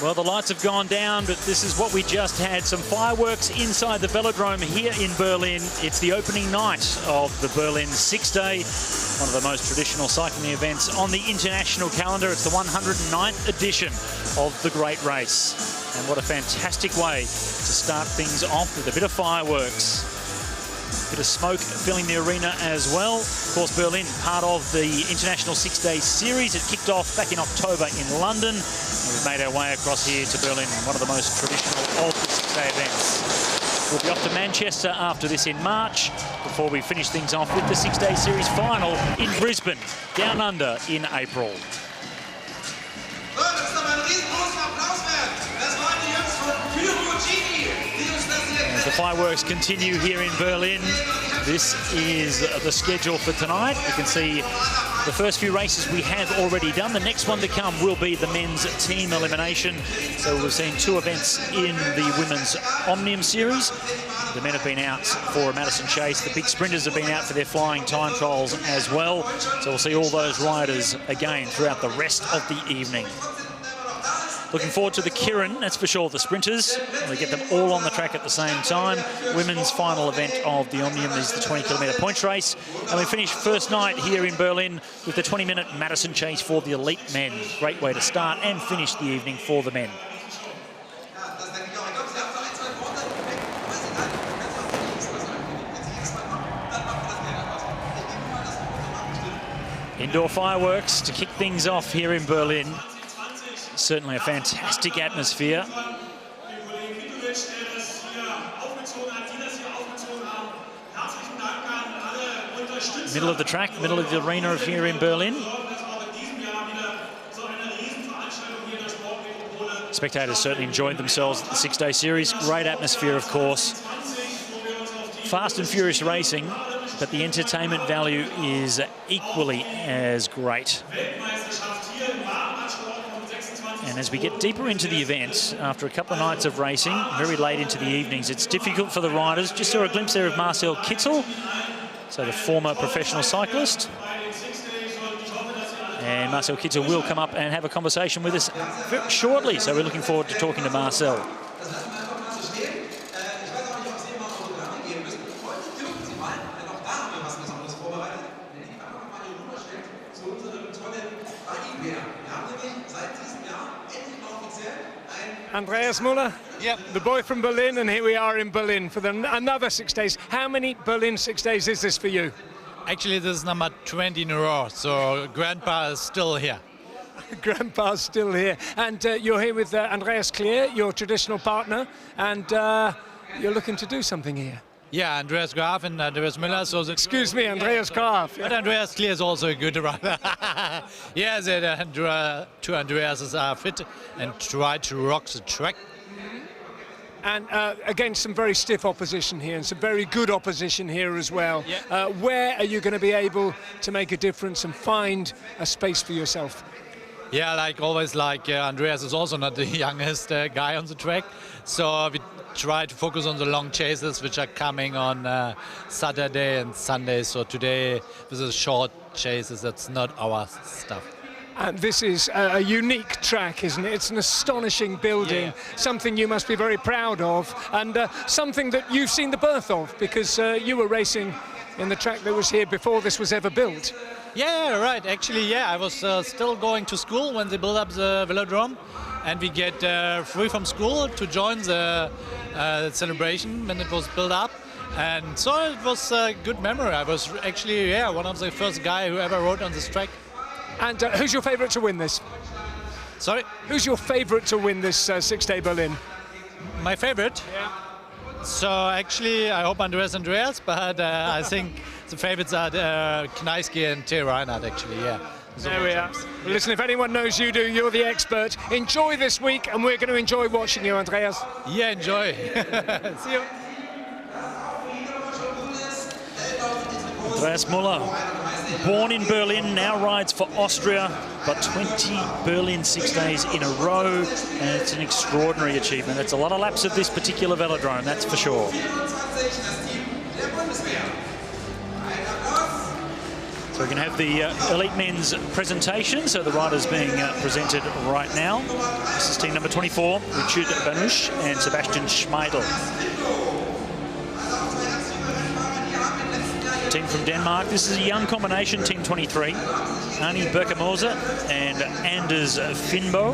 Well, the lights have gone down, but this is what we just had. Some fireworks inside the velodrome here in Berlin. It's the opening night of the Berlin Sixday, one of the most traditional cycling events on the international calendar. It's the 109th edition of the Great Race. And what a fantastic way to start things off with a bit of fireworks. Bit of smoke filling the arena as well. Of course, Berlin, part of the International Six-Day Series. It kicked off back in October in London. And we've made our way across here to Berlin, one of the most traditional of the six-day events. We'll be off to Manchester after this in March, before we finish things off with the Six-Day Series final in Brisbane, down under in April. As the fireworks continue here in Berlin, this is the schedule for tonight. You can see the first few races we have already done. The next one to come will be the men's team elimination. So we've seen two events in the women's Omnium Series. The men have been out for a Madison Chase. The big sprinters have been out for their flying time trials as well. So we'll see all those riders again throughout the rest of the evening. Looking forward to the Kirin, that's for sure, the sprinters. We get them all on the track at the same time. Women's final event of the Omnium is the 20-kilometre points race. And we finish first night here in Berlin with the 20-minute Madison Chase for the elite men. Great way to start and finish the evening for the men. Indoor fireworks to kick things off here in Berlin. Certainly a fantastic atmosphere. Middle of the track, middle of the arena here in Berlin. Spectators certainly enjoyed themselves at the Six-Day Series. Great atmosphere, of course. Fast and furious racing, but the entertainment value is equally as great. And as we get deeper into the event, after a couple of nights of racing, very late into the evenings, it's difficult for the riders. Just saw a glimpse there of Marcel Kittel, so the former professional cyclist. And Marcel Kittel will come up and have a conversation with us very shortly, so we're looking forward to talking to Marcel. Andreas Müller, yep, the boy from Berlin, and here we are in Berlin for another 6 days. How many Berlin 6 days is this for you? Actually, this is number 20 in a row, so Grandpa is still here. Grandpa's still here. And you're here with Andreas Klier, your traditional partner, and you're looking to do something here. Yeah, Andreas Graf and Andreas Müller. So excuse me, Andreas Graf. But Andreas Klier is also a good rider. Yeah, the two Andreases are fit and try to rock the track. And against some very stiff opposition here and some very good opposition here as well. Yeah. Where are you going to be able to make a difference and find a space for yourself? Yeah, like always, Andreas is also not the youngest guy on the track. So we try to focus on the long chases, which are coming on Saturday and Sunday. So today, with the short chases, that's not our stuff. And this is a unique track, isn't it? It's an astonishing building, yeah. Something you must be very proud of, and something that you've seen the birth of, because you were racing in the track that was here before this was ever built. Yeah, right. Actually, yeah, I was still going to school when they built up the velodrome, and we get free from school to join the celebration when it was built up. And so it was a good memory. I was actually, yeah, one of the first guy who ever rode on this track. And who's your favourite to win this? Sorry? Who's your favourite to win this Six-Day Berlin? My favourite? Yeah. So actually, I hope Andreas, but I think the favourites are Kneisky and Till Reinhardt, actually, yeah. There we are. Well, listen, if anyone knows you do, you're the expert. Enjoy this week, and we're going to enjoy watching you, Andreas. Yeah, enjoy. See you. Andreas Müller, born in Berlin, now rides for Austria, but 20 Berlin 6 days in a row, and it's an extraordinary achievement. It's a lot of laps of this particular velodrome, that's for sure. So we can have the elite men's presentation. So the riders being presented right now. This is team number 24, Richard Banusch and Sebastian Schmeidel. Team from Denmark. This is a young combination, team 23. Arnie Berkamose and Anders Finbo.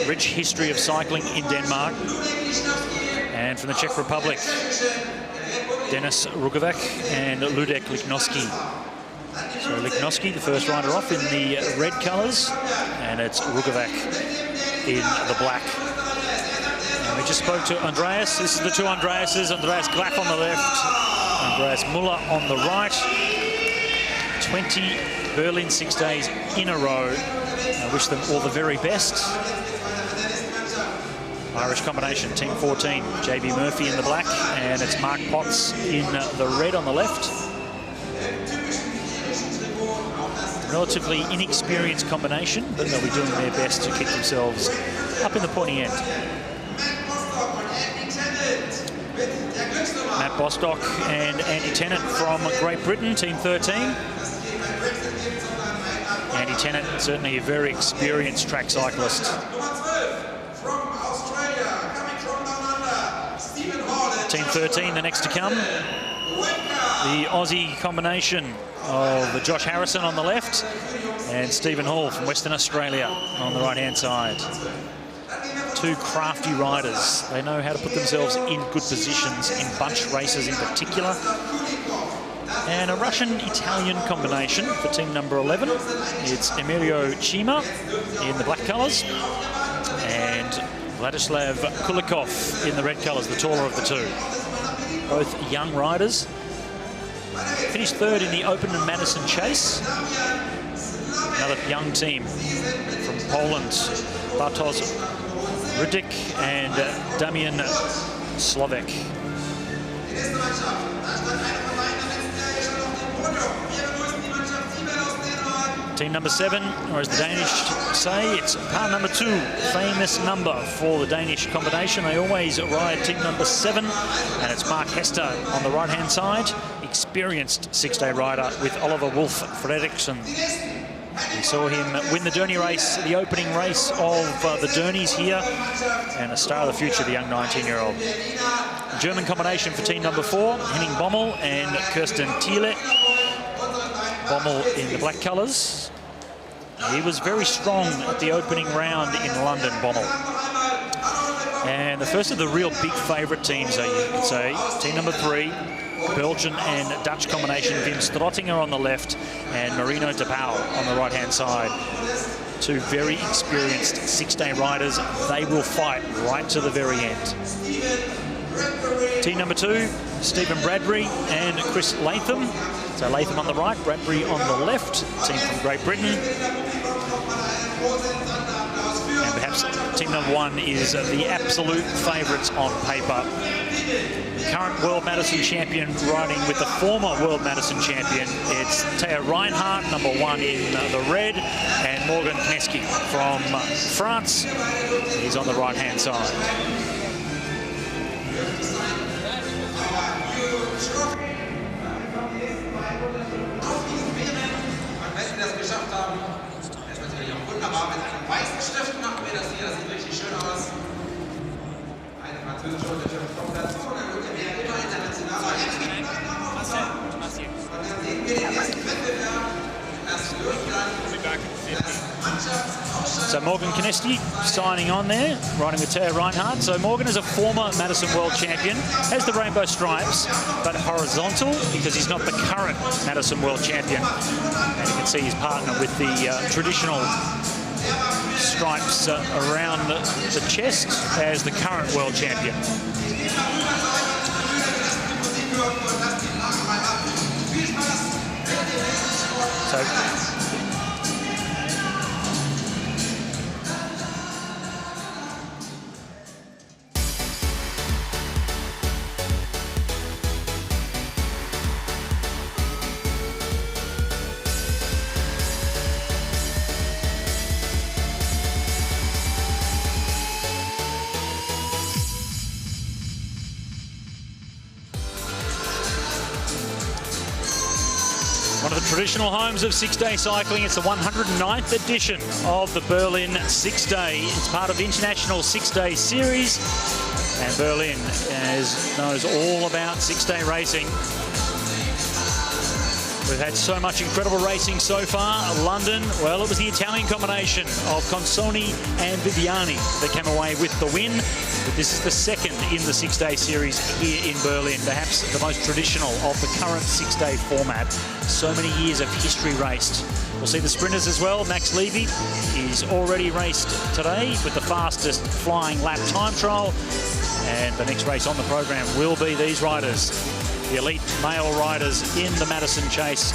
Rich history of cycling in Denmark. And from the Czech Republic, Denis Rugovac and Ludek Lichnowsky. So Lichnowsky, the first rider off in the red colours, and it's Rugovac in the black. And we just spoke to Andreas. This is the two Andreases. Andreas Glaff on the left, Andreas Muller on the right. 20 Berlin 6 days in a row. I wish them all the very best. Irish combination, team 14, JB Murphy in the black, and it's Mark Potts in the red on the left. Relatively inexperienced combination, but they'll be doing their best to keep themselves up in the pointy end. Matt Bostock and Andy Tennant from Great Britain, team 13. Andy Tennant, certainly a very experienced track cyclist. Team 13, the next to come. The Aussie combination of Josh Harrison on the left and Stephen Hall from Western Australia on the right-hand side. Two crafty riders. They know how to put themselves in good positions in bunch races in particular. And a Russian-Italian combination for team number 11. It's Emilio Cima in the black colours and Vladislav Kulikov in the red colours, the taller of the two. Both young riders. Finished third in the Open and Madison Chase. Another young team from Poland, Bartosz Rydik and Damian Slovak. Team number 7, or as the Danish say, it's par number 2, famous number for the Danish combination. They always ride team number 7, and it's Mark Hester on the right-hand side, experienced 6-day rider with Oliver Wolf Fredriksson. We saw him win the Derny race, the opening race of the Dernies here, and a star of the future, the young 19-year-old. German combination for team number 4, Henning Bommel and Kirsten Thiele. Bommel in the black colours. He was very strong at the opening round in London, Bommel. And the first of the real big favourite teams, you could say, team number 3, Belgian and Dutch combination, Wim Strottinger on the left and Marino de Pauw on the right-hand side. Two very experienced 6-day riders. They will fight right to the very end. Team number 2, Stephen Bradbury and Chris Latham. So Latham on the right, Bradbury on the left, team from Great Britain. And perhaps team number 1 is the absolute favourites on paper. Current World Madison champion riding with the former World Madison champion. It's Taya Reinhardt, number 1 in the red, and Morgan Kneski from France. He's on the right-hand side. Das geschafft haben. Das ist natürlich auch wunderbar. Mit einem weißen Stift machen wir das hier. Das sieht richtig schön aus. Eine französische Kombination. Dann wird er immer internationaler. Und dann sehen wir den ersten Wettbewerb. Erst Durchgang. So Morgan Kneski signing on there, riding with Taya Reinhardt. So Morgan is a former Madison World Champion, has the rainbow stripes, but horizontal because he's not the current Madison World Champion. And you can see his partner with the traditional stripes around the chest as the current World Champion. So Traditional homes of six-day cycling. It's the 109th edition of the Berlin Six-Day. It's part of the International Six-Day Series. And Berlin knows all about six-day racing. We've had so much incredible racing so far. London, well, it was the Italian combination of Consoni and Viviani that came away with the win. But this is the second in the six-day series here in Berlin, perhaps the most traditional of the current six-day format. So many years of history raced. We'll see the sprinters as well. Max Levy is already raced today with the fastest flying lap time trial. And the next race on the program will be these riders, the elite male riders in the Madison Chase.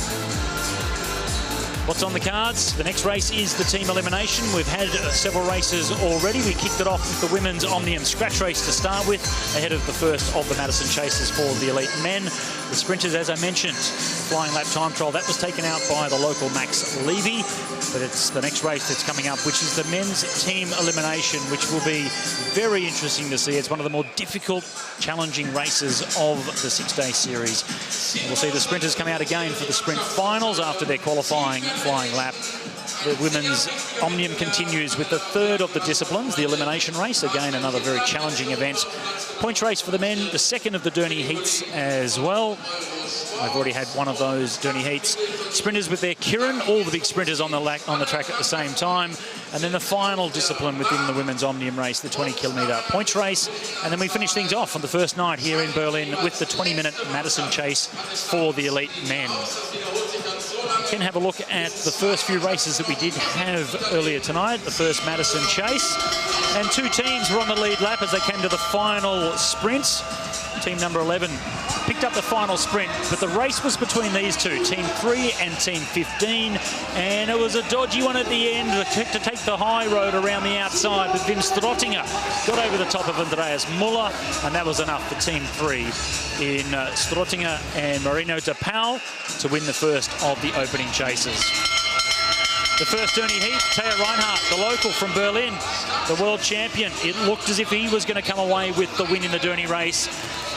What's on the cards? The next race is the team elimination. We've had several races already. We kicked it off with the women's Omnium scratch race to start with, ahead of the first of the Madison Chases for the elite men. The sprinters, as I mentioned, flying lap time trial, that was taken out by the local Max Levy. But it's the next race that's coming up, which is the men's team elimination, which will be very interesting to see. It's one of the more difficult, challenging races of the six-day series. We'll see the sprinters come out again for the sprint finals after their qualifying flying lap. The women's Omnium continues with the third of the disciplines, the elimination race. Again, another very challenging event. Points race for the men, the second of the Derny heats as well. I've already had one of those Derny heats. Sprinters with their Kirin, all the big sprinters on the track at the same time. And then the final discipline within the women's Omnium race, the 20-kilometre points race. And then we finish things off on the first night here in Berlin with the 20-minute Madison Chase for the elite men. We can have a look at the first few races that we did have earlier tonight. The first Madison Chase. And two teams were on the lead lap as they came to the final sprint. Team number 11 picked up the final sprint, but the race was between these two, Team 3 and Team 15, and it was a dodgy one at the end to take the high road around the outside, but Wim Strottinger got over the top of Andreas Muller, and that was enough for Team 3 in Strottinger and Marino de Paul to win the first of the opening chases. The first Derny heat, Teo Reinhardt, the local from Berlin, the world champion. It looked as if he was going to come away with the win in the Derny race,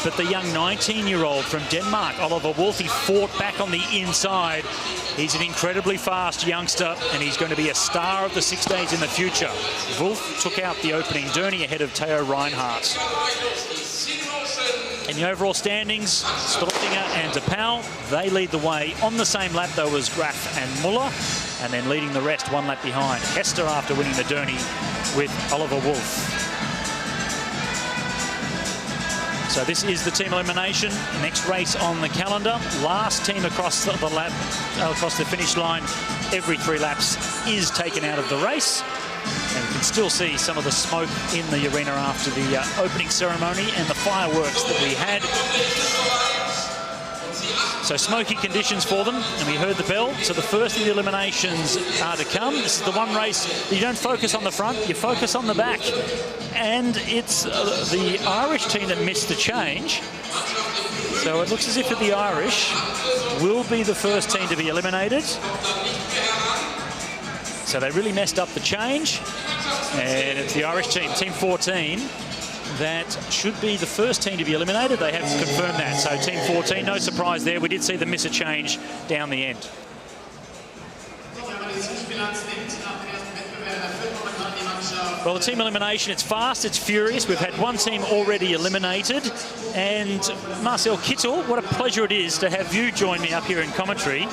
but the young 19-year-old from Denmark, Oliver Wolf, he fought back on the inside. He's an incredibly fast youngster, and he's going to be a star of the 6 days in the future. Wolf took out the opening Derny ahead of Teo Reinhardt. In the overall standings, Strottinger and de Paul, they lead the way. On the same lap, though, was Graf and Muller, and then leading the rest one lap behind. Hester after winning the Derny with Oliver Wolf. So this is the team elimination. Next race on the calendar. Last team across the lap, across the finish line. Every 3 laps is taken out of the race. And you can still see some of the smoke in the arena after the opening ceremony and the fireworks that we had. So smoky conditions for them, and we heard the bell. So the first of the eliminations are to come. This is the one race that you don't focus on the front, you focus on the back. And it's the Irish team that missed the change. So it looks as if the Irish will be the first team to be eliminated. So they really messed up the change. And it's the Irish team, Team 14, that should be the first team to be eliminated. They have confirmed that. So Team 14, no surprise there. We did see them miss a change down the end. Well, the team elimination, it's fast, it's furious. We've had one team already eliminated. And Marcel Kittel, what a pleasure it is to have you join me up here in commentary.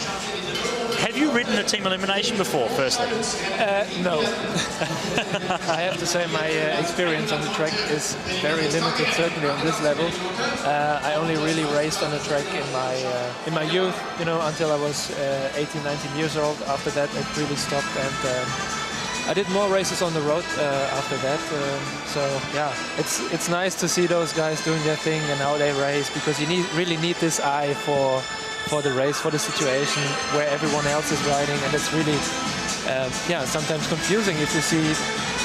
Have you ridden a team elimination before, firstly? No. I have to say my experience on the track is very limited, certainly on this level. I only really raced on the track in my youth, you know, until I was 18, 19 years old. After that, it really stopped, and I did more races on the road after that. So yeah, it's nice to see those guys doing their thing and how they race, because you really need this eye for the race, for the situation where everyone else is riding, and it's really sometimes confusing if you see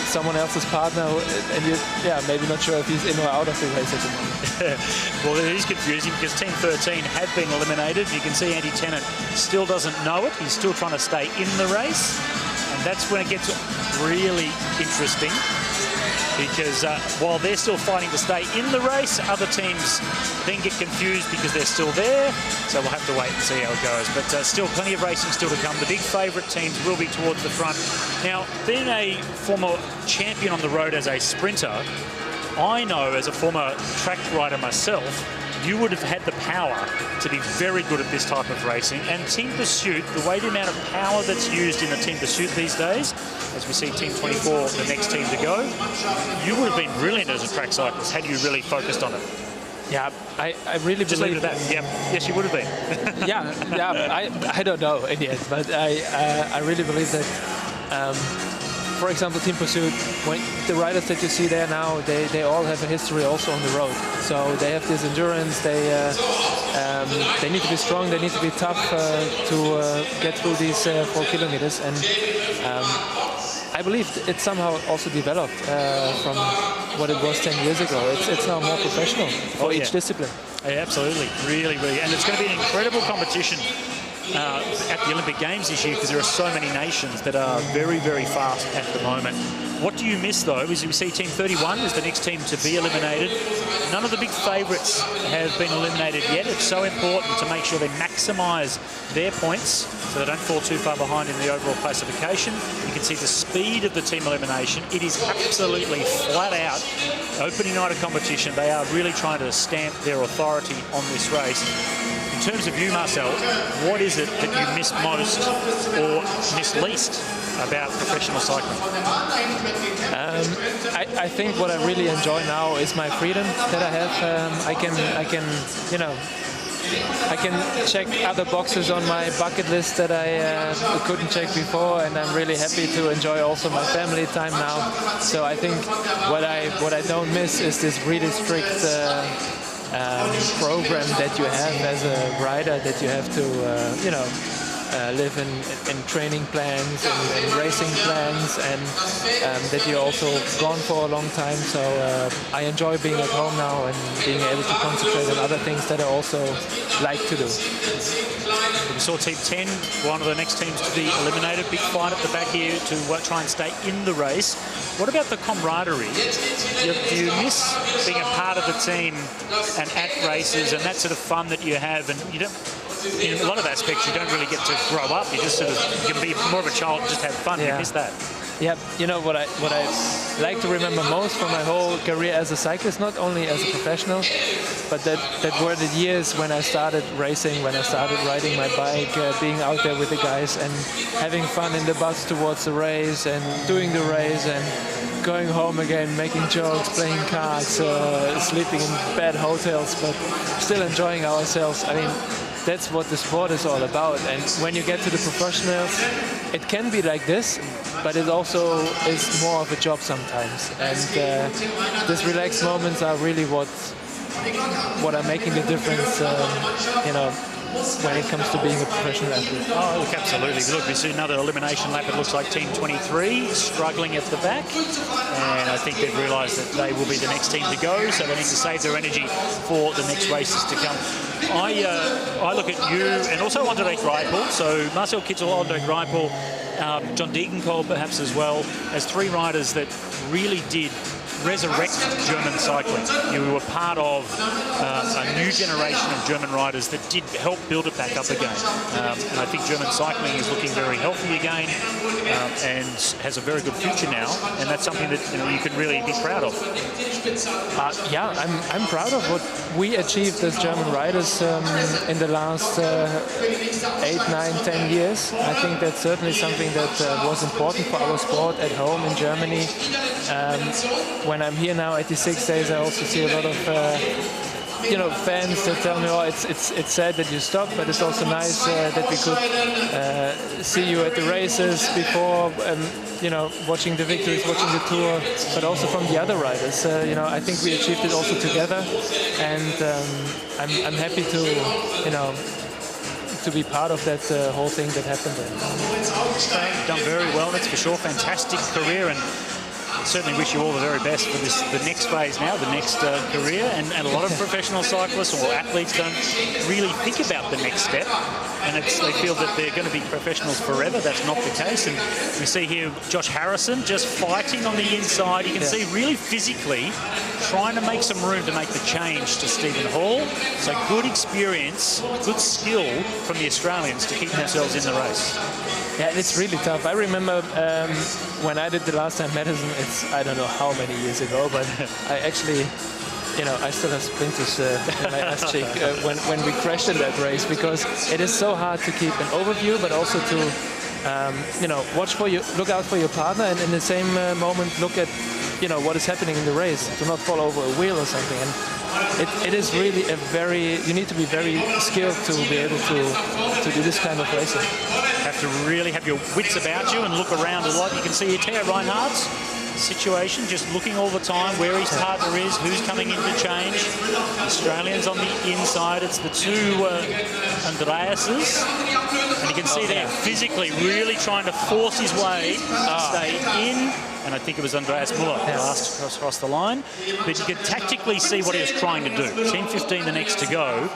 someone else's partner and you're maybe not sure if he's in or out of the race at the moment. Well, it is confusing because Team 13 had been eliminated. You can see Andy Tennant still doesn't know it. He's still trying to stay in the race, and that's when it gets really interesting. because while they're still fighting to stay in the race, other teams then get confused because they're still there. So we'll have to wait and see how it goes. But still plenty of racing still to come. The big favourite teams will be towards the front. Now, being a former champion on the road as a sprinter, I know as a former track rider myself, you would have had the power to be very good at this type of racing. And Team Pursuit, the amount of power that's used in the Team Pursuit these days, as we see Team 24, the next team to go, you would have been brilliant as a track cyclist had you really focused on it. Yeah, I really just believe leave it at that. Yeah, yes, you would have been. yeah. I don't know in the end, but I really believe that. For example, Team Pursuit, when the riders that you see there now, they all have a history also on the road. So they have this endurance. They need to be strong. They need to be tough to get through these 4 kilometers. And I believe it somehow also developed from what it was 10 years ago. It's now more professional for each discipline. Yeah, absolutely, really, and it's going to be an incredible competition at the Olympic Games this year because there are so many nations that are very, very fast at the moment. What do you miss, though, is we see Team 31 is the next team to be eliminated. None of the big favourites have been eliminated yet. It's so important to make sure they maximise their points so they don't fall too far behind in the overall classification. You can see the speed of the team elimination. It is absolutely flat out. Opening night of competition, they are really trying to stamp their authority on this race. In terms of you, Marcel, what is it that you miss most or miss least about professional cycling? I think what I really enjoy now is my freedom that I have. I can check other boxes on my bucket list that I couldn't check before, and I'm really happy to enjoy also my family time now. So I think what I don't miss is this really strict program that you have as a rider, that you have to live in training plans and racing plans, and that you're also gone for a long time. So I enjoy being at home now and being able to concentrate on other things that I also like to do. We saw Team 10, one of the next teams to be eliminated. Big fight at the back here to try and stay in the race. What about the camaraderie? Do you miss being a part of the team and at races and that sort of fun that you have? And you don't, in a lot of aspects, you don't really get to grow up. You just sort of, you can be more of a child and just have fun. Yeah. You miss that. Yeah, you know what I like to remember most from my whole career as a cyclist, not only as a professional, but that were the years when I started racing, when I started riding my bike, being out there with the guys and having fun in the bus towards the race and doing the race and going home again, making jokes, playing cards, sleeping in bad hotels, but still enjoying ourselves. I mean, that's what the sport is all about. And when you get to the professionals, it can be like this, but it also is more of a job sometimes. And these relaxed moments are really what are making the difference, when it comes to being a professional athlete. Oh, look, absolutely. Look, we see another elimination lap. It looks like Team 23 struggling at the back. And I think they've realised that they will be the next team to go, so they need to save their energy for the next races to come. I look at you, and also on Direct Ride, so Marcel Kittel, on Direct Ride, John Degenkolb perhaps as well, as 3 riders that really did resurrect German cycling. You were part of a new generation of German riders that did help build it back up again. And I think German cycling is looking very healthy again and has a very good future now. And that's something that you can really be proud of. Yeah, I'm proud of what we achieved as German riders in the last 8, 9, 10 years. I think that's certainly something that was important for our sport at home in Germany. When I'm here now at the 6 days, I also see a lot of fans that tell me, oh, it's sad that you stopped, but it's also nice that we could see you at the races before, watching the victories, watching the tour, but also from the other riders. I think we achieved it also together, and I'm happy to be part of that whole thing that happened there. You've done very well, that's for sure. Fantastic career, and certainly wish you all the very best for the next phase now, the next career. And a lot of professional cyclists or athletes don't really think about the next step. And they feel that they're going to be professionals forever. That's not the case. And we see here Josh Harrison just fighting on the inside. You can see really physically trying to make some room to make the change to Stephen Hall. So good experience, good skill from the Australians to keep themselves in the race. Yeah, it's really tough. I remember when I did the last time Madison, I don't know how many years ago, but I actually, I still have splinters in my ass cheek when we crashed in that race, because it is so hard to keep an overview, but also to, look out for your partner, and in the same moment look at, what is happening in the race, to not fall over a wheel or something. And it is really you need to be very skilled to be able to do this kind of racing. Have to really have your wits about you and look around a lot. You can see here Theo Reinhardt's situation, just looking all the time where his partner is, who's coming in to change. Australians on the inside. It's the two Andreases. And you can see there physically really trying to force his way to stay in. And I think it was Andreas Muller last across the line. But you could tactically see what he was trying to do. 10:15 the next to go.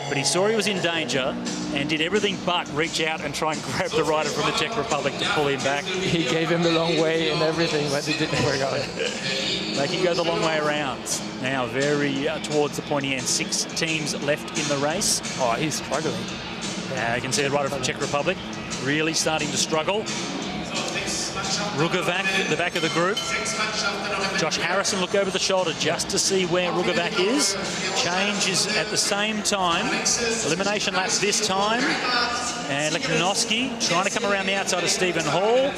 But he saw he was in danger and did everything but reach out and try and grab the rider from the Czech Republic to pull him back. He gave him the long way and everything, but it didn't work out. They can go the long way around. Now very towards the pointy end. 6 teams left in the race. Oh, he's struggling. Yeah, you can see the rider from Czech Republic really starting to struggle. Rugovac at the back of the group. Josh Harrison look over the shoulder just to see where Rugovac is. Change is at the same time. Elimination lap this time. And Lichnowsky trying to come around the outside of Stephen Hall.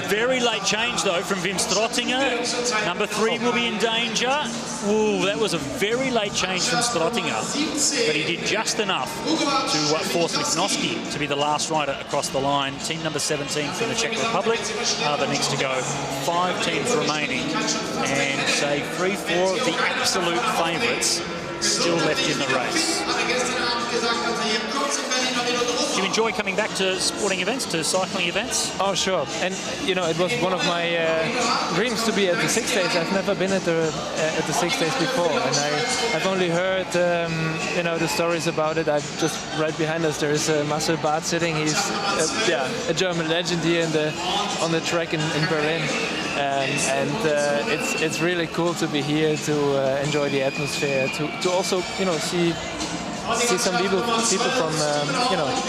Very late change though from Wim Strottinger. Number 3 will be in danger. Ooh, that was a very late change from Strottinger. But he did just enough to force Lichnowsky to be the last rider across the line. Team number 17 from the Czech Republic are the next to go. 5 teams remaining. And say 3-4 of the absolute favourites still left in the race. Do you enjoy coming back to sporting events, to cycling events? Oh, sure. And, it was one of my dreams to be at the Sixdays. I've never been at the Sixdays before. And I've only heard, the stories about it. I've just right behind us, there is Marcel Barth sitting. He's, a German legend here on the track in Berlin. It's really cool to be here, to enjoy the atmosphere, to also, see some people from,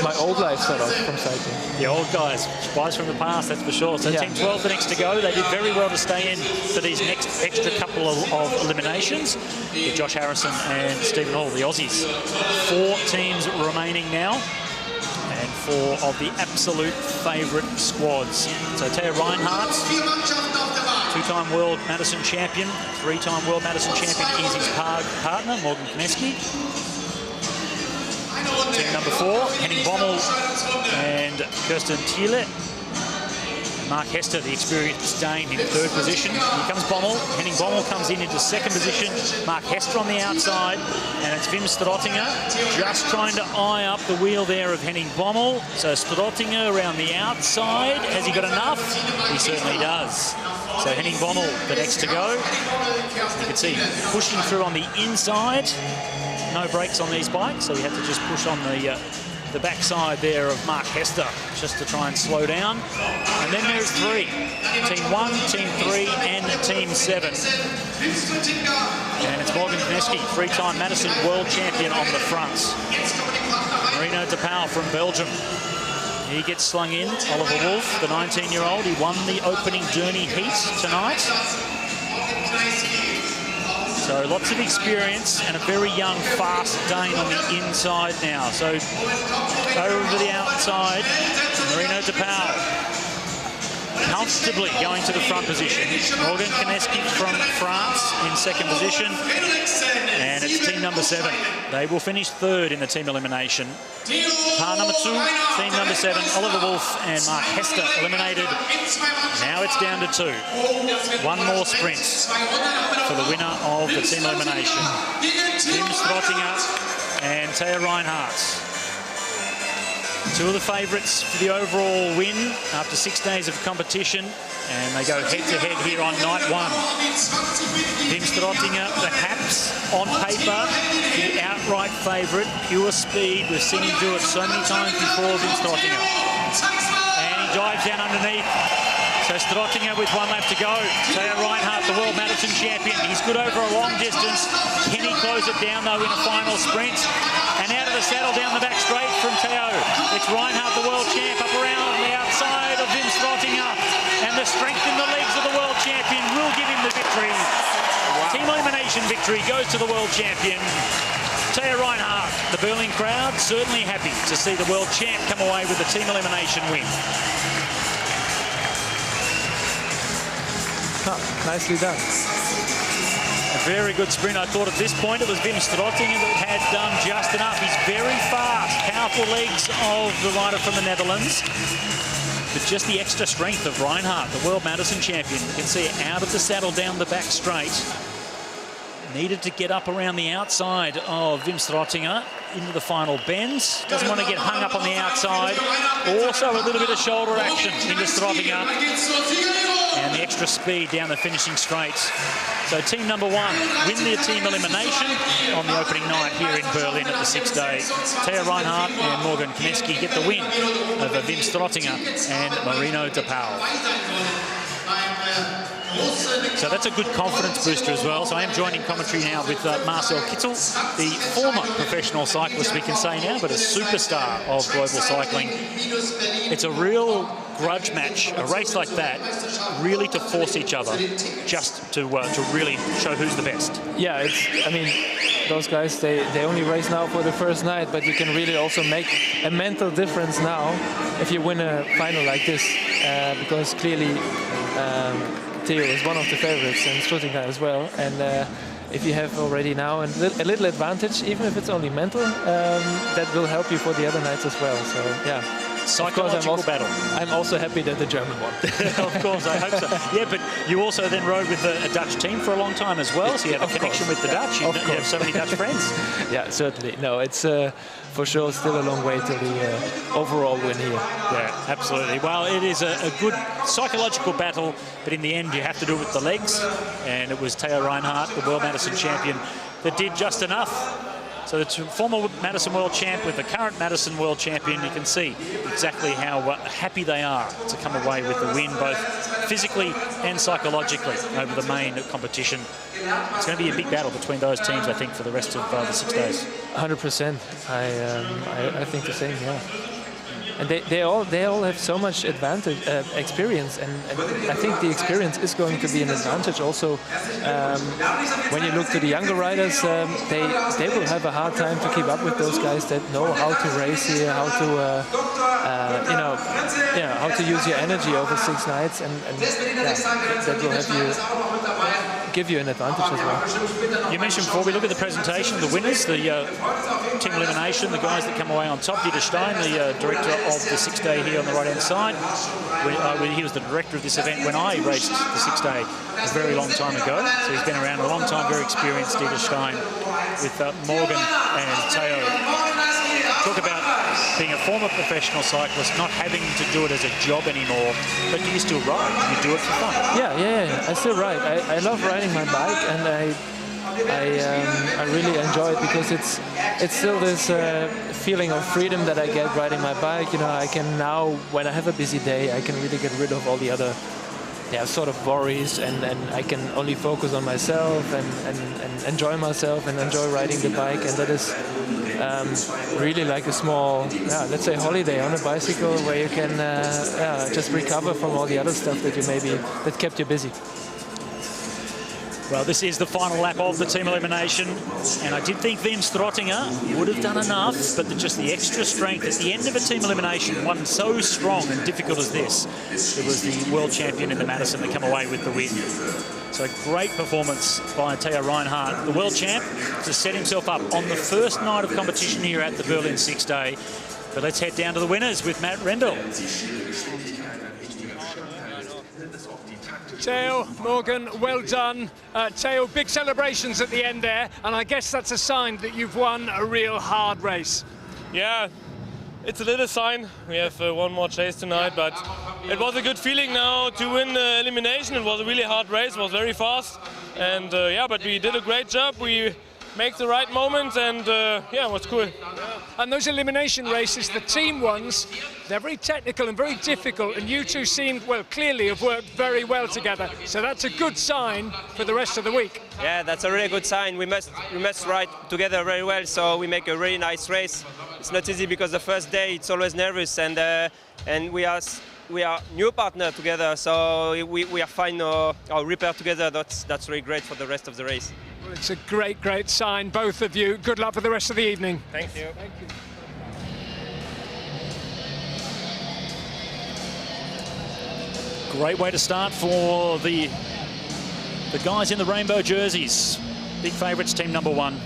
my old life sort of from cycling. The old guys from the past, that's for sure. So Team 12 the next to go. They did very well to stay in for these next extra couple of eliminations with Josh Harrison and Stephen Hall, the Aussies. 4 teams remaining now. And 4 of the absolute favourite squads. So Theo Reinhardt, 2-time World Madison champion, 3-time World Madison champion is his partner, Morgan Kneski. Team number 4, Henning Bommel and Kirsten Thiele. Mark Hester, the experienced Dane, in 3rd position. Here comes Bommel. Henning Bommel comes in into 2nd position. Mark Hester on the outside. And it's Wim Strottinger just trying to eye up the wheel there of Henning Bommel. So Strottinger around the outside. Has he got enough? He certainly does. So Henning Bommel, the next to go. You can see pushing through on the inside. No brakes on these bikes, so we have to just push on the backside there of Mark Hester just to try and slow down. And then there's 3. Team 1, Team 3 and Team 7. And it's Morgan Kneski, 3-time Madison World Champion on the front. Marino de Pauw from Belgium. He gets slung in. Oliver Wolf, the 19-year-old, he won the opening Journey heat tonight. So lots of experience and a very young, fast Dane on the inside now. So over to the outside, Marino de Pauw comfortably going to the front position. Morgan Kneski from France in 2nd position. And it's team number 7. They will finish 3rd in the team elimination. Par number 2, team number 7, Oliver Wolf and Mark Hester eliminated. Now it's down to 2. 1 more sprint for the winner of the team elimination. Wim Strottinger and Theo Reinhardt. 2 of the favourites for the overall win after 6 days of competition. And they go head-to-head here on night one. Wim Strottinger, perhaps on paper, the outright favourite. Pure speed. We've seen him do it so many times before, Wim Strottinger. And he dives down underneath. So Strottinger with 1 lap to go. Theo Reinhardt, the World Madison champion. He's good over a long distance. Can he close it down, though, in a final sprint? And out of the saddle down the back straight from Theo. It's Reinhardt, the world champ, up around the outside of Wim Strottinger. And the strength in the legs of the world champion will give him the victory. Wow. Team elimination victory goes to the world champion. Theo Reinhardt, the Berlin crowd, certainly happy to see the world champ come away with the team elimination win. Nicely done. A very good sprint. I thought at this point it was Wim Strottinger that had done just enough. He's very fast. Powerful legs of the rider from the Netherlands. But just the extra strength of Reinhardt, the World Madison champion. You can see it out of the saddle down the back straight. Needed to get up around the outside of Wim Strottinger into the final bends. Doesn't want to get hung up on the outside. Also a little bit of shoulder action into Strottinger. And the extra speed down the finishing straights. So team number one win the team elimination on the opening night here in Berlin at the Sixday. Theo Reinhardt and Morgan Kneski get the win over Wim Strottinger and Marino de Pauw. So that's a good confidence booster as well. So I am joining commentary now with Marcel Kittel, the former professional cyclist, we can say now, but a superstar of global cycling. It's a real grudge match, a race like that, really to force each other, just to really show who's the best. Yeah, I mean, those guys, they only race now for the first night, but you can really also make a mental difference now if you win a final like this, because clearly Theo is one of the favorites and Strottinger as well. And if you have already now a little advantage, even if it's only mental, that will help you for the other nights as well. So yeah. Psychological battle. I'm also happy that the German won. Of course, I hope so. Yeah, but you also then rode with a Dutch team for a long time as well, so you have a connection with the Dutch. You have so many Dutch friends. Yeah, certainly. No, it's for sure still a long way to the overall win here. Yeah, absolutely. Well, it is a good psychological battle, but in the end you have to do it with the legs, and it was Theo Reinhardt, the World Madison champion, that did just enough. So the former Madison World Champ with the current Madison World Champion, you can see exactly how happy they are to come away with the win, both physically and psychologically over the main competition. It's going to be a big battle between those teams, I think, for the rest of the 6 days. 100%. I think the same, yeah. And they all have so much advantage, experience, and I think the experience is going to be an advantage also. When you look to the younger riders, they will have a hard time to keep up with those guys that know how to race here, how to how to use your energy over 6 nights, and that will give you an advantage as well. You mentioned before we look at the presentation, the winners, the team elimination, the guys that come away on top. Dieter Stein, the director of the Sixday here on the right-hand side. He was the director of this event when I raced the Sixday a very long time ago. So he's been around a long time, very experienced, Dieter Stein, with Morgan and Theo. Talk about being a former professional cyclist, not having to do it as a job anymore, but you still ride. You do it for fun. Yeah. I still ride. I love riding my bike, and I really enjoy it because it's still this feeling of freedom that I get riding my bike. You know, I can now, when I have a busy day, I can really get rid of all the other sort of worries, and I can only focus on myself and enjoy myself and enjoy riding the bike, and that is really like a small, let's say, holiday on a bicycle where you can just recover from all the other stuff that that kept you busy. Well, this is the final lap of the team elimination, and I did think Wim Strottinger would have done enough, but just the extra strength at the end of a team elimination, one so strong and difficult as this, it was the world champion in the Madison that come away with the win. So great performance by Theo Reinhardt, the world champ, to set himself up on the first night of competition here at the Berlin Sixday. But let's head down to the winners with Matt Rendell. Theo, Morgan, well done. Theo, big celebrations at the end there, and I guess that's a sign that you've won a real hard race. Yeah, it's a little sign. We have one more chase tonight, but it was a good feeling now to win the elimination. It was a really hard race, it was very fast. And yeah, but we did a great job. We make the right moments, and yeah, it was cool. And those elimination races, the team ones, they're very technical and very difficult, and you two seem, well, clearly have worked very well together. So that's a good sign for the rest of the week. Yeah, that's a really good sign. We must ride together very well, so we make a really nice race. It's not easy because the first day it's always nervous, and we are new partner together, so we are fine our repair together. That's really great for the rest of the race. Well, it's a great sign, both of you. Good luck for the rest of the evening. Thank you. Thank you. Great way to start for the guys in the rainbow jerseys. Big favourites, team number 1.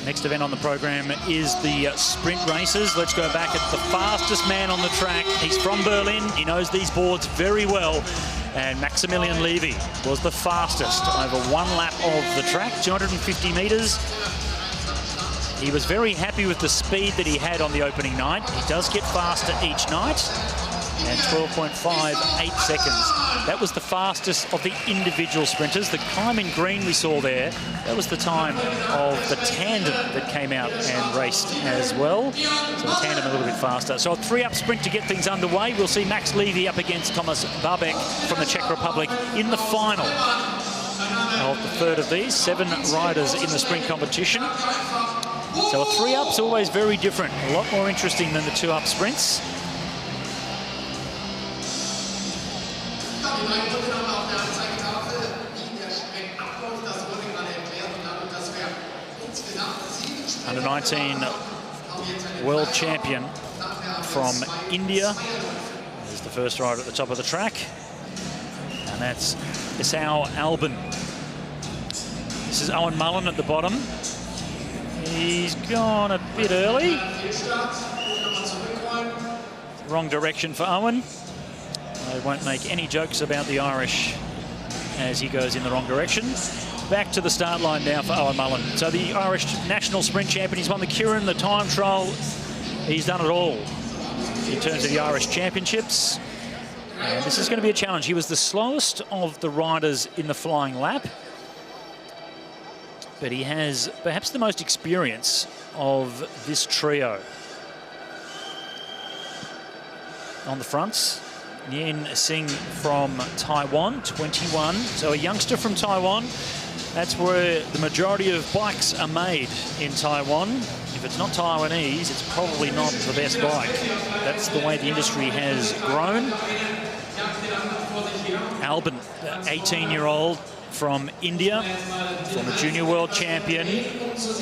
Next event on the program is the sprint races. Let's go back at the fastest man on the track. He's from Berlin. He knows these boards very well. And Maximilian Levy was the fastest over 1 lap of the track, 250 metres. He was very happy with the speed that he had on the opening night. He does get faster each night. And 12.58 seconds. That was the fastest of the individual sprinters. The climb in green we saw there, that was the time of the tandem that came out and raced as well. So the tandem a little bit faster. So a 3-up sprint to get things underway. We'll see Max Levy up against Thomas Babek from the Czech Republic in the final of the third of these. 7 riders in the sprint competition. So a 3-up's always very different. A lot more interesting than the 2-up sprints. Under 19 world champion from India is the first rider at the top of the track, and that's Esau Albin. This is Owen Mullen at the bottom. He's gone a bit early. Wrong direction for Owen. I won't make any jokes about the Irish as he goes in the wrong direction. Back to the start line now for Owen Mullen. So the Irish national sprint champion, he's won the Kirin, the time trial. He's done it all in terms of the Irish championships. And this is going to be a challenge. He was the slowest of the riders in the flying lap, but he has perhaps the most experience of this trio. On the fronts, Nguyen Singh from Taiwan, 21. So a youngster from Taiwan. That's where the majority of bikes are made in Taiwan. If it's not Taiwanese, it's probably not the best bike. That's the way the industry has grown. Albin, 18-year-old from India, former junior world champion,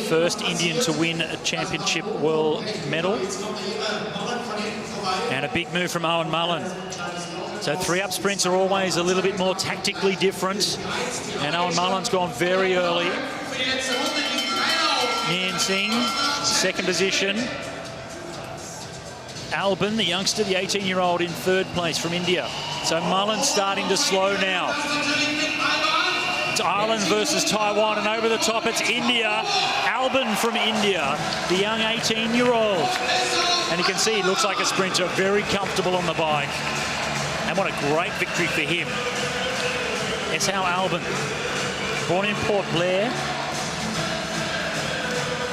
first Indian to win a championship world medal. And a big move from Owen Mullen. So 3-up sprints are always a little bit more tactically different. And Owen Mullen's gone very early. Nguyen Singh, second position. Albin, the youngster, the 18-year-old, in third place from India. So Mullen's starting to slow now. It's Ireland versus Taiwan, and over the top it's India. Albin from India, the young 18-year-old. And you can see he looks like a sprinter, very comfortable on the bike. And what a great victory for him. Esau Albin, born in Port Blair.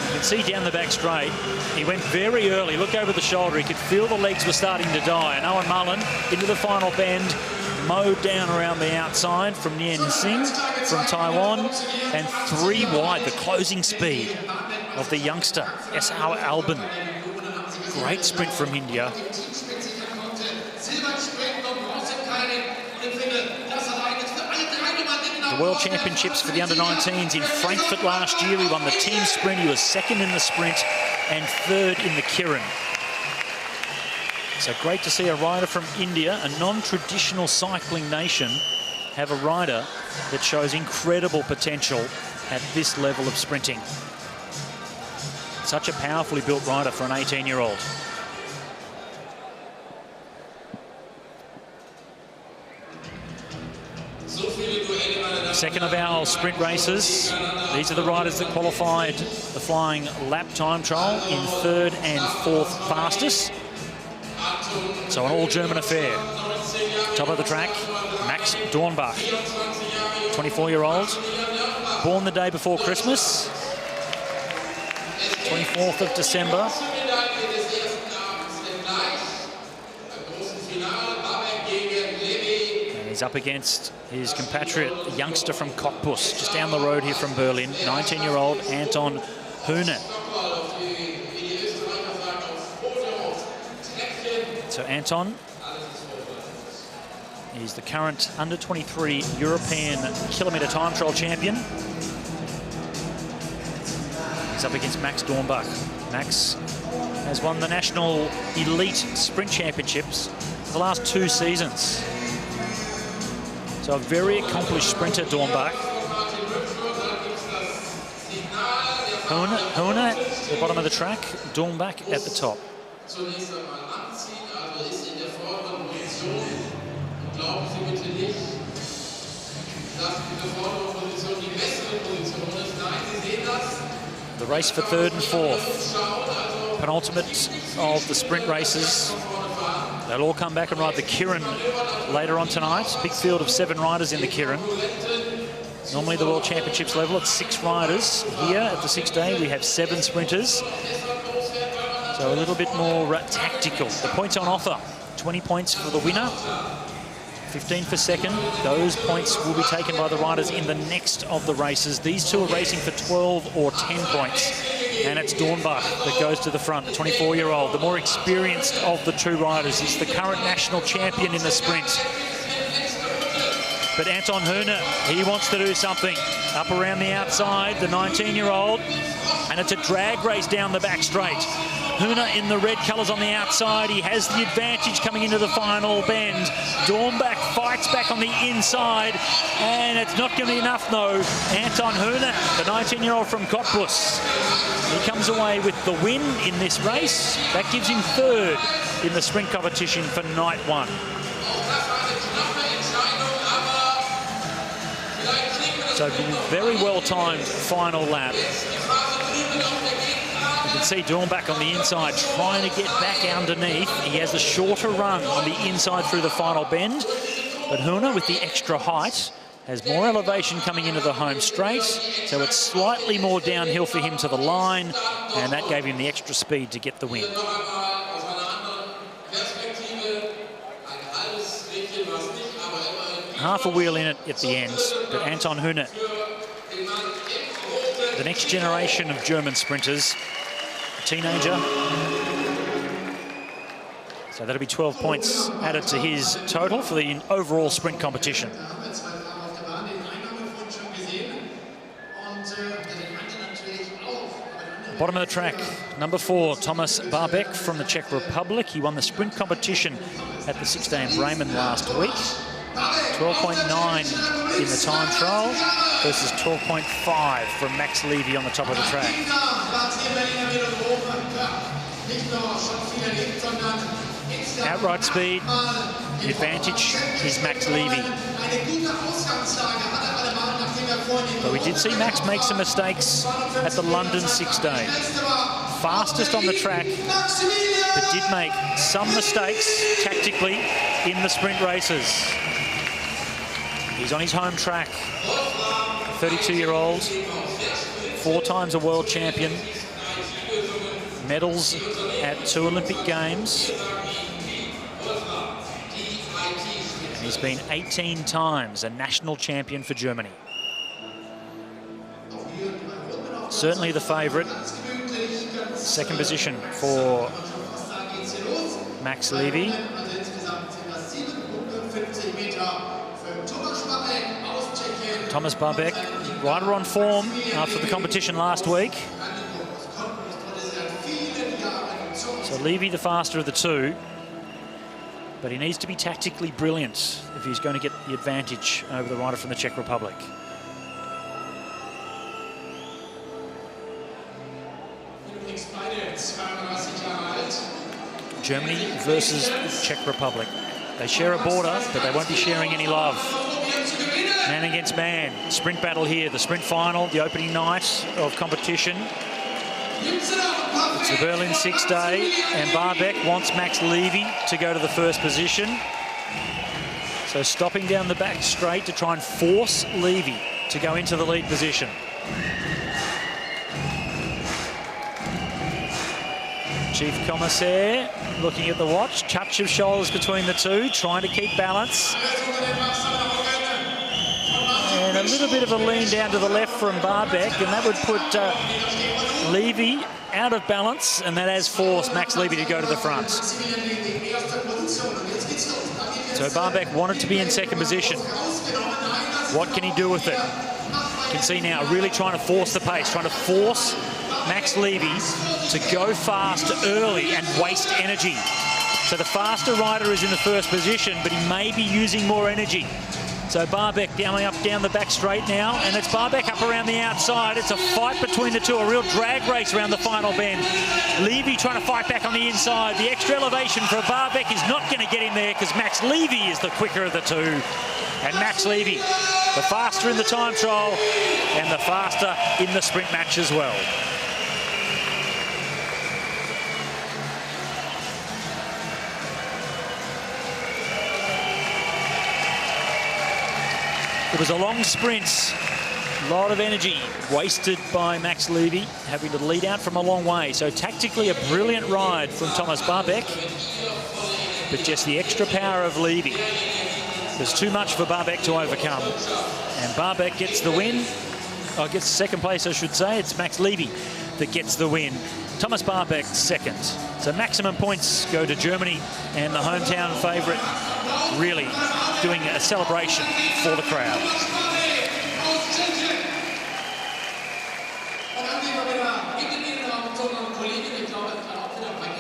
You can see down the back straight, he went very early. Look over the shoulder, he could feel the legs were starting to die. And Owen Mullen into the final bend, mowed down around the outside from Nguyen Singh from Taiwan, and 3 wide, the closing speed of the youngster, Esau Albin. Great sprint from India. The World Championships for the under-19s in Frankfurt last year. He won the team sprint. He was second in the sprint and third in the Kirin. So great to see a rider from India, a non-traditional cycling nation, have a rider that shows incredible potential at this level of sprinting. Such a powerfully built rider for an 18-year-old. Second of our sprint races. These are the riders that qualified the flying lap time trial in third and fourth fastest. So an all-German affair. Top of the track, Max Dornbach, 24-year-old, born the day before Christmas, 24th of December. And he's up against his compatriot, a youngster from Cottbus, just down the road here from Berlin, 19-year-old Anton Höhne. So Anton, he's the current under-23 European kilometre time trial champion. He's up against Max Dornbach. Max has won the national elite sprint championships for the last 2 seasons. So a very accomplished sprinter, Dornbach. Höhne at the bottom of the track, Dornbach at the top. The race for third and fourth. Penultimate of the sprint races. They'll all come back and ride the Kirin later on tonight. Big field of 7 riders in the Kirin. Normally the World Championships level, it's 6 riders. Here at the Sixday, we have 7 sprinters. So a little bit more tactical. The points on offer, 20 points for the winner, 15 for second. Those points will be taken by the riders in the next of the races. These two are racing for 12 or 10 points. And it's Dornbach that goes to the front, the 24-year-old, the more experienced of the 2 riders. He's the current national champion in the sprint. But Anton Höhne, he wants to do something. Up around the outside, the 19-year-old, and it's a drag race down the back straight. Höhne in the red colours on the outside. He has the advantage coming into the final bend. Dornbach fights back on the inside, and it's not going to be enough, though. Anton Höhne, the 19-year-old from Cottbus, he comes away with the win in this race. That gives him third in the sprint competition for night 1. So very well-timed final lap. You can see Dornbach on the inside trying to get back underneath. He has a shorter run on the inside through the final bend, but Höhne, with the extra height, has more elevation coming into the home straight, so it's slightly more downhill for him to the line, and that gave him the extra speed to get the win. Half a wheel in it at the end, but Anton Höhne, the next generation of German sprinters, a teenager. So that'll be 12 points added to his total for the overall sprint competition. Bottom of the track, number 4, Thomas Barbek from the Czech Republic. He won the sprint competition at the Sixday in Bremen last week. 12.9 in the time trial versus 12.5 from Max Levy on the top of the track. Outright speed, the advantage is Max Levy. But we did see Max make some mistakes at the London Sixday. Fastest on the track, but did make some mistakes tactically in the sprint races. He's on his home track, 32-year-old, 4 times a world champion, medals at 2 Olympic Games. And he's been 18 times a national champion for Germany. Certainly the favourite. Second position for Max Levy. Thomas Barbek, rider on form after the competition last week. So Levy the faster of the 2, but he needs to be tactically brilliant if he's going to get the advantage over the rider from the Czech Republic. Germany versus Czech Republic. They share a border, but they won't be sharing any love. Man against man. Sprint battle here, the sprint final, the opening night of competition. It's the Berlin 6-day, and Barbeck wants Max Levy to go to the first position. So stopping down the back straight to try and force Levy to go into the lead position. Chief Commissaire looking at the watch, touch of shoulders between the two, trying to keep balance. And a little bit of a lean down to the left from Barbeck, and that would put Levy out of balance, and that has forced Max Levy to go to the front. So Barbeck wanted to be in second position. What can he do with it? You can see now really trying to force the pace, trying to force Max Levy to go fast early and waste energy. So the faster rider is in the first position, but he may be using more energy. So Barbeck down the back straight now, and it's Barbeck up around the outside. It's a fight between the two, a real drag race around the final bend. Levy trying to fight back on the inside. The extra elevation for Barbeck is not going to get him there because Max Levy is the quicker of the two. And Max Levy, the faster in the time trial and the faster in the sprint match as well. It was a long sprint, a lot of energy wasted by Max Levy, having to lead out from a long way. So tactically a brilliant ride from Thomas Barbeck, but just the extra power of Levy was too much for Barbeck to overcome. And Barbeck gets the win, or gets second place I should say. It's Max Levy that gets the win. Thomas Barbeck second. So maximum points go to Germany, and the hometown favourite really doing a celebration for the crowd.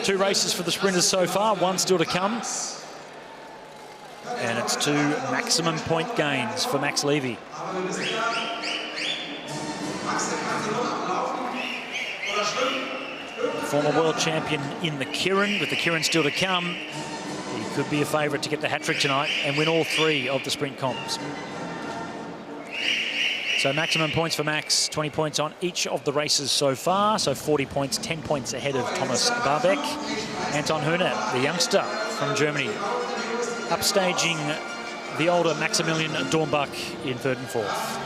Two races for the sprinters so far, one still to come. And it's two maximum point gains for Max Levy. Former world champion in the Kirin, with the Kirin still to come. He could be a favourite to get the hat-trick tonight and win all three of the sprint comps. So maximum points for Max, 20 points on each of the races so far. So 40 points, 10 points ahead of Thomas Barbeck. Anton Hörner, the youngster from Germany, upstaging the older Maximilian Dornbach in third and fourth.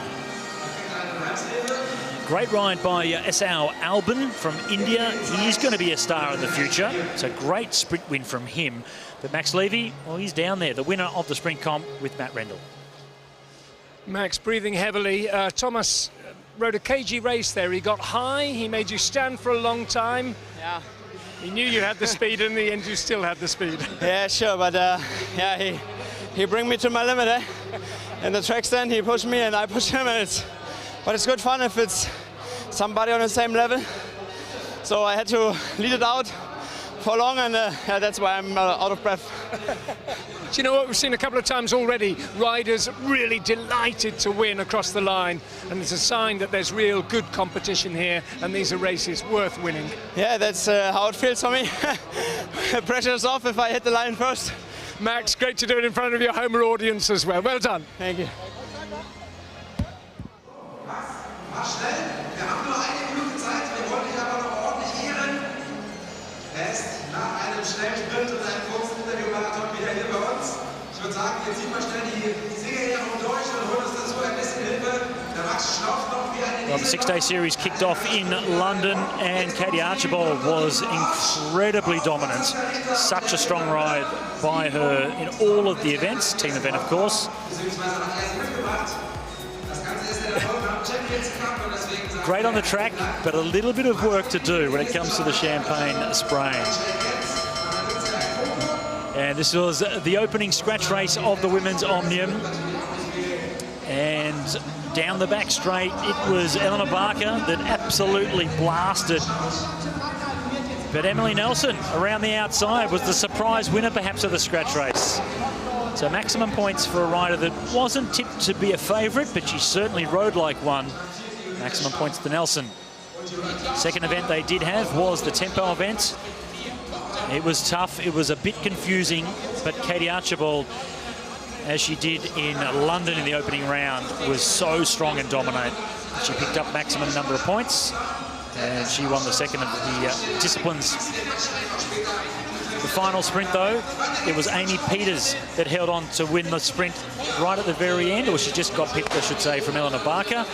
Great ride by Esau Albin from India. He's going to be a star in the future. It's a great sprint win from him. But Max Levy, well, he's down there, the winner of the sprint comp with Matt Rendell. Max breathing heavily. Thomas rode a cagey race there. He got high, he made you stand for a long time. Yeah. He knew you had the speed, and in the end you still had the speed. Yeah, sure, but yeah, he bring me to my limit, eh? In the track stand, he pushed me and I pushed him, and but it's good fun if it's somebody on the same level. So I had to lead it out for long, and yeah, that's why I'm out of breath. Do you know what we've seen a couple of times already? Riders really delighted to win across the line, and it's a sign that there's real good competition here, and these are races worth winning. Yeah, that's how it feels for me. Pressure's off if I hit the line first. Max, great to do it in front of your home audience as well. Well done. Thank you. Mach schnell, wir haben nur eine Minute Zeit, wir wollen dich aber noch ordentlich ehren. Fest nach einem schnellen Sprint und einem kurzen Interviewmarathon wieder hier bei uns. Ich würde sagen, jetzt zieht mal schnell die Säge hier rum durch und holt uns dazu ein bisschen Hilfe. Der Max schnauft noch wie eine Well, the six-day series kicked off in London, and Katie Archibald was incredibly dominant. Such a strong ride by her in all of the events, team event of course. Great on the track, but a little bit of work to do when it comes to the champagne spraying. And this was the opening scratch race of the women's Omnium. And down the back straight, it was Eleanor Barker that absolutely blasted. But Emily Nelson around the outside was the surprise winner perhaps of the scratch race. So maximum points for a rider that wasn't tipped to be a favourite, but she certainly rode like one. Maximum points to Nelson. Second event they did have was the tempo event. It was tough, it was a bit confusing, but Katie Archibald as she did in London in the opening round, was so strong and dominant. She picked up maximum number of points, and she won the second of the disciplines. The final sprint, though, it was Amy Peters that held on to win the sprint right at the very end, or she just got picked, I should say, from Eleanor Barker.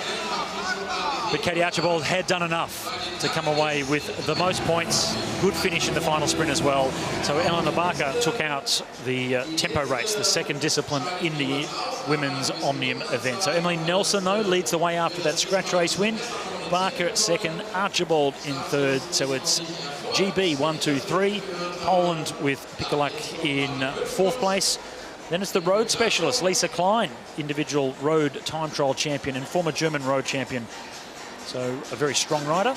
But Katie Archibald had done enough to come away with the most points. Good finish in the final sprint as well. So Eleanor Barker took out the tempo race, the second discipline in the women's Omnium event. So Emily Nelson, though, leads the way after that scratch race win. Barker at second, Archibald in third. So it's GB 1, 2, 3. Poland with Pikolak in fourth place. Then it's the road specialist, Lisa Klein, individual road time trial champion and former German road champion. So a very strong rider.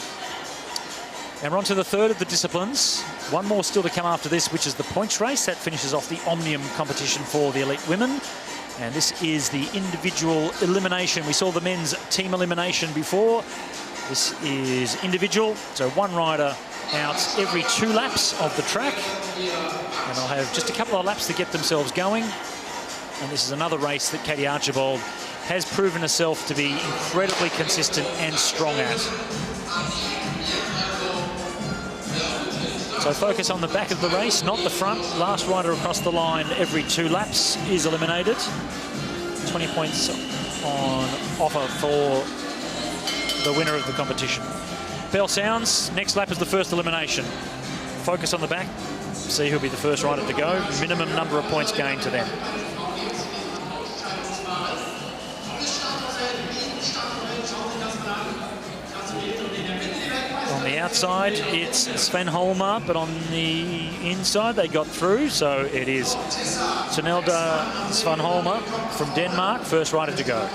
And we're on to the third of the disciplines. One more still to come after this, which is the points race. That finishes off the Omnium competition for the elite women. And this is the individual elimination. We saw the men's team elimination before. This is individual, so one rider out every 2 laps of the track. And they'll have just a couple of laps to get themselves going. And this is another race that Katie Archibald has proven herself to be incredibly consistent and strong at. So focus on the back of the race, not the front. Last rider across the line every 2 laps is eliminated. 20 points on offer for the winner of the competition. Bell sounds, next lap is the first elimination. Focus on the back, see who'll be the first rider to go. Minimum number of points gained to them. On the outside, it's Sven Holmer, but on the inside, they got through. So it is Tonelda Sven Holmer from Denmark, first rider to go.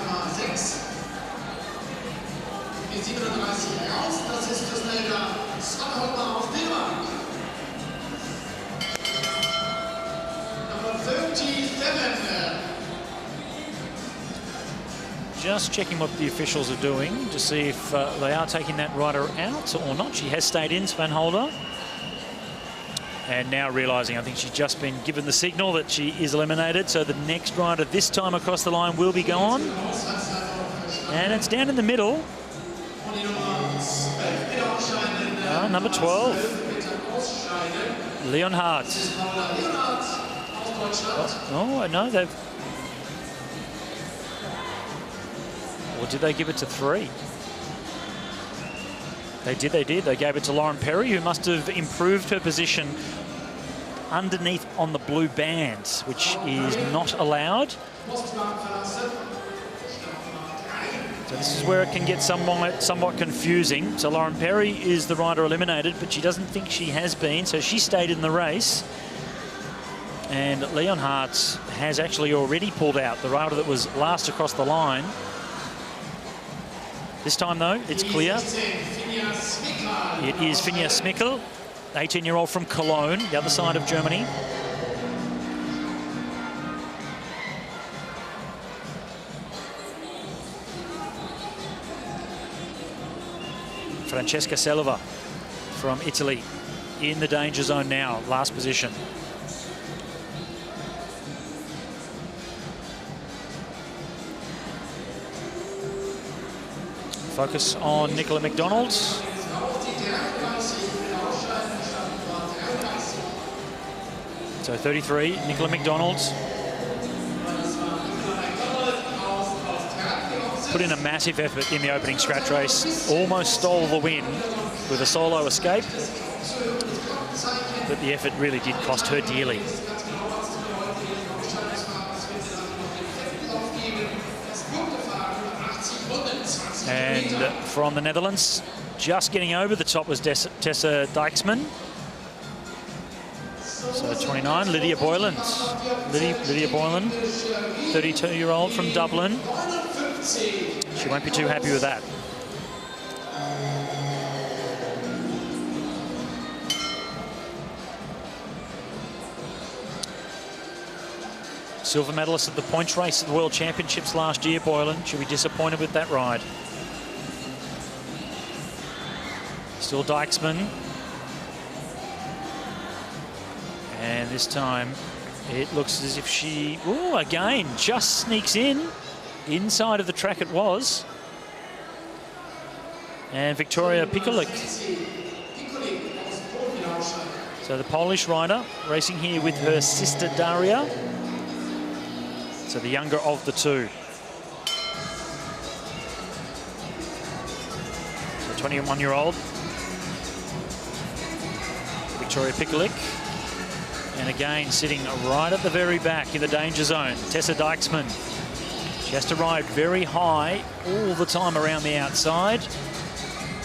Just checking what the officials are doing to see if they are taking that rider out or not. She has stayed in, Sven Holder. And now realising, I think she's just been given the signal that she is eliminated. So the next rider this time across the line will be gone. And it's down in the middle. Number 12. Leonhardt. Oh, no, they've... Or did they give it to 3? They did. They gave it to Lauren Perry, who must have improved her position underneath on the blue band, which is not allowed. So this is where it can get somewhat confusing. So Lauren Perry is the rider eliminated, but she doesn't think she has been, so she stayed in the race. And Leonhardt has actually already pulled out, the rider that was last across the line. This time, though, it's clear. It is Finja Smickel, 18-year-old from Cologne, the other side of Germany. Francesca Selva from Italy in the danger zone now, last position. Focus on Nicola McDonald. So 33, Nicola McDonald. Put in a massive effort in the opening scratch race. Almost stole the win with a solo escape. But the effort really did cost her dearly. And from the Netherlands, just getting over the top was Tessa Dijksman. So 29, Lydia Boylan. Lydia Boylan, 32-year-old from Dublin. She won't be too happy with that. Silver medalist at the points race at the World Championships last year, Boylan. She'll be disappointed with that ride. Still Dijksman. And this time, It looks as if she, again, just sneaks in. Inside of the track it was. And Victoria Pikulik. So the Polish rider racing here with her sister Daria. So the younger of the two. So 21-year-old Victoria Pikulik. And again, sitting right at the very back in the danger zone, Tessa Dijksman. She has to ride very high all the time around the outside.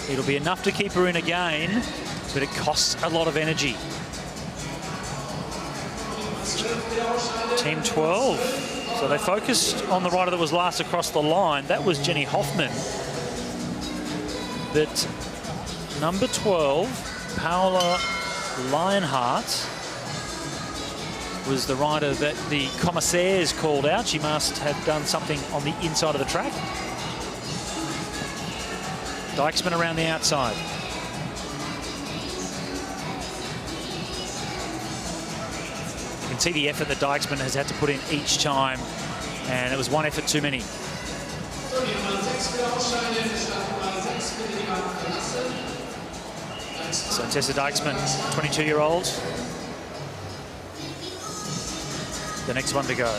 It'll be enough to keep her in again, but it costs a lot of energy. Team 12. So they focused on the rider that was last across the line. That was Jenny Hoffman. But number 12, Paula Lionheart, was the rider that the commissaires called out. She must have done something on the inside of the track. Dijksman around the outside. You can see the effort that Dijksman has had to put in each time, and it was one effort too many. So Tessa Dijksman, 22-year-old. The next one to go.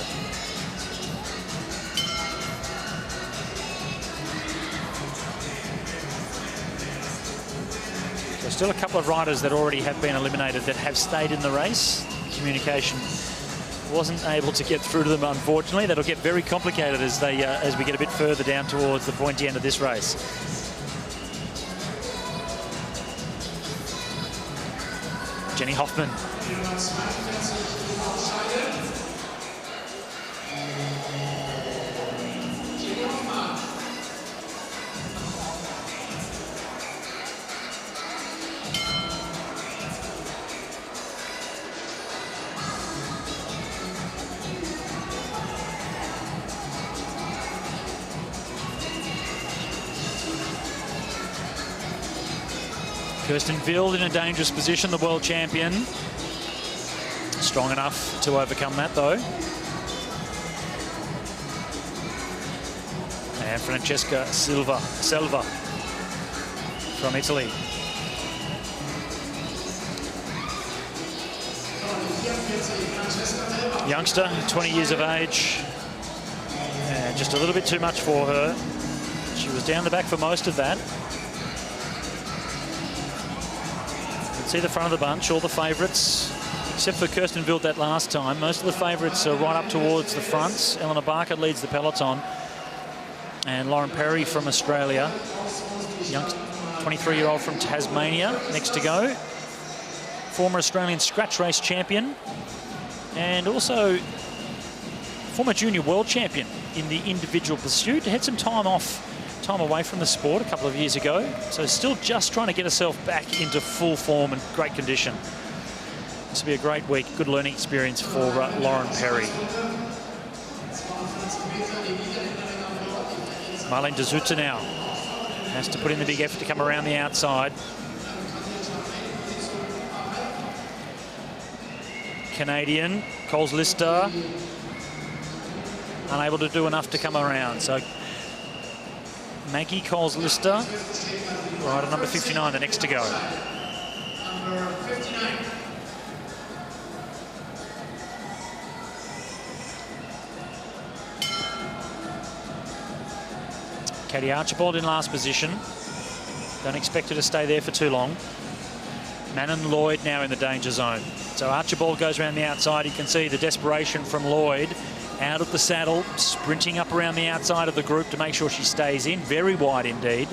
So still a couple of riders that already have been eliminated that have stayed in the race. Communication wasn't able to get through to them, unfortunately. That'll get very complicated as they as we get a bit further down towards the pointy end of this race. Jenny Hoffman. Kirsten Wild in a dangerous position, the world champion. Strong enough to overcome that, though. And Francesca Selva from Italy. Youngster, 20 years of age. And just a little bit too much for her. She was down the back for most of that. See the front of the bunch, all the favourites, except for Kirsten Wild that last time. Most of the favourites are right up towards the front. Eleanor Barker leads the peloton. And Lauren Perry from Australia. Young 23-year-old from Tasmania, next to go. Former Australian scratch race champion. And also former junior world champion in the individual pursuit. Had some time away from the sport a couple of years ago, so still just trying to get herself back into full form and great condition. This will be a great week, good learning experience for Lauren Perry. Marlene de Zoete now has to put in the big effort to come around the outside. Canadian, Coles Lister, unable to do enough to come around, so Maggie Coles Lister, rider number 59, the next to go. Katie Archibald in last position. Don't expect her to stay there for too long. Manon Lloyd now in the danger zone. So Archibald goes around the outside. You can see the desperation from Lloyd. Out of the saddle, sprinting up around the outside of the group to make sure she stays in. Very wide indeed.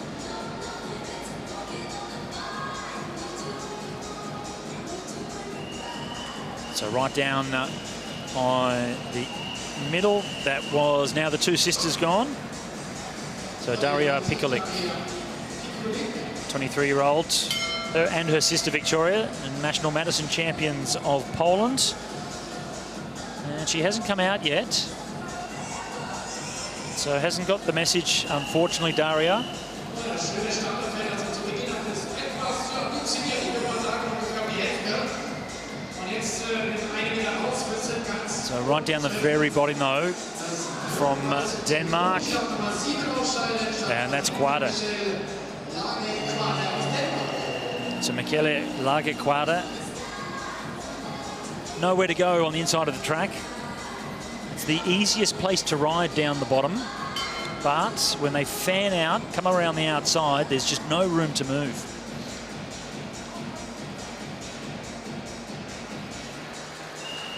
So right down on the middle, that was now the two sisters gone. So Daria Pikulik, 23-year-old, her and her sister Victoria, and National Madison champions of Poland. And she hasn't come out yet. So hasn't got the message, unfortunately, Daria. So right down the very bottom though, from Denmark, and that's Quade. So Michele Lagerquade, nowhere to go on the inside of the track. It's the easiest place to ride down the bottom, but when they fan out, come around the outside, there's just no room to move.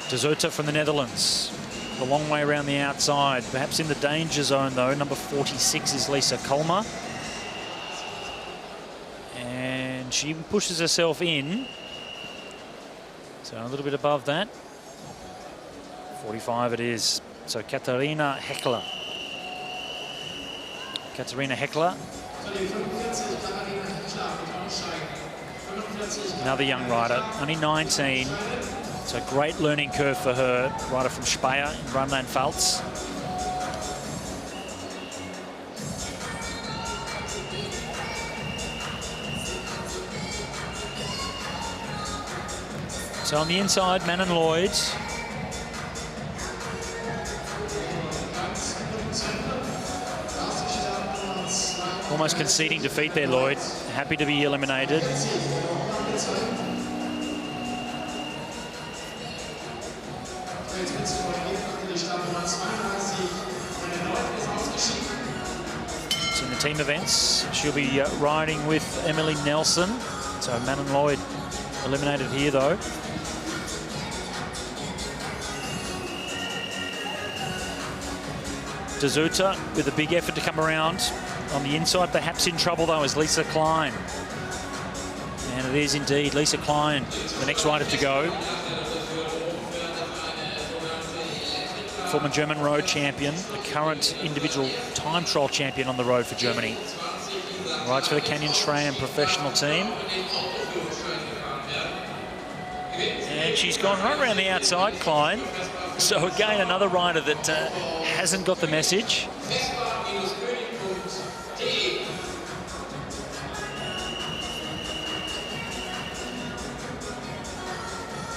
De Zutter from the Netherlands, a long way around the outside, perhaps in the danger zone though. Number 46 is Lisa Kolmer. And she pushes herself in. So a little bit above that. 45 it is. So Katharina Heckler. Another young rider, only 19. It's a great learning curve for her, rider from Speyer in Rheinland-Pfalz. So on the inside, Manon Lloyd. Almost conceding defeat there, Lloyd. Happy to be eliminated. So in the team events, she'll be riding with Emily Nelson. So Manon Lloyd eliminated here though. De Zutter with a big effort to come around. On the inside, perhaps in trouble though, is Lisa Klein. And it is indeed Lisa Klein, the next rider to go. Former German road champion, the current individual time trial champion on the road for Germany. Rides for the Canyon SRAM professional team. And she's gone right around the outside, Klein. So again, another rider that hasn't got the message.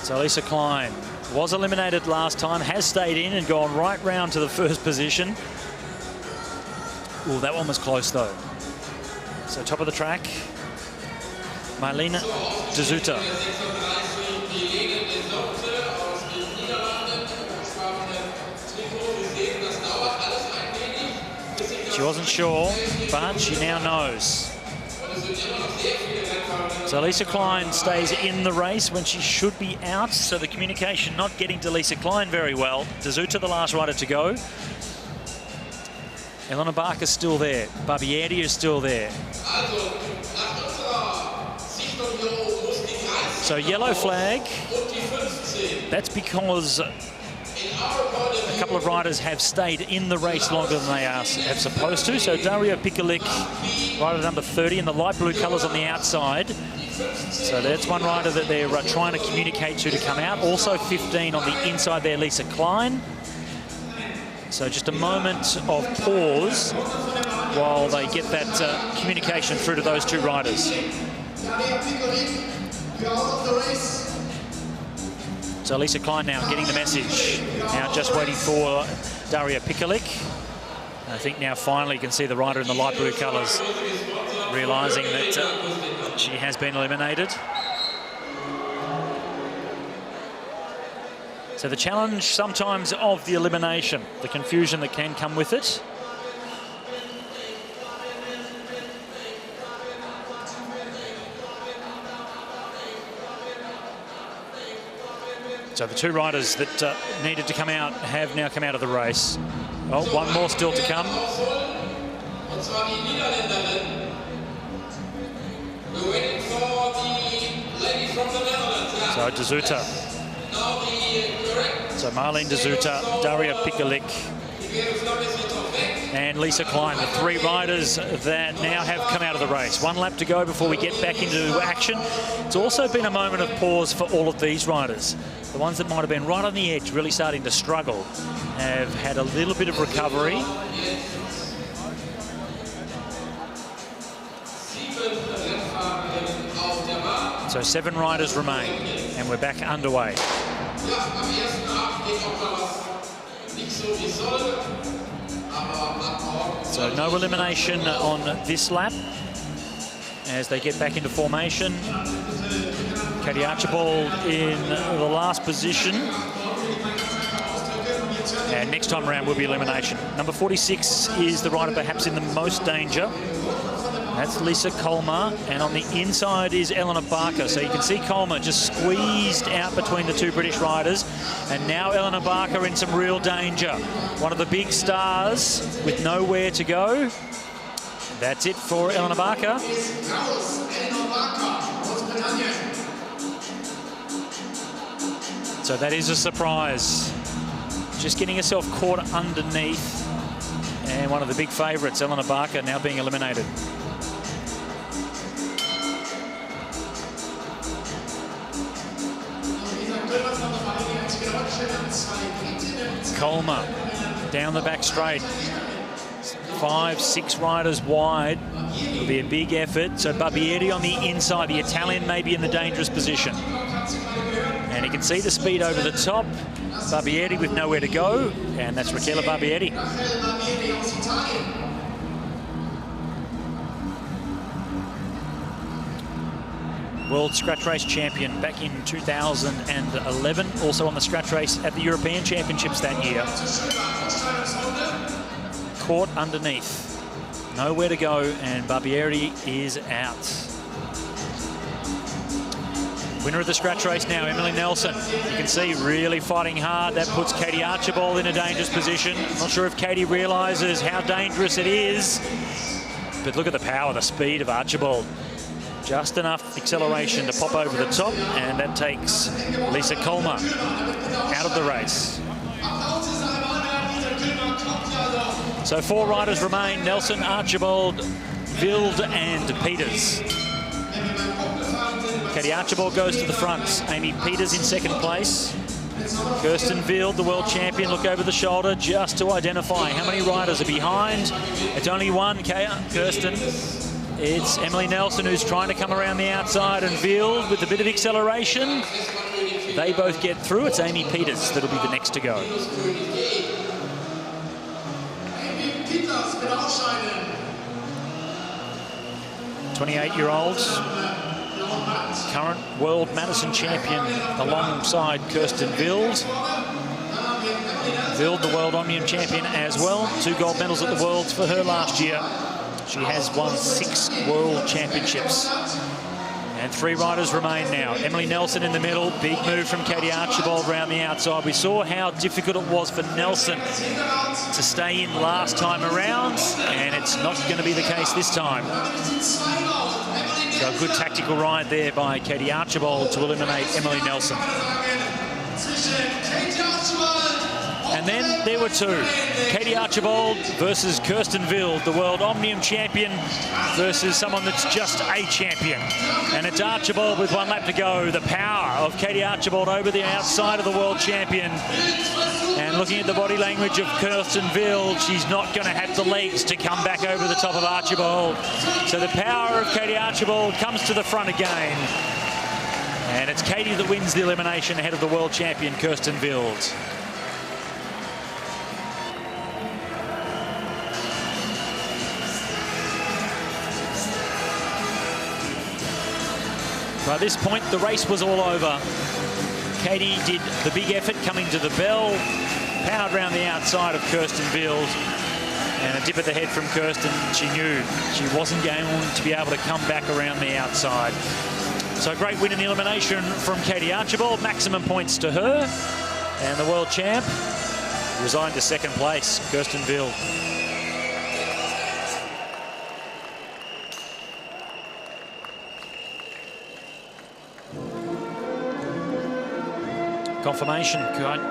So Lisa Klein was eliminated last time, has stayed in and gone right round to the first position. Oh, that one was close though. So top of the track, Marlene De Zutter. She wasn't sure, but she now knows. So Lisa Klein stays in the race when she should be out, so the communication not getting to Lisa Klein very well. De Zutter, the last rider to go. Elena Barker's still there. Barbieri is still there. So yellow flag. That's because a couple of riders have stayed in the race longer than they have supposed to. So Daria Pikalik, rider number 30 in the light blue colours on the outside. So that's one rider that they're trying to communicate to come out. Also 15 on the inside there, Lisa Klein. So just a moment of pause while they get that communication through to those two riders. So Lisa Klein now getting the message. Now just waiting for Daria Pikalik. And I think now finally you can see the rider in the light blue colours realising that she has been eliminated. So the challenge sometimes of the elimination, the confusion that can come with it. So the two riders that needed to come out have now come out of the race. Oh, one more still to come. So De Zutter. So Marlene De Zutter, Daria Pikalik, and Lisa Klein, the three riders that now have come out of the race. One lap to go before we get back into action. It's also been a moment of pause for all of these riders. The ones that might have been right on the edge, really starting to struggle, have had a little bit of recovery. So 7 riders remain, and we're back underway. So no elimination on this lap as they get back into formation. Katie Archibald in the last position. And next time around will be elimination. Number 46 is the rider perhaps in the most danger. That's Lisa Colmar, and on the inside is Eleanor Barker. So you can see Colmar just squeezed out between the two British riders, and now Eleanor Barker in some real danger. One of the big stars with nowhere to go. That's it for Eleanor Barker. So that is a surprise. Just getting herself caught underneath, and one of the big favourites, Eleanor Barker, now being eliminated. Colmar down the back straight. 5, 6 riders wide. It'll be a big effort. So Barbieri on the inside. The Italian may be in the dangerous position. And you can see the speed over the top. Barbieri with nowhere to go. And that's Rachele Barbieri. World Scratch Race champion back in 2011. Also on the Scratch Race at the European Championships that year. Caught underneath. Nowhere to go, and Barbieri is out. Winner of the Scratch Race now, Emily Nelson. You can see really fighting hard. That puts Katie Archibald in a dangerous position. Not sure if Katie realises how dangerous it is. But look at the power, the speed of Archibald. Just enough acceleration to pop over the top, and that takes Lisa Colmar out of the race. So 4 riders remain: Nelson, Archibald, Wild and Peters. Katie Archibald goes to the front. Amy Peters in second place. Kirsten Wild, the world champion, look over the shoulder just to identify how many riders are behind. It's only one, Kirsten. It's Emily Nelson who's trying to come around the outside, and Wild with a bit of acceleration. They both get through. It's Amy Peters that'll be the next to go. 28-year-old, current world Madison champion alongside Kirsten Wild. Wild, the world Omnium champion as well. 2 gold medals at the Worlds for her last year. She has won 6 world championships. And 3 riders remain now. Emily Nelson in the middle. Big move from Katie Archibald around the outside. We saw how difficult it was for Nelson to stay in last time around, and it's not going to be the case this time. So a good tactical ride there by Katie Archibald to eliminate Emily Nelson. And then there were 2. Katie Archibald versus Kirsten Wild, the world Omnium champion, versus someone that's just a champion. And it's Archibald with 1 lap to go. The power of Katie Archibald over the outside of the world champion. And looking at the body language of Kirsten Wild, she's not going to have the legs to come back over the top of Archibald. So the power of Katie Archibald comes to the front again. And it's Katie that wins the elimination ahead of the world champion, Kirsten Wild. By this point, the race was all over. Katie did the big effort coming to the bell, powered around the outside of Kirsten Wild, and a dip at the head from Kirsten. She knew she wasn't going to be able to come back around the outside. So a great win in the elimination from Katie Archibald, maximum points to her, and the world champ resigned to second place, Kirsten Wild. Confirmation,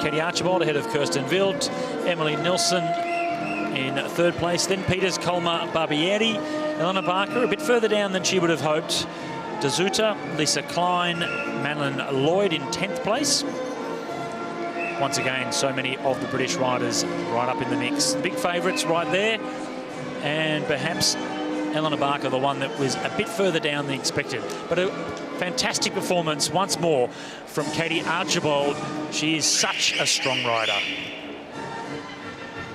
Katie Archibald ahead of Kirsten Wild, Emily Nelson in 3rd place, then Peters, Colmar, Barbieri, Eleanor Barker a bit further down than she would have hoped, D'Souza, Lisa Klein, Madeline Lloyd in 10th place. Once again, so many of the British riders right up in the mix. Big favourites right there, and perhaps Eleanor Barker, the one that was a bit further down than expected. But Fantastic performance once more from Katie Archibald. She is such a strong rider.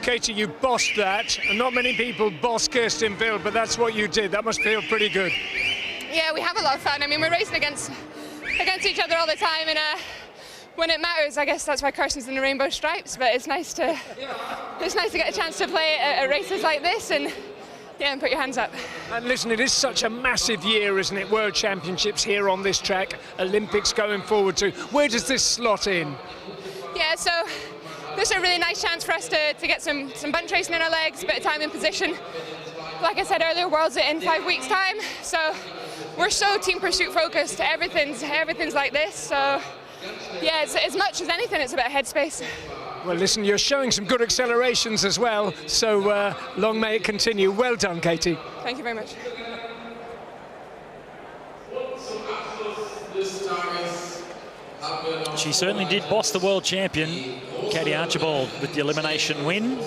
Katie, you bossed that, and not many people boss Kirsten Wild, but that's what you did. That must feel pretty good. Yeah, we have a lot of fun. I mean, we're racing against each other all the time, and when it matters, I guess that's why Kirsten's in the rainbow stripes. But it's nice to get a chance to play at races like this, and yeah, and put your hands up. And listen, it is such a massive year, isn't it? World Championships here on this track, Olympics going forward too. Where does this slot in? Yeah, so this is a really nice chance for us to get some bunch racing in our legs, a bit of time in position. Like I said earlier, World's in 5 weeks' time, so we're so team pursuit focused. Everything's like this, so yeah, it's, as much as anything, it's about headspace. Well, listen, you're showing some good accelerations as well, so long may it continue. Well done, Katie. Thank you very much. She certainly did boss the world champion, Katie Archibald, with the elimination win.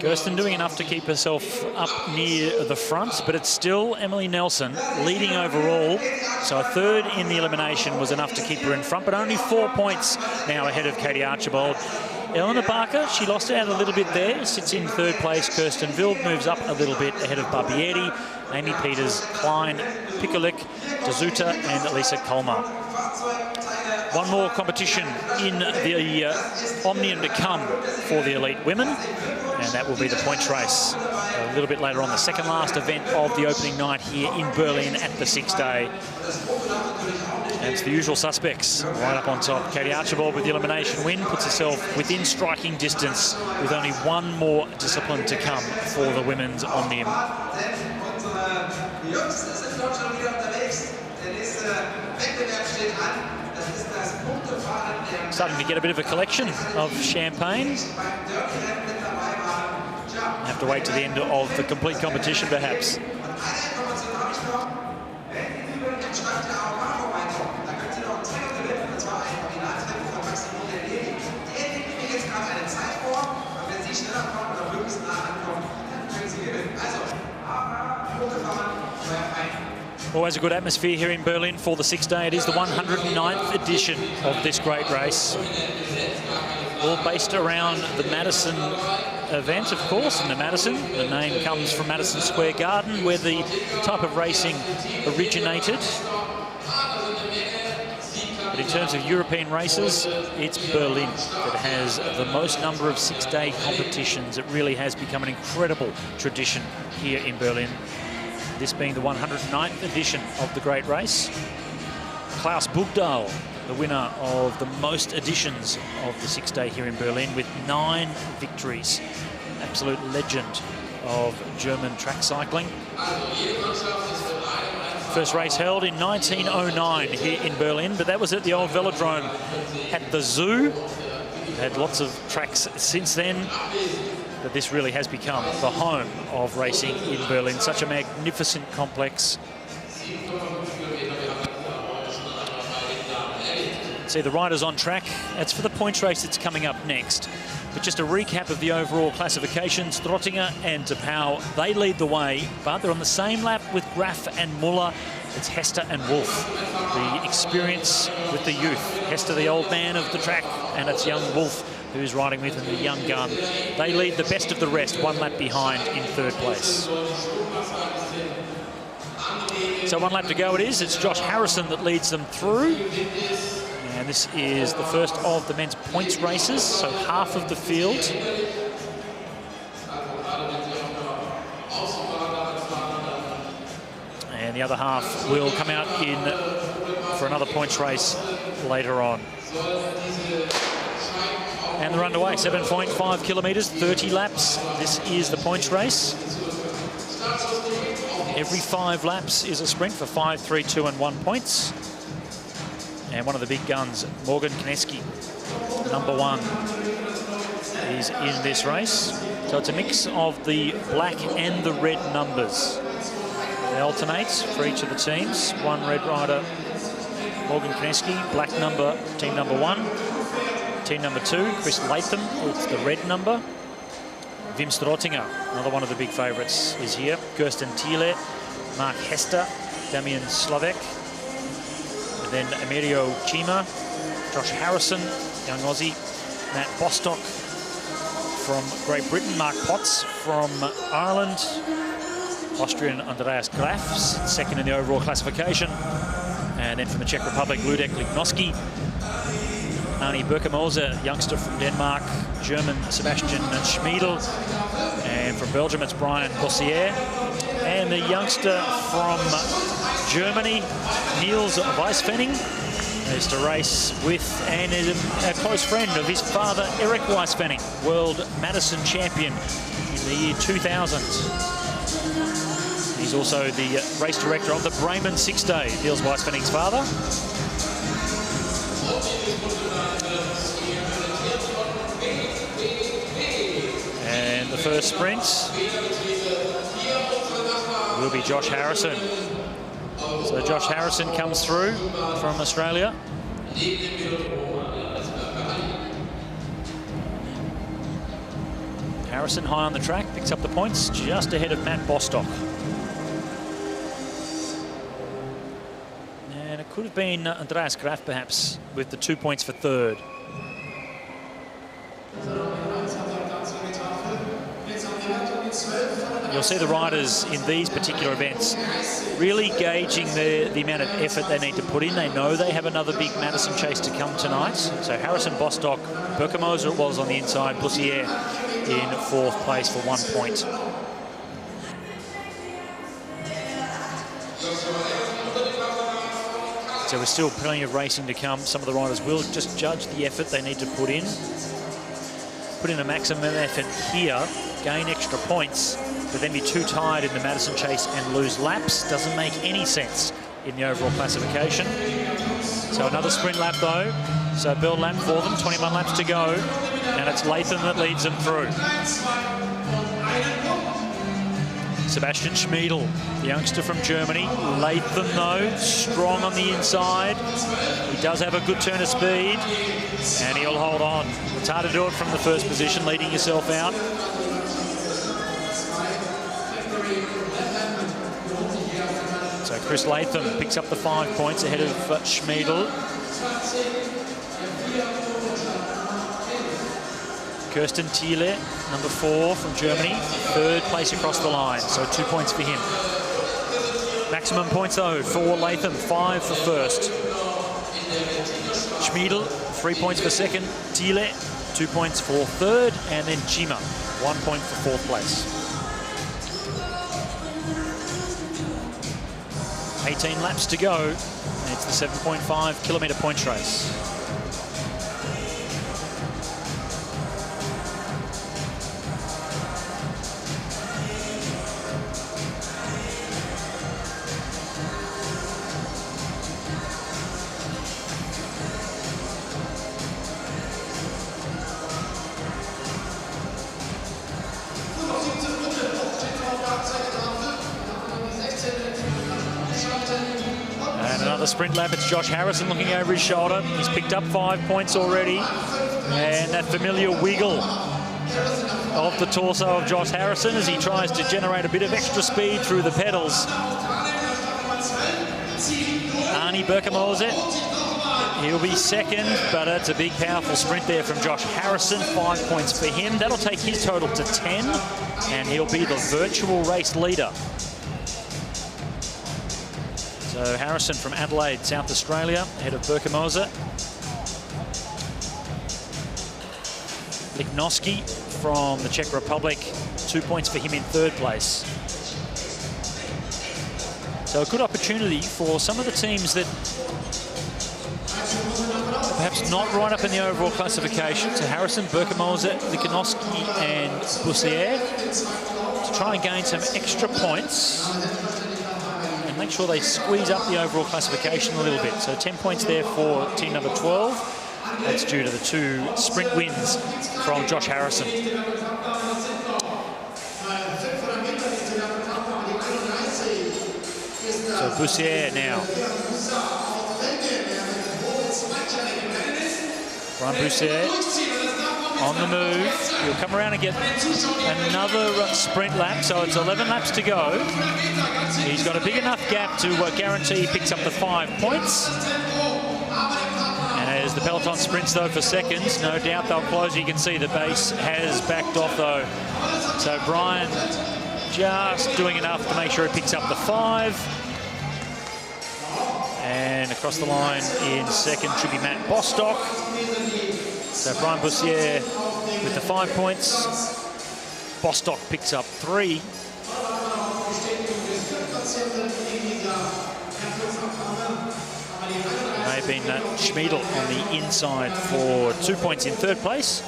Kirsten doing enough to keep herself up near the front, but it's still Emily Nelson leading overall. So a third in the elimination was enough to keep her in front, but only 4 points now ahead of Katie Archibald. Eleanor Barker, she lost out a little bit there, sits in third place. Kirsten Wild moves up a little bit ahead of Barbieri, Amy Peters, Klein, Pikulik, Dazuta and Lisa Colmar. One more competition in the Omnium to come for the elite women, and that will be the points race a little bit later on, the second last event of the opening night here in Berlin at the Sixday. And it's the usual suspects right up on top. Katie Archibald with the elimination win puts herself within striking distance with only one more discipline to come for the women's Omnium. Starting to get a bit of a collection of champagne. Have to wait to the end of the complete competition, perhaps. Always a good atmosphere here in Berlin for the Sixday. It is the 109th edition of this great race. All based around the Madison event, of course, in the Madison. The name comes from Madison Square Garden, where the type of racing originated. But in terms of European races, it's Berlin that has the most number of six-day competitions. It really has become an incredible tradition here in Berlin. This being the 109th edition of the great race. Klaus Bugdahl, the winner of the most editions of the Sixday here in Berlin with 9 victories. Absolute legend of German track cycling. First race held in 1909 here in Berlin, but that was at the old velodrome at the zoo. Had lots of tracks since then, but this really has become the home of racing in Berlin. Such a magnificent complex. See the riders on track. That's for the points race that's coming up next. But just a recap of the overall classifications. Trottinger and De Pauw, they lead the way, but they're on the same lap with Graf and Muller. It's Hester and Wolf. The experience with the youth. Hester, the old man of the track, and it's young Wolf who's riding with him, the young gun. They lead the best of the rest, 1 lap behind in third place. So 1 lap to go it is. It's Josh Harrison that leads them through. And this is the first of the men's points races, so half of the field. And the other half will come out in for another points race later on. And they're underway, 7.5 kilometres, 30 laps. This is the points race. Every 5 laps is a sprint for 5, 3, 2 and 1 points. And one of the big guns, Morgan Kneski, #1, is in this race. So it's a mix of the black and the red numbers. They alternate for each of the teams. One red rider, Morgan Kneski, black number, team #1. Team #2, Chris Latham, it's the red number. Wim Strottinger, another one of the big favourites, is here. Kirsten Thiele, Mark Hester, Damian Slovak, And then Emilio Chima, Josh Harrison, young Aussie, Matt Bostock from Great Britain, Mark Potts from Ireland, Austrian Andreas Grafs, second in the overall classification. And then from the Czech Republic, Ludek Lignoski, Arnie Berkemose, youngster from Denmark, German Sebastian Schmiedel, and from Belgium it's Brian Bossier. And the youngster from Germany, Niels Weisfenning, is to race with and is a close friend of his father, Eric Weisfenning, world Madison champion in the year 2000. He's also the race director of the Bremen Sixday, Niels Weisfenning's father. And the first sprint will be Josh Harrison. So Josh Harrison comes through from Australia. Harrison high on the track, picks up the points, just ahead of Matt Bostock. And it could have been Andreas Graf perhaps with the 2 points for third. You'll see the riders in these particular events really gauging the amount of effort they need to put in. They know they have another big Madison chase to come tonight. So Harrison, Bostock, Berkemose it was on the inside, Bossier in fourth place for 1 point. So there's still plenty of racing to come. Some of the riders will just judge the effort they need to put in. Put in a maximum effort here, gain extra points, but then be too tired in the Madison chase and lose laps. Doesn't make any sense in the overall classification. So another sprint lap though. So build lap for them, 21 laps to go. And it's Latham that leads them through. Sebastian Schmiedel, the youngster from Germany. Latham though, strong on the inside. He does have a good turn of speed and he'll hold on. It's hard to do it from the first position, leading yourself out. So Chris Latham picks up the 5 points ahead of Schmiedel. Kirsten Thiele, number 4 from Germany, third place across the line, so 2 points for him. Maximum points though for Latham, 5 for first. Schmiedel, 3 points for second. Thiele, 2 points for third, and then Chima, 1 point for fourth place. 18 laps to go, and it's the 7.5 kilometre points race. Sprint lap, it's Josh Harrison looking over his shoulder. He's picked up 5 points already. And that familiar wiggle of the torso of Josh Harrison as he tries to generate a bit of extra speed through the pedals. Arnie Berkemose, he'll be second, but it's a big, powerful sprint there from Josh Harrison. 5 points for him. That'll take his total to 10, and he'll be the virtual race leader. So Harrison from Adelaide, South Australia, ahead of Berkemose. Lignoski from the Czech Republic, 2 points for him in third place. So a good opportunity for some of the teams that are perhaps not right up in the overall classification. So Harrison, Berkemose, Lignoski and Bossier to try and gain some extra points. Make sure they squeeze up the overall classification a little bit. So 10 points there for team number 12. That's due to the 2 sprint wins from Josh Harrison. So Bossier now. Brian Bossier on the move. He'll come around and get another sprint lap, so it's 11 laps to go. He's got a big enough gap to guarantee he picks up the 5 points. the peloton sprints though for seconds. No doubt they'll close. You can see the base has backed off though. So Brian just doing enough to make sure he picks up the 5. And across the line in second should be Matt Bostock. So Brian Bussier with the 5 points. Bostock picks up 3. May have been Schmiedel on the inside for 2 points in third place.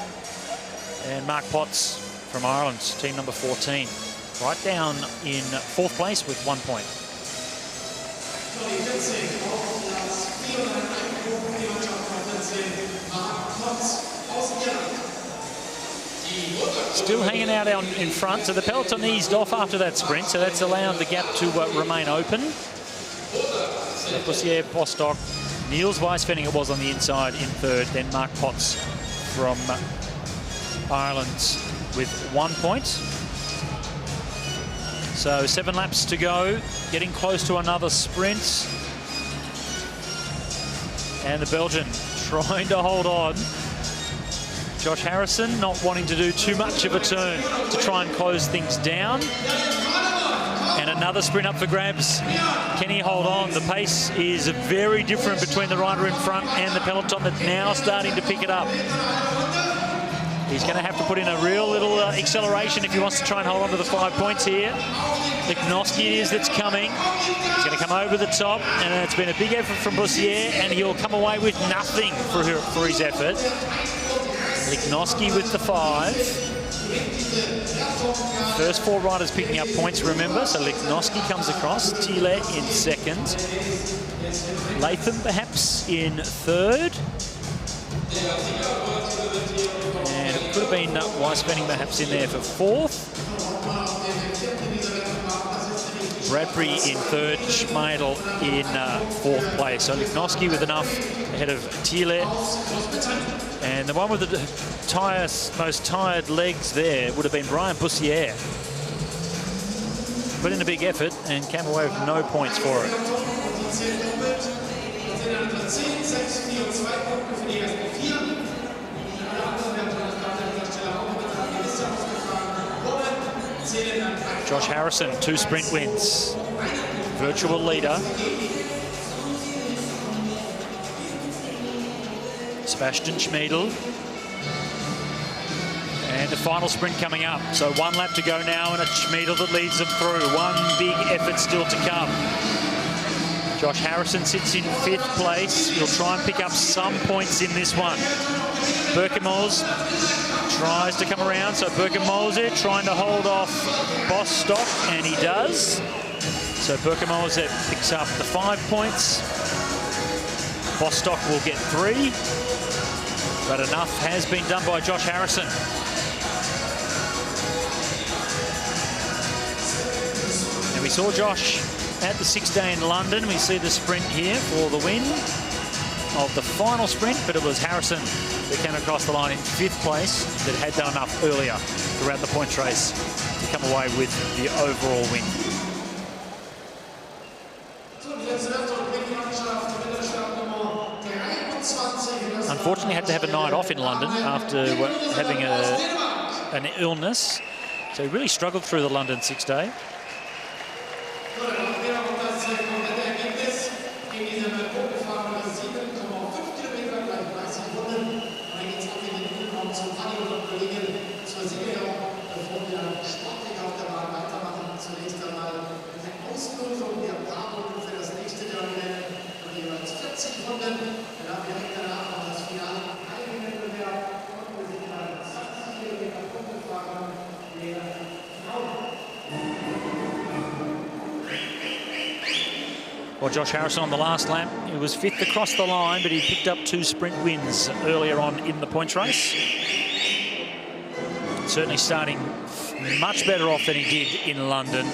And Mark Potts from Ireland, team number 14, right down in fourth place with 1 point. Still hanging out in front, so the peloton eased off after that sprint, so that's allowed the gap to remain open. So Bussier, Bostock, Niels Weisfenninger was on the inside in third, then Mark Potts from Ireland with 1 point. So 7 laps to go, getting close to another sprint. And the Belgian trying to hold on. Josh Harrison not wanting to do too much of a turn to try and close things down. And another sprint up for grabs. Can he hold on? The pace is very different between the rider in front and the peloton that's now starting to pick it up. He's going to have to put in a real little acceleration if he wants to try and hold on to the 5 points here. Lignoski it is that's coming. He's going to come over the top, and it's been a big effort from Bussier, and he'll come away with nothing for his effort. Lignoski with the 5. First 4 riders picking up points, remember. So Lignoski comes across. Thiele in second. Latham perhaps in third. And it could have been Weisfenning perhaps in there for fourth. Bradbury in third, Schmeidel in fourth place. So Lignoski with enough ahead of Thiele. And the one with the most tired legs there would have been Brian Bussier. Put in a big effort and came away with no points for it. Josh Harrison, 2 sprint wins. Virtual leader. Sebastian Schmiedel. And the final sprint coming up. So 1 lap to go now, and it's Schmiedel that leads them through. 1 big effort still to come. Josh Harrison sits in 5th place. He'll try and pick up some points in this one. Berkemose tries to come around, so Berkemose trying to hold off Bostock, and he does. So Berkemose picks up the 5 points. Bostock will get 3, but enough has been done by Josh Harrison. And we saw Josh at the 6 day in London. We see the sprint here for the win of the final sprint, but it was Harrison that came across the line in 5th place that had done enough earlier throughout the points race to come away with the overall win. Unfortunately had to have a night off in London after having an illness, so he really struggled through the London 6 day. Well, Josh Harrison on the last lap, he was 5th across the line, but he picked up 2 sprint wins earlier on in the points race. Certainly starting much better off than he did in London,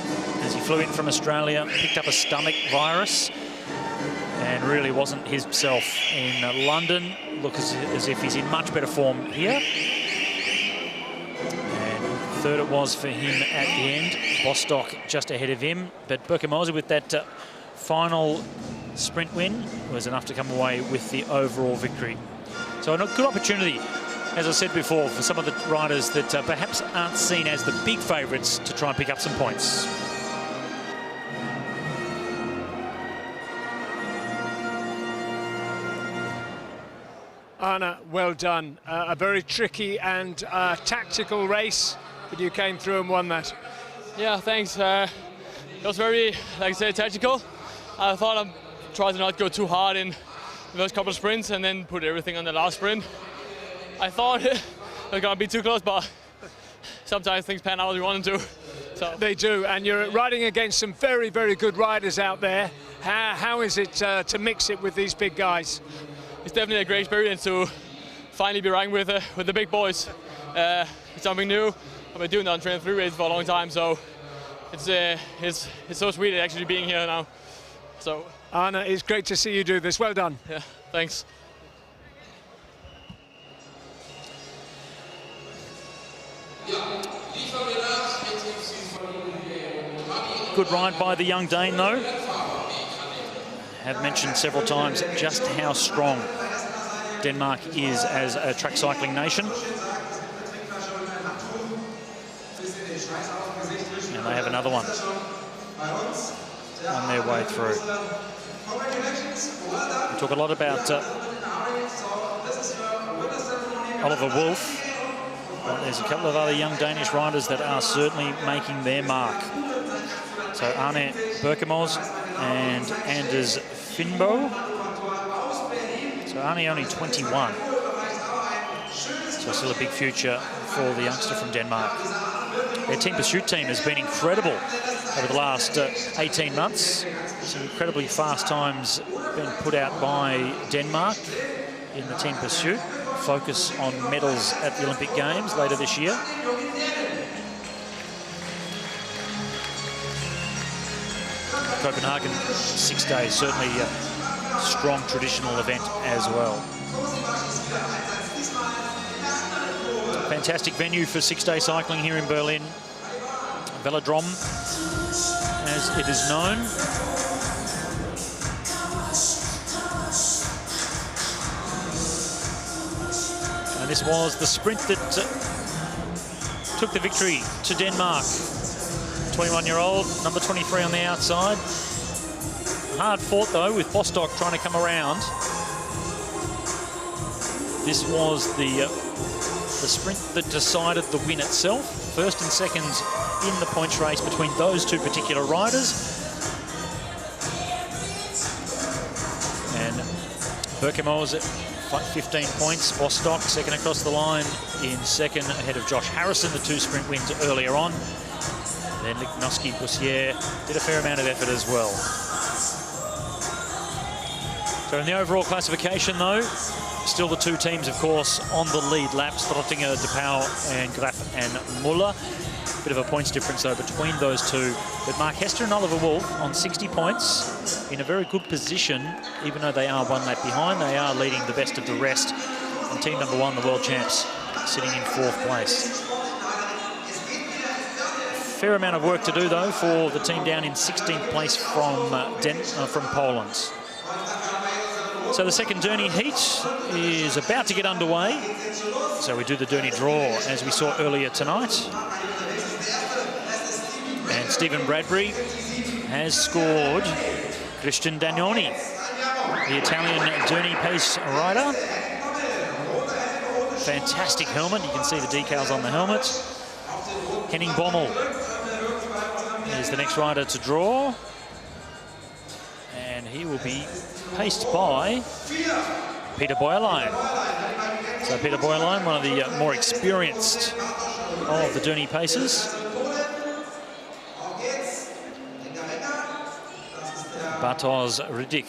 as he flew in from Australia, picked up a stomach virus, and really wasn't himself in London. Looks as if he's in much better form here. And 3rd it was for him at the end. Bostock just ahead of him, but Berkemose with that final sprint win was enough to come away with the overall victory. So a good opportunity, as I said before, for some of the riders that perhaps aren't seen as the big favourites to try and pick up some points. Anna, well done. A very tricky and tactical race, but you came through and won that. Yeah, thanks. It was very, like I said, tactical. I thought I'd try to not go too hard in the first couple of sprints and then put everything on the last sprint. I thought it was going to be too close, but sometimes things pan out as you want them to. So. They do, and you're riding against some very, very good riders out there. How is it to mix it with these big guys? It's definitely a great experience to finally be riding with the big boys. It's something new. I've been doing that on Train 3 races for a long time, so it's so sweet actually being here now. So Anna, it's great to see you do this. Well done. Yeah, thanks. Good ride by the young Dane, though. Have mentioned several times just how strong Denmark is as a track cycling nation. And they have another one on their way through. We talk a lot about Oliver Wolf. But there's a couple of other young Danish riders that are certainly making their mark. So Arne Berkemose and Anders Finbo. So Arne only 21. So still a big future for the youngster from Denmark. Their team pursuit team has been incredible over the last 18 months. Some incredibly fast times being put out by Denmark in the team pursuit. Focus on medals at the Olympic Games later this year. Copenhagen 6 days, certainly a strong traditional event as well. Fantastic venue for 6-day cycling here in Berlin. Velodrome, as it is known. And this was the sprint that took the victory to Denmark. 21-year-old, number 23 on the outside. Hard fought though, with Bostock trying to come around. This was the sprint that decided the win itself. First and second in the points race between those two particular riders. And Berkemose 15 points. Bostock second across the line in second ahead of Josh Harrison, the 2 sprint wins earlier on. Then Lignoski-Bussière did a fair amount of effort as well. So in the overall classification though, still the 2 teams, of course, on the lead lap. Strottinger, De Pauw and Graf and Muller. Bit of a points difference though between those 2. But Mark Hester and Oliver Wolf on 60 points in a very good position. Even though they are 1 lap behind, they are leading the best of the rest. And team number 1, the world champs, sitting in 4th place. Fair amount of work to do though for the team down in 16th place from Poland. So the second Derny heat is about to get underway. So we do the Derny draw as we saw earlier tonight. And Stephen Bradbury has scored Christian Dagnoni, the Italian Derny pace rider. Fantastic helmet, you can see the decals on the helmet. Henning Bommel is the next rider to draw. And he will be paced by Peter Boyerlein. So Peter Boyerlein, one of the more experienced of the Derny pacers. Bartosz Rydik,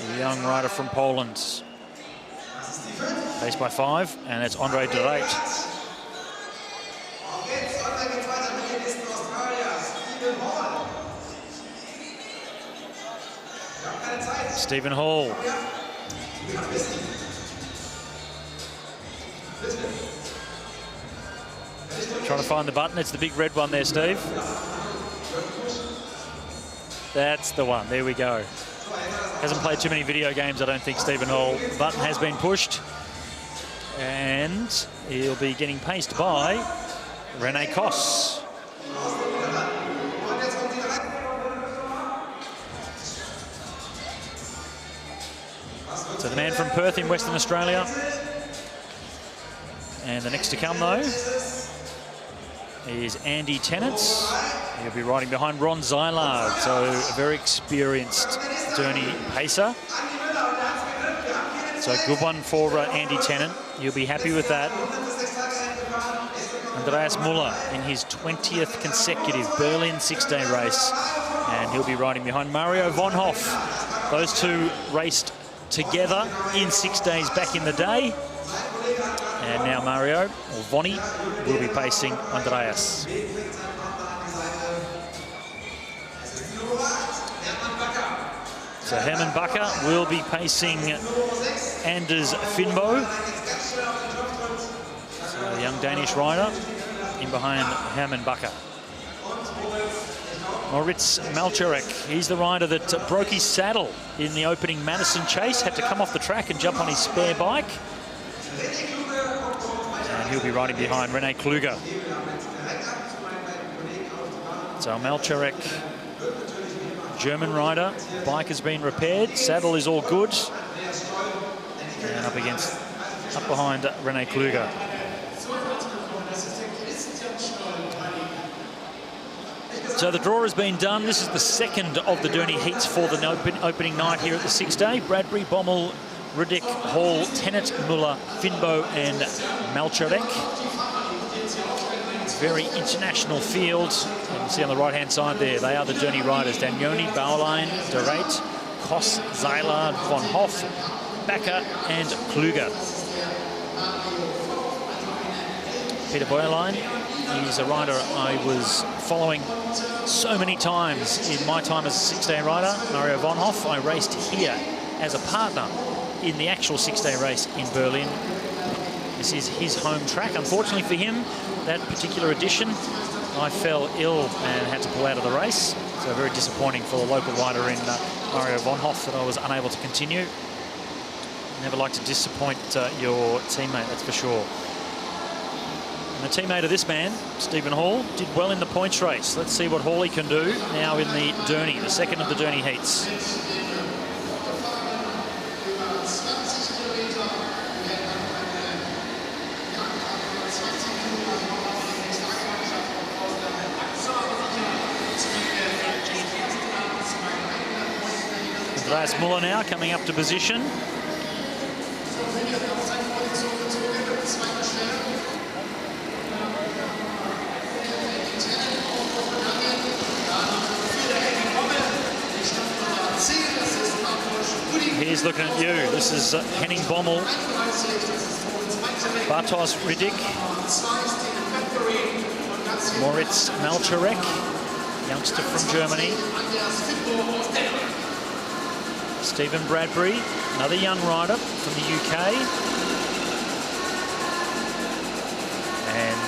the young rider from Poland. Paced by 5, and it's Andre de Ruyt. Stephen Hall. Trying to find the button. It's the big red one there, Steve. That's the one. There we go. Hasn't played too many video games, I don't think, Stephen Hall. Button has been pushed. And he'll be getting paced by René Koss. So the man from Perth in Western Australia. And the next to come, though, is Andy Tennant. He'll be riding behind Ron Zylard, so a very experienced Derny pacer. So a good one for Andy Tennant. You'll be happy with that. Andreas Muller in his 20th consecutive Berlin six-day race. And he'll be riding behind Mario von Hoff. Those two raced together in 6 days back in the day. And now Mario, or Vonnie, will be pacing Andreas. So Herman Bakker will be pacing Anders Finbo. So a young Danish rider in behind Herman Bakker. Moritz Malcherek, he's the rider that broke his saddle in the opening Madison Chase, had to come off the track and jump on his spare bike. And he'll be riding behind René Kluger. So Malcherek, German rider, bike has been repaired, saddle is all good. And up behind René Kluger. So the draw has been done. This is the second of the Derny heats for the opening night here at the 6-day. Bradbury, Bommel, Riddick, Hall, Tennant, Muller, Finbo and Malcherek. Very international field. You can see on the right-hand side there, they are the Derny riders. Dagnoni, Bauerlein, De Reet, Koss, Zylard, von Hoff, Bakker and Kluger. Peter Beuerlein, he's a rider I was following so many times in my time as a six-day rider. Mario von Hoff, I raced here as a partner in the actual six-day race in Berlin. This is his home track. Unfortunately for him, that particular edition, I fell ill and had to pull out of the race. So very disappointing for the local rider in Mario von Hoff that I was unable to continue. Never like to disappoint your teammate, that's for sure. And the teammate of this man, Stephen Hall, did well in the points race. Let's see what Hawley can do now in the Derny, the second of the Derny heats. Andreas Muller now coming up to position. He's looking at you. This is Henning Bommel, Bartosz Riddick, Moritz Malcherek, youngster from Germany, Stephen Bradbury, another young rider from the UK, and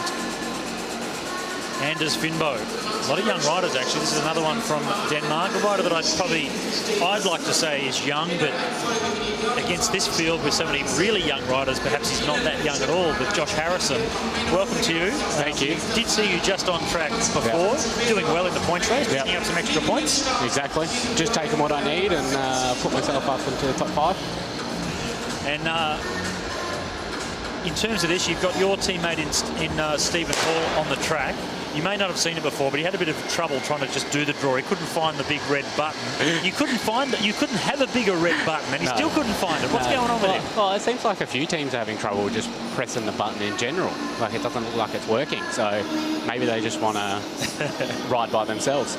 Anders Finbo. A lot of young riders, actually. This is another one from Denmark, a rider that I'd like to say is young, but against this field with so many really young riders, perhaps he's not that young at all. But Josh Harrison, welcome to you. Thank you. Did see you just on track before, doing well in the points race, picking up some extra points. Exactly. Just taking what I need and put myself up into the top 5. And in terms of this, you've got your teammate in Stephen Hall on the track. You may not have seen it before, but he had a bit of trouble trying to just do the draw. He couldn't find the big red button. You couldn't find it. You couldn't have a bigger red button, and he still couldn't find it. What's going on with him? Well, it seems like a few teams are having trouble just pressing the button in general. Like, it doesn't look like it's working. So maybe they just want to ride by themselves.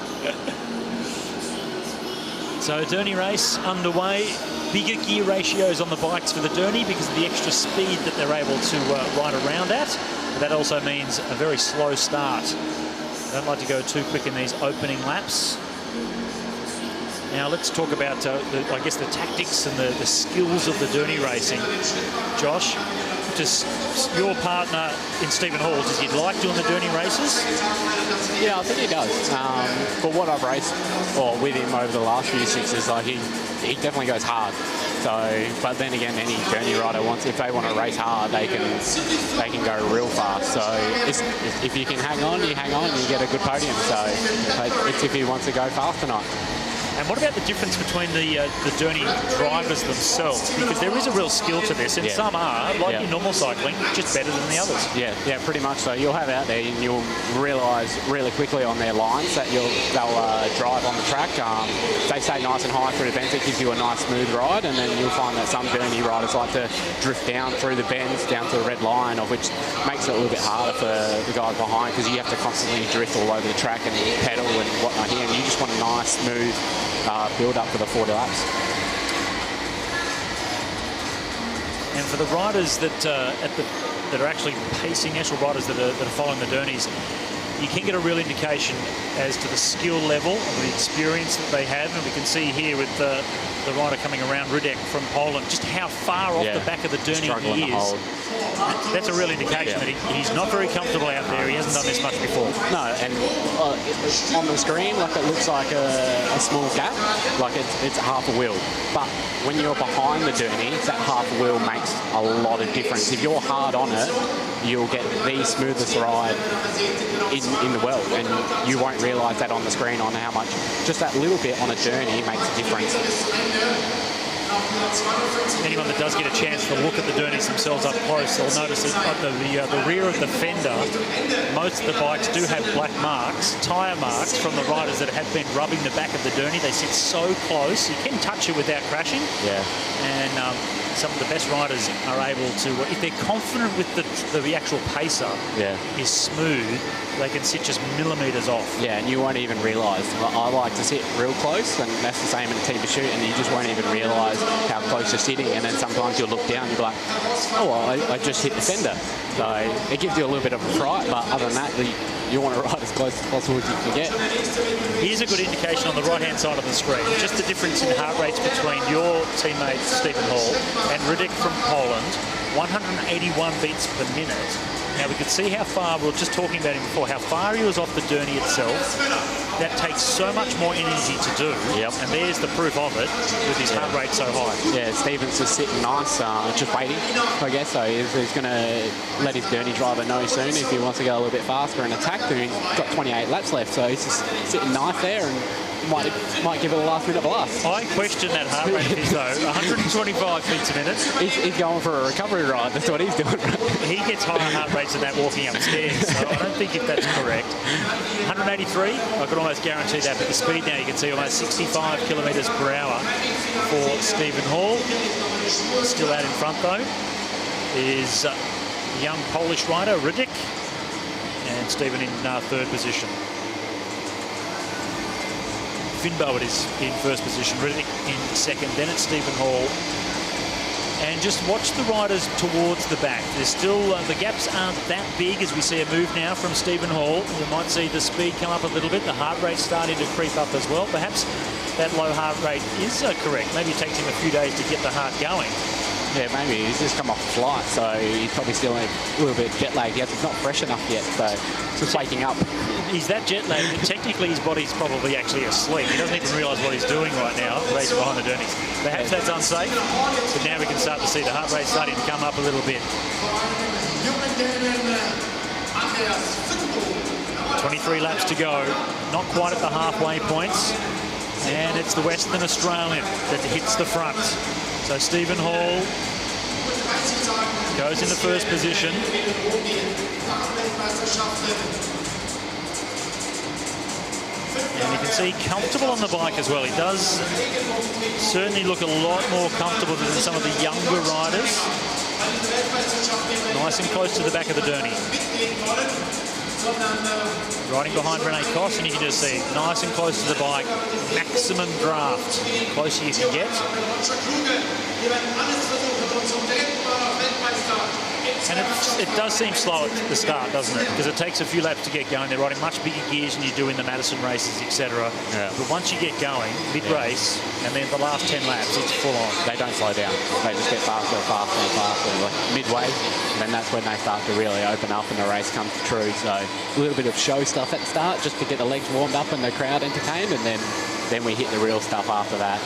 So Derny race underway. Bigger gear ratios on the bikes for the Derny because of the extra speed that they're able to ride around at. But that also means a very slow start. Don't like to go too quick in these opening laps. Now let's talk about, I guess, the tactics and the skills of the Derny racing. Josh, to your partner in Stephen Hall, does he like doing the Derny races? Yeah, I think he does. For what I've raced with him over the last few Sixes, like he definitely goes hard. So, but then again, any Derny rider if they want to race hard, they can go real fast. So if you can hang on, you hang on, and you get a good podium. So it's if he wants to go fast or not. And what about the difference between the Derny drivers themselves? Because there is a real skill to this, and some are, like in normal cycling, just better than the others. Yeah, pretty much so. You'll have out there and you'll realise really quickly on their lines that they'll drive on the track. They stay nice and high through the bends. It gives you a nice smooth ride, and then you'll find that some Derny riders like to drift down through the bends, down to the red line, of which makes it a little bit harder for the guys behind, because you have to constantly drift all over the track and pedal and whatnot here, and you just want a nice, smooth build up for the 40 laps. And for the riders that are actually pacing, actual riders that are following the Dernies, you can get a real indication as to the skill level and the experience that they have. And we can see here with the rider coming around, Rudek from Poland, just how far off the back of the Derny he is. That's a real indication that he's not very comfortable out there. He hasn't done this much before. No, and on the screen, like, it looks like a small gap, like it's half a wheel. But when you're behind the Derny, that half a wheel makes a lot of difference. If you're hard on it, you'll get the smoothest ride in the world, and you won't realise that on the screen on how much just that little bit on a Derny makes a difference. Anyone that does get a chance to look at the Dernies themselves up close, they'll notice that at the rear of the fender, most of the bikes do have black marks, tyre marks from the riders that have been rubbing the back of the Derny. They sit so close, you can touch it without crashing. Yeah. And some of the best riders are able to, if they're confident with the actual pacer is smooth, they can sit just millimetres off. Yeah, and you won't even realise. I like to sit real close, and that's the same in a team pursuit, and you just won't even realise how close you're sitting, and then sometimes you'll look down and you'll be like, oh, well, I just hit the fender. So it gives you a little bit of a fright, but other than that, you want to ride as close as possible as you can get. Here's a good indication on the right-hand side of the screen, just the difference in heart rates between your teammate Stephen Hall and Rudek from Poland, 181 beats per minute. Now we could see how far, we were just talking about him before, how far he was off the Derny itself. That takes so much more energy to do, and there's the proof of it with his heart rate so high. Yeah, Stephen's just sitting nice, just waiting, I guess. So he's going to let his Derny driver know soon if he wants to go a little bit faster and attack. He's got 28 laps left, so he's just sitting nice there and might give it a last-minute blast. I question that heart rate of his, though. 125 beats a minute. He's going for a recovery ride. That's what he's doing. He gets higher heart rates than that walking upstairs, so I don't think if that's correct. 183, I could almost guarantee that, but the speed now you can see almost 65 kilometres per hour for Stephen Hall. Still out in front, though, is young Polish rider Rudek, and Stephen in third position. Finbow is in first position, Rudek in second, then it's Stephen Hall. And just watch the riders towards the back. There's still, the gaps aren't that big as we see a move now from Stephen Hall. We might see the speed come up a little bit, the heart rate starting to creep up as well. Perhaps that low heart rate is correct. Maybe it takes him a few days to get the heart going. Yeah, maybe he's just come off a flight, so he's probably still a little bit jet lagged. He's not fresh enough yet, so just waking up. He's that jet lagged, but technically his body's probably actually asleep. He doesn't even realise what he's doing right now, racing behind the Dernies. Perhaps that's unsafe, but now we can start to see the heart rate starting to come up a little bit. 23 laps to go, not quite at the halfway points, and it's the Western Australian that hits the front. So Stephen Hall goes into first position. And you can see comfortable on the bike as well. He does certainly look a lot more comfortable than some of the younger riders. Nice and close to the back of the Derny. Riding behind Rene Koss, and you can just see nice and close to the bike, maximum draft, closer you can get. And it does seem slow at the start, doesn't it? Because it takes a few laps to get going. They're riding much bigger gears than you do in the Madison races, etc. Yeah. But once you get going, mid-race, and then the last 10 laps, it's full on. They don't slow down. They just get faster and faster and faster. Like midway, and then that's when they start to really open up and the race comes true. So a little bit of show stuff at the start just to get the legs warmed up and the crowd entertained, and then we hit the real stuff after that.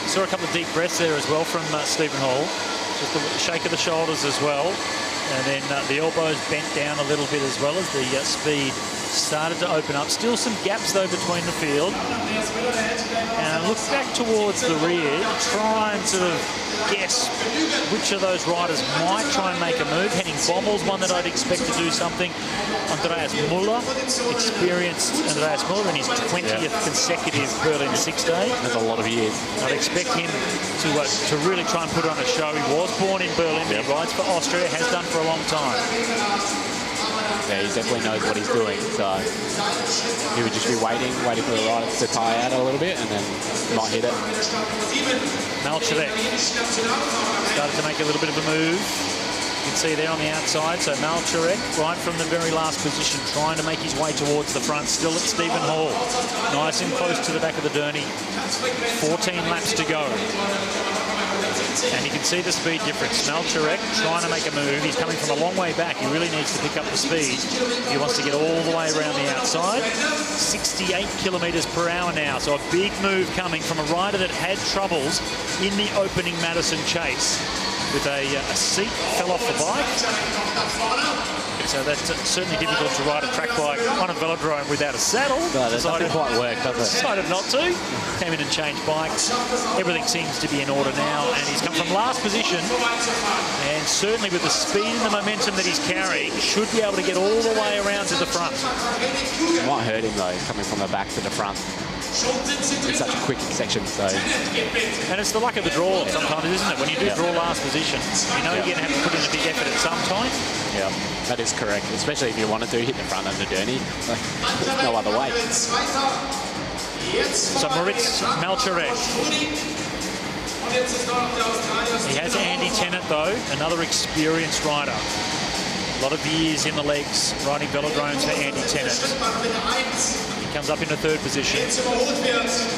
Saw a couple of deep breaths there as well from Stephen Hall. Just a shake of the shoulders as well. And then the elbows bent down a little bit as well as the speed started to open up. Still some gaps though between the field. And look back towards the rear, try and sort of guess which of those riders might try and make a move. Henning Bommel's one that I'd expect to do something. Andreas Müller, experienced Andreas Müller in his 20th consecutive Berlin Sixday. That's a lot of years. I'd expect him to really try and put on a show. He was born in Berlin, but he rides for Austria, has done for a long time. Yeah, he definitely knows what he's doing, so he would just be waiting for the riders to tire out a little bit and then might hit it. Malcherek started to make a little bit of a move. You can see there on the outside, so Malcherek right from the very last position, trying to make his way towards the front, still at Stephen Hall. Nice and close to the back of the Derny. 14 laps to go. And you can see the speed difference. Malcherek trying to make a move. He's coming from a long way back. He really needs to pick up the speed. He wants to get all the way around the outside. 68 kilometres per hour now. So a big move coming from a rider that had troubles in the opening Madison chase. With a seat fell off the bike. So that's certainly difficult to ride a track bike on a velodrome without a saddle. No, that doesn't quite work, does it? Decided not to. Came in and changed bikes. Everything seems to be in order now, and he's come from last position. And certainly with the speed and the momentum that he's carrying, should be able to get all the way around to the front. It might hurt him though, coming from the back to the front. It's such a quick section, so. And it's the luck of the draw sometimes, isn't it? When you do draw last position, you know you're going to have to put in a big effort at some time. Yeah, that is correct, especially if you want to do hit the front of the Derny. There's no other way. So Moritz Malcherek. He has Andy Tennant though, another experienced rider. A lot of years in the legs riding velodromes for Andy Tennant. He comes up into third position.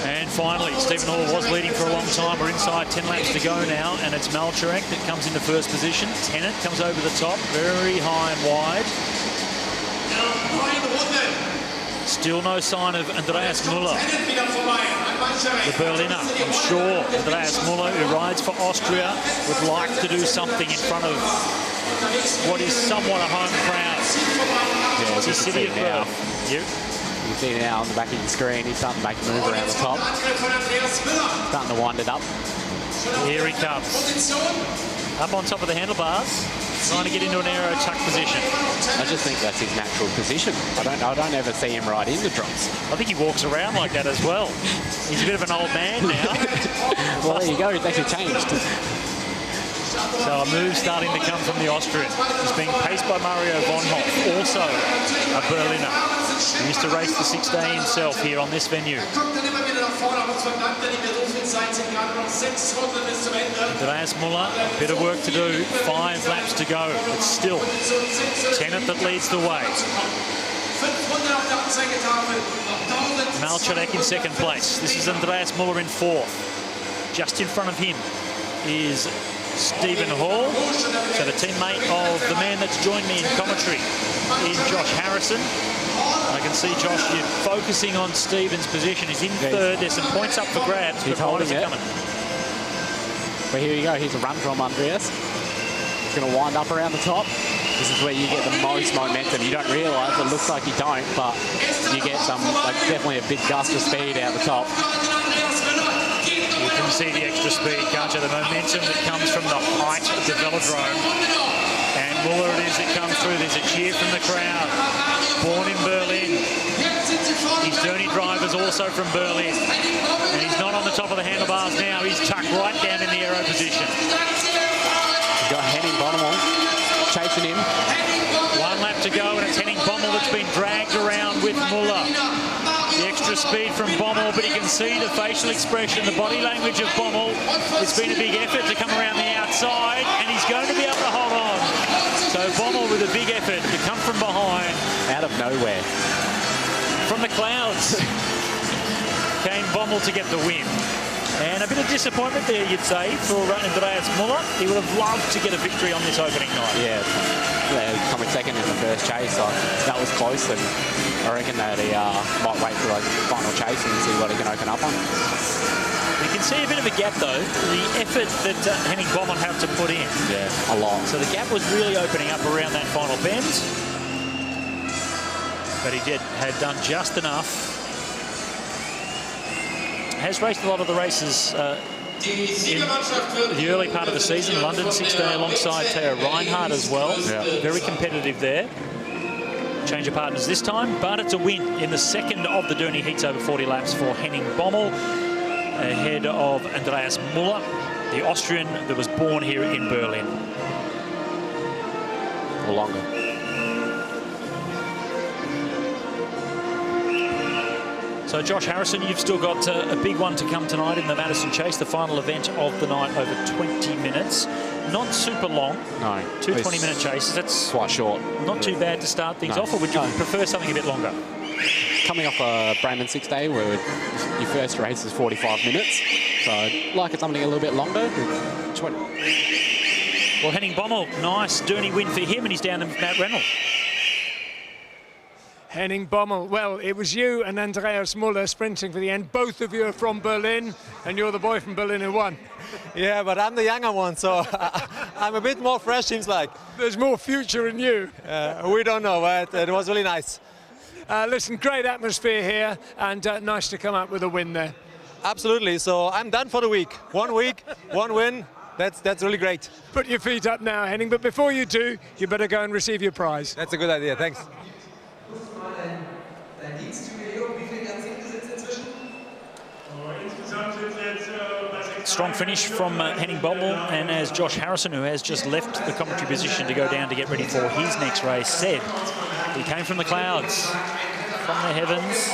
And finally, Stephen Hall was leading for a long time. We're inside 10 laps to go now, and it's Malcherek that comes into first position. Tennant comes over the top, very high and wide. Still no sign of Andreas Müller, the Berliner. I'm sure Andreas Müller, who rides for Austria, would like to do something in front of what is somewhat a home crowd. Yeah, it's the city of Berlin. You can see now on the back of your screen, he's starting to make a move around the top. Starting to wind it up. Here he comes. Up on top of the handlebars, trying to get into an aero tuck position. I just think that's his natural position. I don't ever see him ride into drops. I think he walks around like that as well. He's a bit of an old man now. Well, there you go. It's actually changed. So a move starting to come from the Austrian. He's being paced by Mario von Hoff, also a Berliner. He used to race the Sixday himself here on this venue. Andreas Müller, a bit of work to do, 5 laps to go, but still Tennant that leads the way. Malcherek in second place. This is Andreas Müller in fourth. Just in front of him is Stephen Hall, so the teammate of the man that's joined me in commentary is Josh Harrison. I can see Josh, you're focusing on Stephen's position. He's in third. There's some points up for grabs. He's holding it. Coming. But here we go. Here's a run from Andreas. He's going to wind up around the top. This is where you get the most momentum. You don't realise, it looks like you don't, but you get some, like, definitely a big gust of speed out the top. You can see the extra speed, can't you? The momentum that comes from the height of the velodrome. And Müller it is that comes through. There's a cheer from the crowd. Born in Berlin. His Derny driver's also from Berlin. And he's not on the top of the handlebars now. He's tucked right down in the aero position. You've got Henning Bommel chasing him. 1 lap to go, and it's Henning Bommel that's been dragged around with Muller. The extra speed from Bommel, but you can see the facial expression, the body language of Bommel. It's been a big effort to come around the outside, and he's going to be able to hold on. So Bommel with a big effort to come from behind. Out of nowhere. From the clouds came Bommel to get the win. And a bit of disappointment there, you'd say, for Andreas Muller. He would have loved to get a victory on this opening night. Yeah, coming second in the first chase, so that was close, and I reckon that he might wait for the final chase and see what he can open up on. You can see a bit of a gap, though, the effort that Henning Bommel had to put in. Yeah, a lot. So the gap was really opening up around that final bend. But he had done just enough. Has raced a lot of the races in the early part of the season. London Sixday alongside Theo Reinhardt as well. Yeah. Very competitive there. Change of partners this time, but it's a win in the second of the Durney heats over 40 laps for Henning Bommel, ahead of Andreas Muller, the Austrian that was born here in Berlin. Or longer. So Josh Harrison, you've still got a big one to come tonight in the Madison Chase, the final event of the night, over 20 minutes. Not super long. No. 2 20-minute chases. That's quite short. Not too bad to start things off, or would you prefer something a bit longer? Coming off a Bremen 6-day where your first race is 45 minutes, so I'd like it something a little bit longer. 20. Well, Henning Bommel, nice Durney win for him, and he's down to Matt Reynolds. Henning Bommel, well, it was you and Andreas Muller sprinting for the end. Both of you are from Berlin, and you're the boy from Berlin who won. Yeah, but I'm the younger one, so I'm a bit more fresh, seems like. There's more future in you. We don't know, but it was really nice. Listen, great atmosphere here, and nice to come up with a win there. Absolutely, so I'm done for the week. 1 week, 1 win, that's really great. Put your feet up now, Henning, but before you do, you better go and receive your prize. That's a good idea, thanks. Strong finish from Henning Bommel, and as Josh Harrison, who has just left the commentary position to go down to get ready for his next race, said he came from the clouds, from the heavens.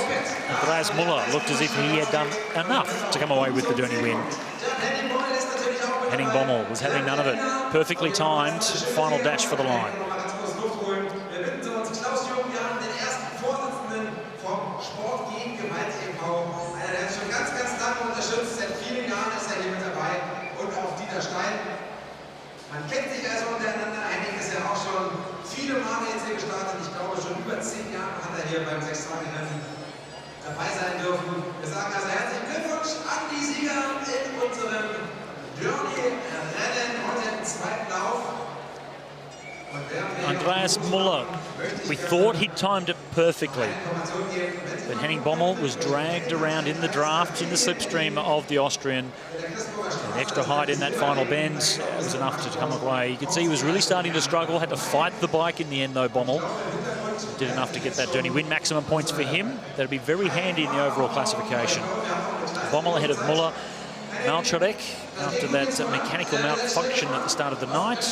Andreas Muller looked as if he had done enough to come away with the Durney win. Henning Bommel was having none of it. Perfectly timed final dash for the line. Man kennt sich also untereinander. Henning ist ja auch schon viele Male jetzt hier gestartet. Ich glaube, schon über 10 Jahre hat er hier beim Sechstagerennen dabei sein dürfen. Wir sagen also herzlichen Glückwunsch an die Sieger in unserem Durney-Rennen heute im zweiten Lauf. Andreas Muller, we thought he'd timed it perfectly, but Henning Bommel was dragged around in the draft in the slipstream of the Austrian. An extra height in that final bend was enough to come away. You could see he was really starting to struggle, had to fight the bike in the end though, Bommel. Did enough to get that Durney win. Maximum points for him. That'd be very handy in the overall classification. Bommel ahead of Muller. Malczarek, after that mechanical malfunction at the start of the night.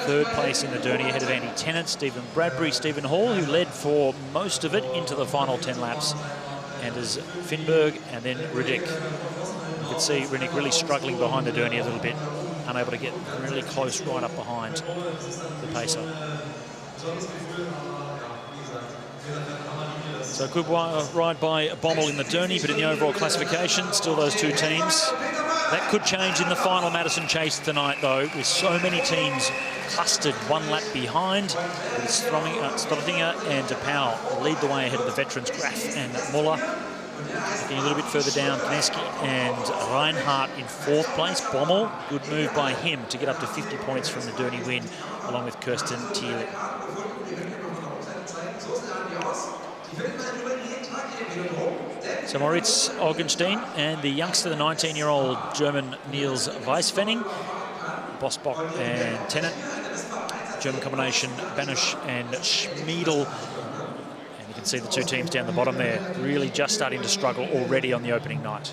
Third place in the Durney ahead of Andy Tennant, Stephen Bradbury, Stephen Hall, who led for most of it into the final 10 laps. Anders Finberg and then Riddick. You could see Riddick really struggling behind the Durney a little bit, unable to get really close right up behind the pacer. So a good ride by Bommel in the Durney, but in the overall classification, still those two teams. That could change in the final Madison Chase tonight, though, with so many teams clustered 1 lap behind. Stottinger and Powell lead the way ahead of the veterans, Graf and Muller. Looking a little bit further down, Kneski and Reinhardt in 4th place. Bommel, good move by him to get up to 50 points from the Durney win, along with Kirsten Thiele. So Moritz Augenstein and the youngster, the 19-year-old German Niels Weisfenning, Bosbach and Tennant, German combination Banusch and Schmiedel. And you can see the two teams down the bottom there, really just starting to struggle already on the opening night.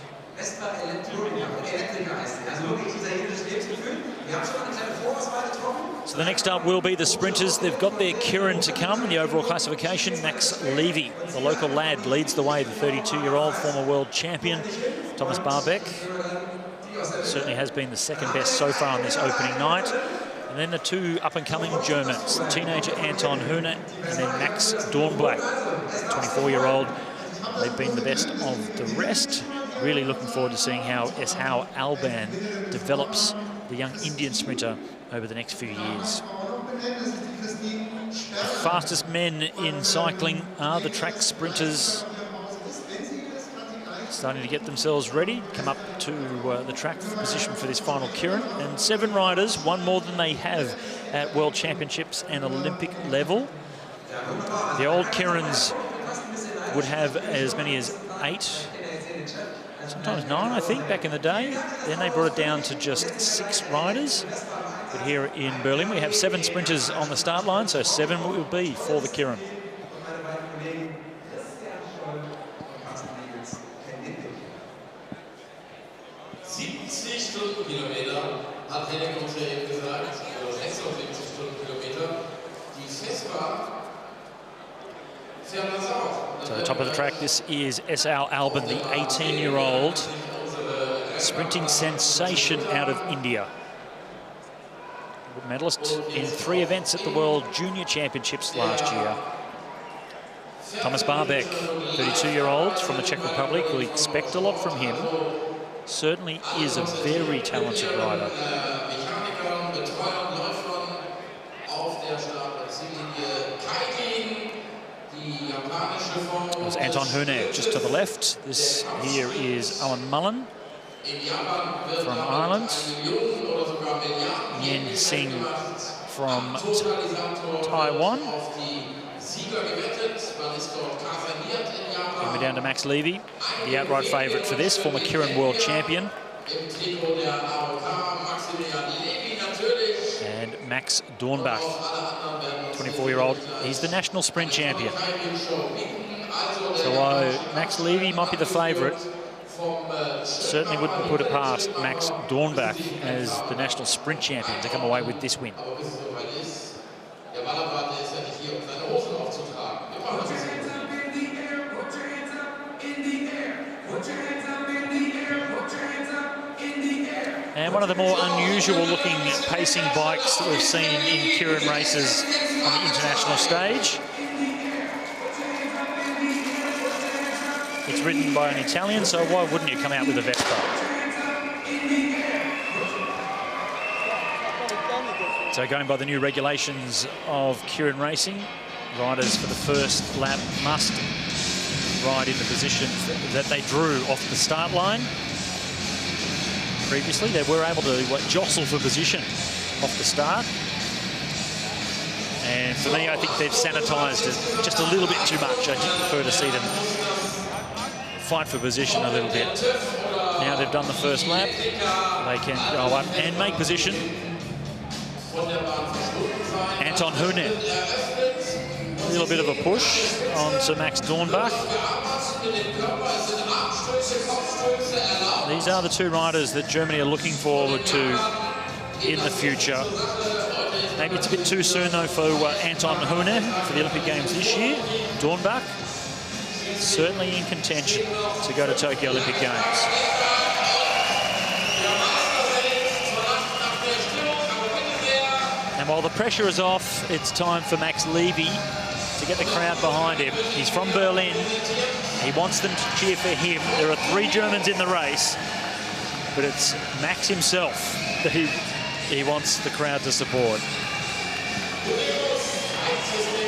So the next up will be the sprinters. They've got their Kieran to come in the overall classification. Max Levy, the local lad, leads the way. The 32-year-old former world champion, Thomas Barbeck, certainly has been the second best so far on this opening night. And then the two up-and-coming Germans, the teenager Anton Hühne and then Max Dornblatt, 24-year-old. They've been the best of the rest. Really looking forward to seeing how Alban develops the young Indian sprinter over the next few years. The fastest men in cycling are the track sprinters, starting to get themselves ready, come up to the track position for this final Kieran. And 7 riders, one more than they have at World Championships and Olympic level. The old Kierans would have as many as 8, sometimes 9, I think, back in the day. Then they brought it down to just 6 riders. But here in Berlin, we have 7 sprinters on the start line, so 7 will be for the Kieran. So the top of the track, this is S.L. Alban, the 18-year-old sprinting sensation out of India. Medalist in 3 events at the World Junior Championships last year. Thomas Barbeck, 32-year-old from the Czech Republic. We expect a lot from him. Certainly is a very talented rider. There's Anton Hühne just to the left. This here is Owen Mullen from Ireland. Yen Singh from Taiwan. And we're down to Max Levy, the outright favourite for this, former Kieran world champion. And Max Dornbach, 24-year-old. He's the national sprint champion. So Max Levy might be the favourite. Certainly wouldn't put it past Max Dornbach as the national sprint champion to come away with this win. And one of the more unusual looking pacing bikes that we've seen in Kieran races on the international stage. It's ridden by an Italian, so why wouldn't you come out with a Vespa? So going by the new regulations of Kieran racing, riders for the first lap must ride in the position that they drew off the start line. Previously, they were able to jostle for position off the start. And for me, I think they've sanitised it just a little bit too much. I just prefer to see them fight for position a little bit. Now they've done the first lap, they can go up and make position. Anton Hühne, a little bit of a push onto Max Dornbach. These are the 2 riders that Germany are looking forward to in the future. Maybe it's a bit too soon, though, for Anton Hühne for the Olympic Games this year. Dornbach, certainly in contention to go to Tokyo Olympic Games. And while the pressure is off, it's time for Max Levy to get the crowd behind him. He's from Berlin. He wants them to cheer for him. There are 3 Germans in the race, but it's Max himself that he wants the crowd to support.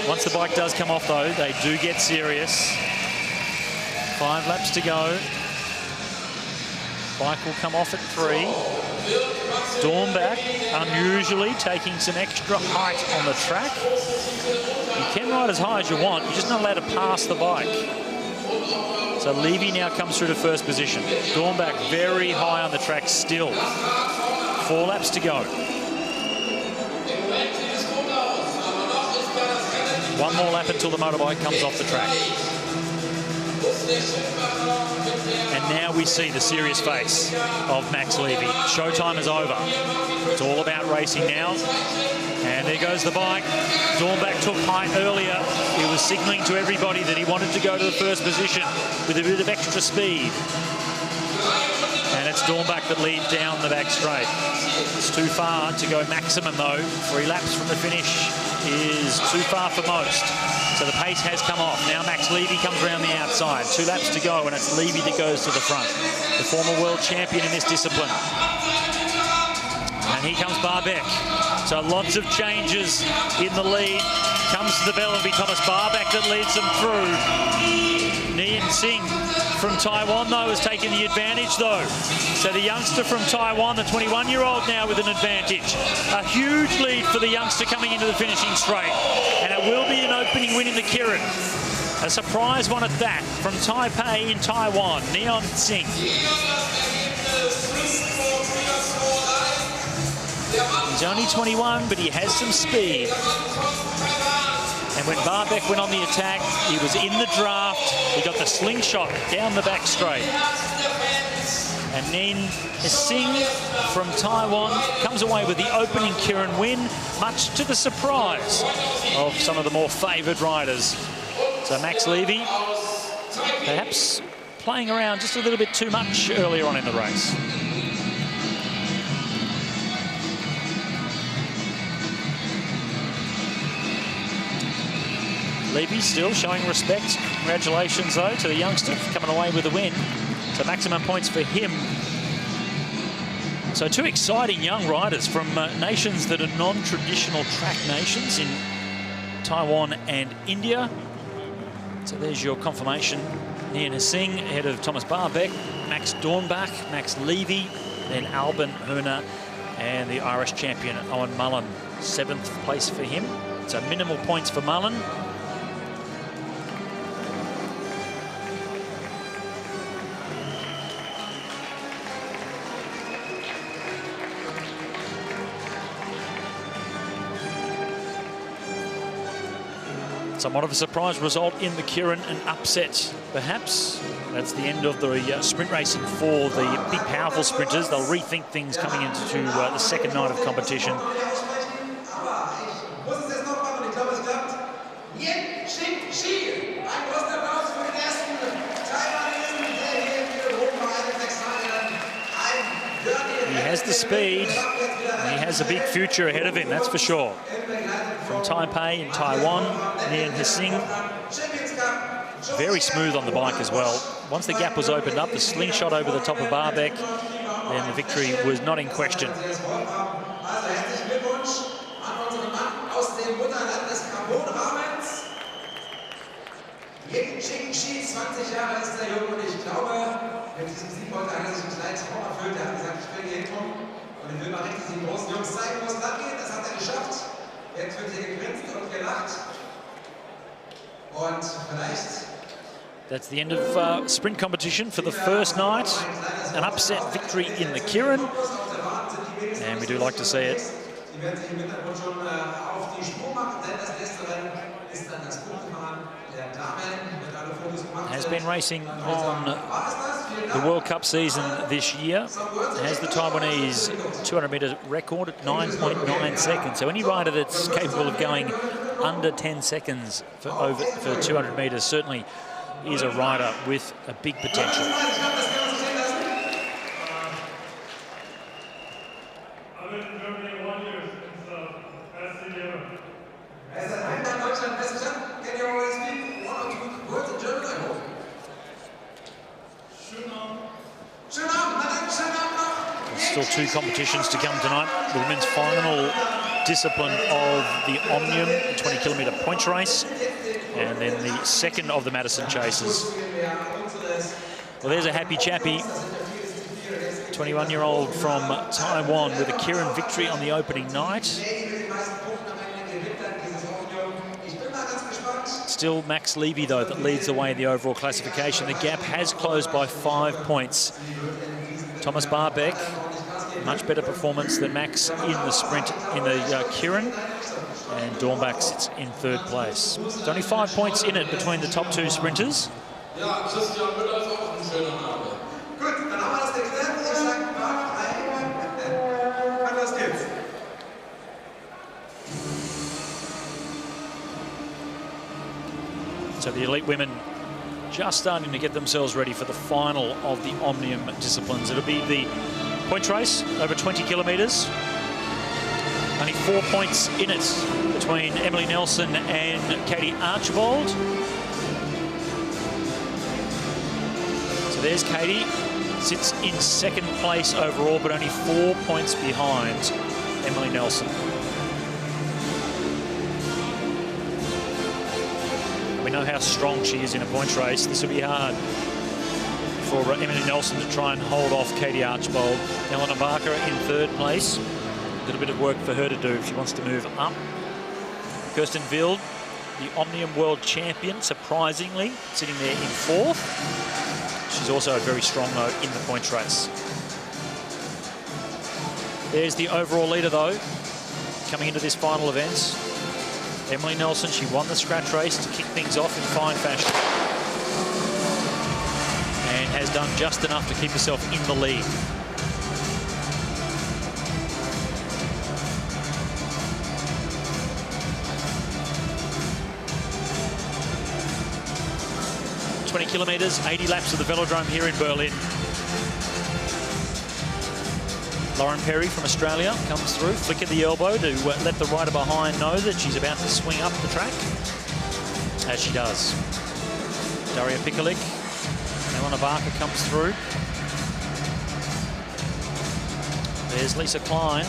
Once the bike does come off, though, they do get serious. 5 laps to go. Bike will come off at 3. Dornbach, unusually taking some extra height on the track. You can ride as high as you want, you're just not allowed to pass the bike. So Levy now comes through to first position. Dornbach very high on the track still. 4 laps to go. 1 more lap until the motorbike comes off the track. And now we see the serious face of Max Levy. Showtime is over. It's all about racing now. And there goes the bike. Dornbach took height earlier. He was signalling to everybody that he wanted to go to the first position with a bit of extra speed. And it's Dornbach that leads down the back straight. It's too far to go maximum, though. 3 laps from the finish is too far for most. So the pace has come off. Now Max Levy comes around the outside. 2 laps to go, and it's Levy that goes to the front. The former world champion in this discipline. And here comes Barbeck. So lots of changes in the lead. Comes to the bell, and be Thomas Barbeck that leads them through. Nian Singh from Taiwan, though, has taken the advantage, though. So the youngster from Taiwan, the 21-year-old now with an advantage. A huge lead for the youngster coming into the finishing straight. And it will be an opening win in the Kirin. A surprise one at that from Taipei in Taiwan, Nian Singh. He's only 21, but he has some speed. And when Barbeck went on the attack, he was in the draft. He got the slingshot down the back straight. And Nian Singh from Taiwan comes away with the opening Kirin win, much to the surprise of some of the more favoured riders. So Max Levy perhaps playing around just a little bit too much earlier on in the race. Levy still showing respect. Congratulations, though, to the youngster for coming away with a win. So maximum points for him. So 2 exciting young riders from nations that are non-traditional track nations in Taiwan and India. So there's your confirmation. Nian Singh ahead of Thomas Barbeck, Max Dornbach, Max Levy, then Albin Hoorner, and the Irish champion Owen Mullen. 7th place for him. So minimal points for Mullen. Somewhat of a surprise result in the Kirin, an upset, perhaps. That's the end of the sprint racing for the big, powerful sprinters. They'll rethink things coming into the second night of competition. He has the speed, and he has a big future ahead of him, that's for sure. From Taipei in Taiwan, Nian Singh, very smooth on the bike as well. Once the gap was opened up, the slingshot over the top of Barbeck, then the victory was not in question. That's the end of sprint competition for the first night. An upset victory in the Kirin, and we do like to see it. Has been racing on the World Cup season this year. Has the Taiwanese 200-metre record at 9.9 seconds. So any rider that's capable of going under 10 seconds for 200 metres certainly is a rider with a big potential. Still 2 competitions to come tonight. The women's final discipline of the Omnium 20-kilometre points race, and then the second of the Madison Chases. Well, there's a happy chappy, 21-year-old from Taiwan with a Kirin victory on the opening night. Still Max Levy, though, that leads the way in the overall classification. The gap has closed by 5 points. Thomas Barbeck, much better performance than Max in the sprint in the Kirin, and Dornbach sits in 3rd place. There's only 5 points in it between the top 2 sprinters. Ja, Christian Müller ist auch ein schöner Name. Gut, dann haben wir das geklärt. Ich sage Marc rein. Und los geht's. So the elite women just starting to get themselves ready for the final of the Omnium disciplines. It'll be the point race over 20 kilometres. Only 4 points in it between Emily Nelson and Katie Archibald. So there's Katie, sits in second place overall, but only 4 points behind Emily Nelson. We know how strong she is in a points race. This will be hard for Emily Nelson to try and hold off Katie Archibald. Eleanor Barker in third place. A little bit of work for her to do if she wants to move up. Kirsten Wild, the Omnium World Champion, surprisingly, sitting there in fourth. She's also very strong, though, in the points race. There's the overall leader, though, coming into this final event. Emily Nelson, she won the scratch race to kick things off in fine fashion. And has done just enough to keep herself in the lead. Kilometres, 80 laps of the velodrome here in Berlin. Lauren Perry from Australia comes through, flick of the elbow to let the rider behind know that she's about to swing up the track, as she does. Daria Pikalik, Eleanor Barker comes through. There's Lisa Klein.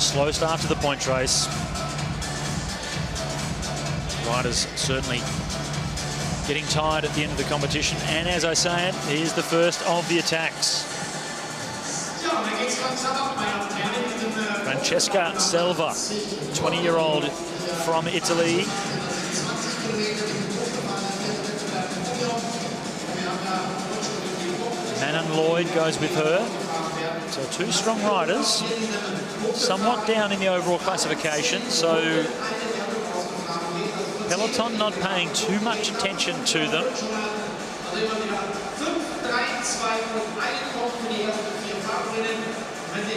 Slow start to the point race. Riders certainly getting tired at the end of the competition. And as I say it, here's the first of the attacks. Francesca Selva, 20-year-old from Italy. Manon Lloyd goes with her. So two strong riders, somewhat down in the overall classification, so Peloton not paying too much attention to them.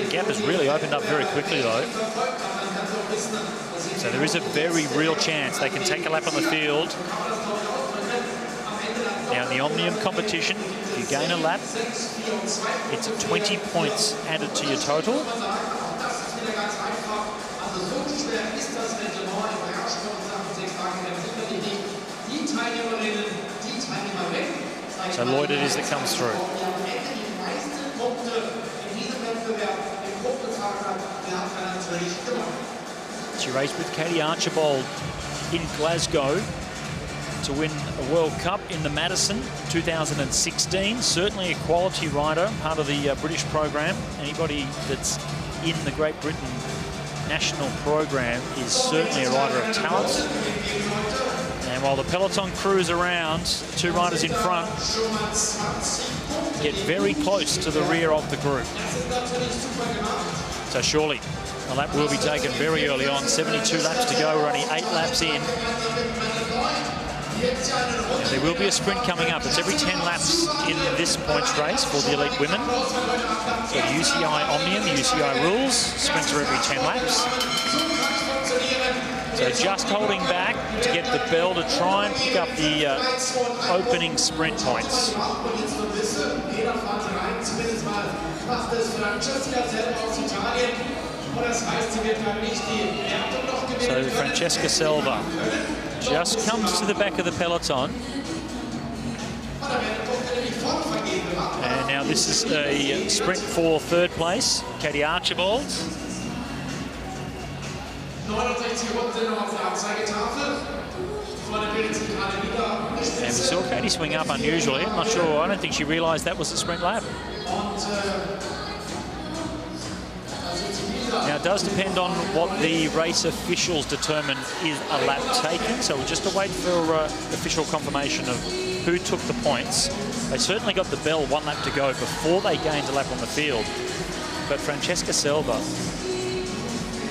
The gap has really opened up very quickly, though. So there is a very real chance they can take a lap on the field. Now, in the Omnium competition, if you gain a lap, it's 20 points added to your total. So Lloyd it is that comes through. She raced with Katie Archibald in Glasgow to win a World Cup in the Madison in 2016. Certainly a quality rider, part of the British program. Anybody that's in the Great Britain national program is certainly a rider of talent. And while the Peloton cruise around, two riders in front get very close to the rear of the group. So surely a lap will be taken very early on. 72 laps to go. We're only 8 laps in. Now, there will be a sprint coming up. It's every 10 laps in this points race for the elite women. So the UCI Omnium, the UCI rules, sprints are every 10 laps. So just holding back to get the bell to try and pick up the opening sprint points. So Francesca Selva just comes to the back of the peloton. And now this is a sprint for third place, Katie Archibald. And we saw Katie swing up unusually. I'm not sure, I don't think she realised that was a sprint lap. Now, it does depend on what the race officials determine is a lap taken, so we'll just await for official confirmation of who took the points. They certainly got the bell 1 lap to go before they gained a lap on the field. But Francesca Selva,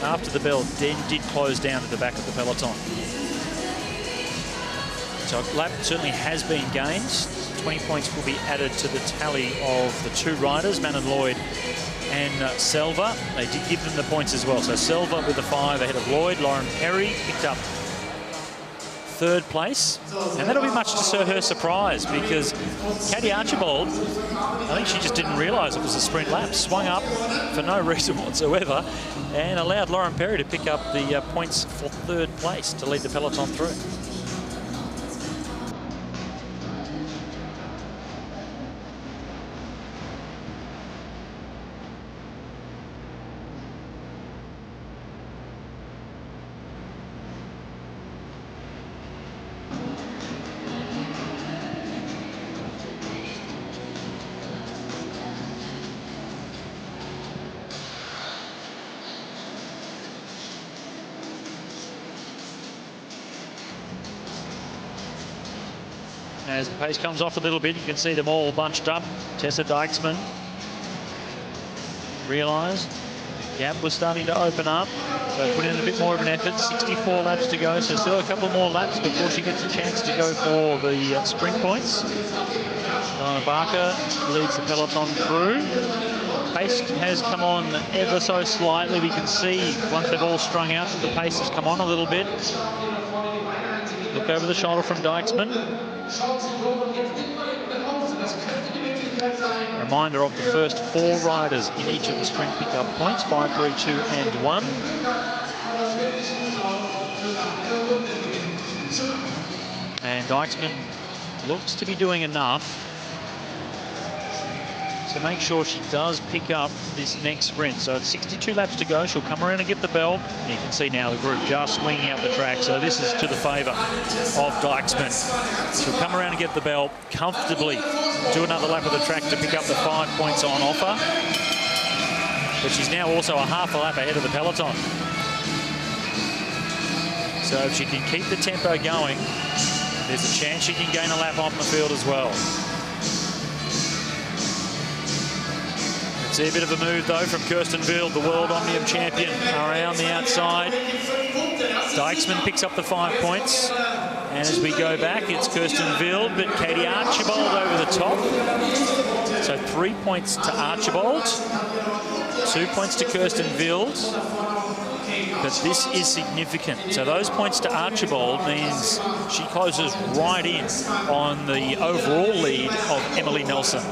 after the bell, then did close down at the back of the peloton. So a lap certainly has been gained. 20 points will be added to the tally of the 2 riders, Manon Lloyd and Selva. They did give them the points as well. So Selva with a 5 ahead of Lloyd. Lauren Perry picked up 3rd place. And that'll be much to her surprise, because Katie Archibald, I think she just didn't realise it was a sprint lap, swung up for no reason whatsoever and allowed Lauren Perry to pick up the points for 3rd place to lead the peloton through. As the pace comes off a little bit, you can see them all bunched up. Tessa Dijksman realised the gap was starting to open up, so put in a bit more of an effort. 64 laps to go, so still a couple more laps before she gets a chance to go for the sprint points. Donna Barker leads the peloton through. Pace has come on ever so slightly. We can see once they've all strung out, the pace has come on a little bit. Look over the shoulder from Dijksman. Reminder of the first 4 riders in each of the sprint pickup points, 5, 3, 2 and 1. And Dijksman looks to be doing enough to make sure she does pick up this next sprint. So it's 62 laps to go. She'll come around and get the bell. And you can see now the group just swinging out the track. So this is to the favour of Dijksman. She'll come around and get the bell comfortably, do another lap of the track to pick up the 5 points on offer. But she's now also a half a lap ahead of the peloton. So if she can keep the tempo going, there's a chance she can gain a lap on the field as well. See a bit of a move, though, from Kirsten Wild, the World Omnium champion, around the outside. Dijksman picks up the 5 points. And as we go back, it's Kirsten Wild, but Katie Archibald over the top. So 3 points to Archibald, 2 points to Kirsten Wild. But this is significant. So those points to Archibald means she closes right in on the overall lead of Emily Nelson.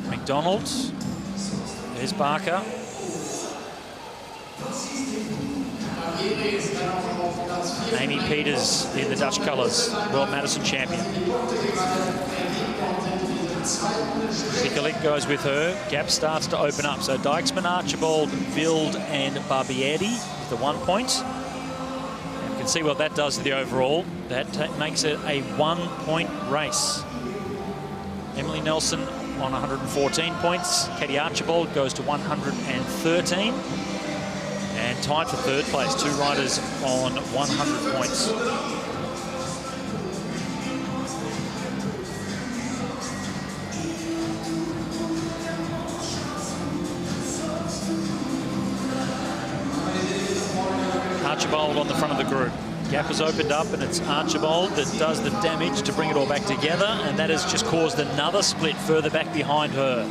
McDonald's, there's Barker. Amy Peters in the Dutch colours, World Madison champion. Picolic goes with her. Gap starts to open up. So Dijksman, Archibald, Wild and Barbieri with the 1 point. And you can see what that does to the overall. That makes it a 1 point race. Emily Nelson on 114 points. Katie Archibald goes to 113. And tied for 3rd place, 2 riders on 100 points. Archibald on the front of the group. Gap has opened up and it's Archibald that does the damage to bring it all back together, and that has just caused another split further back behind her.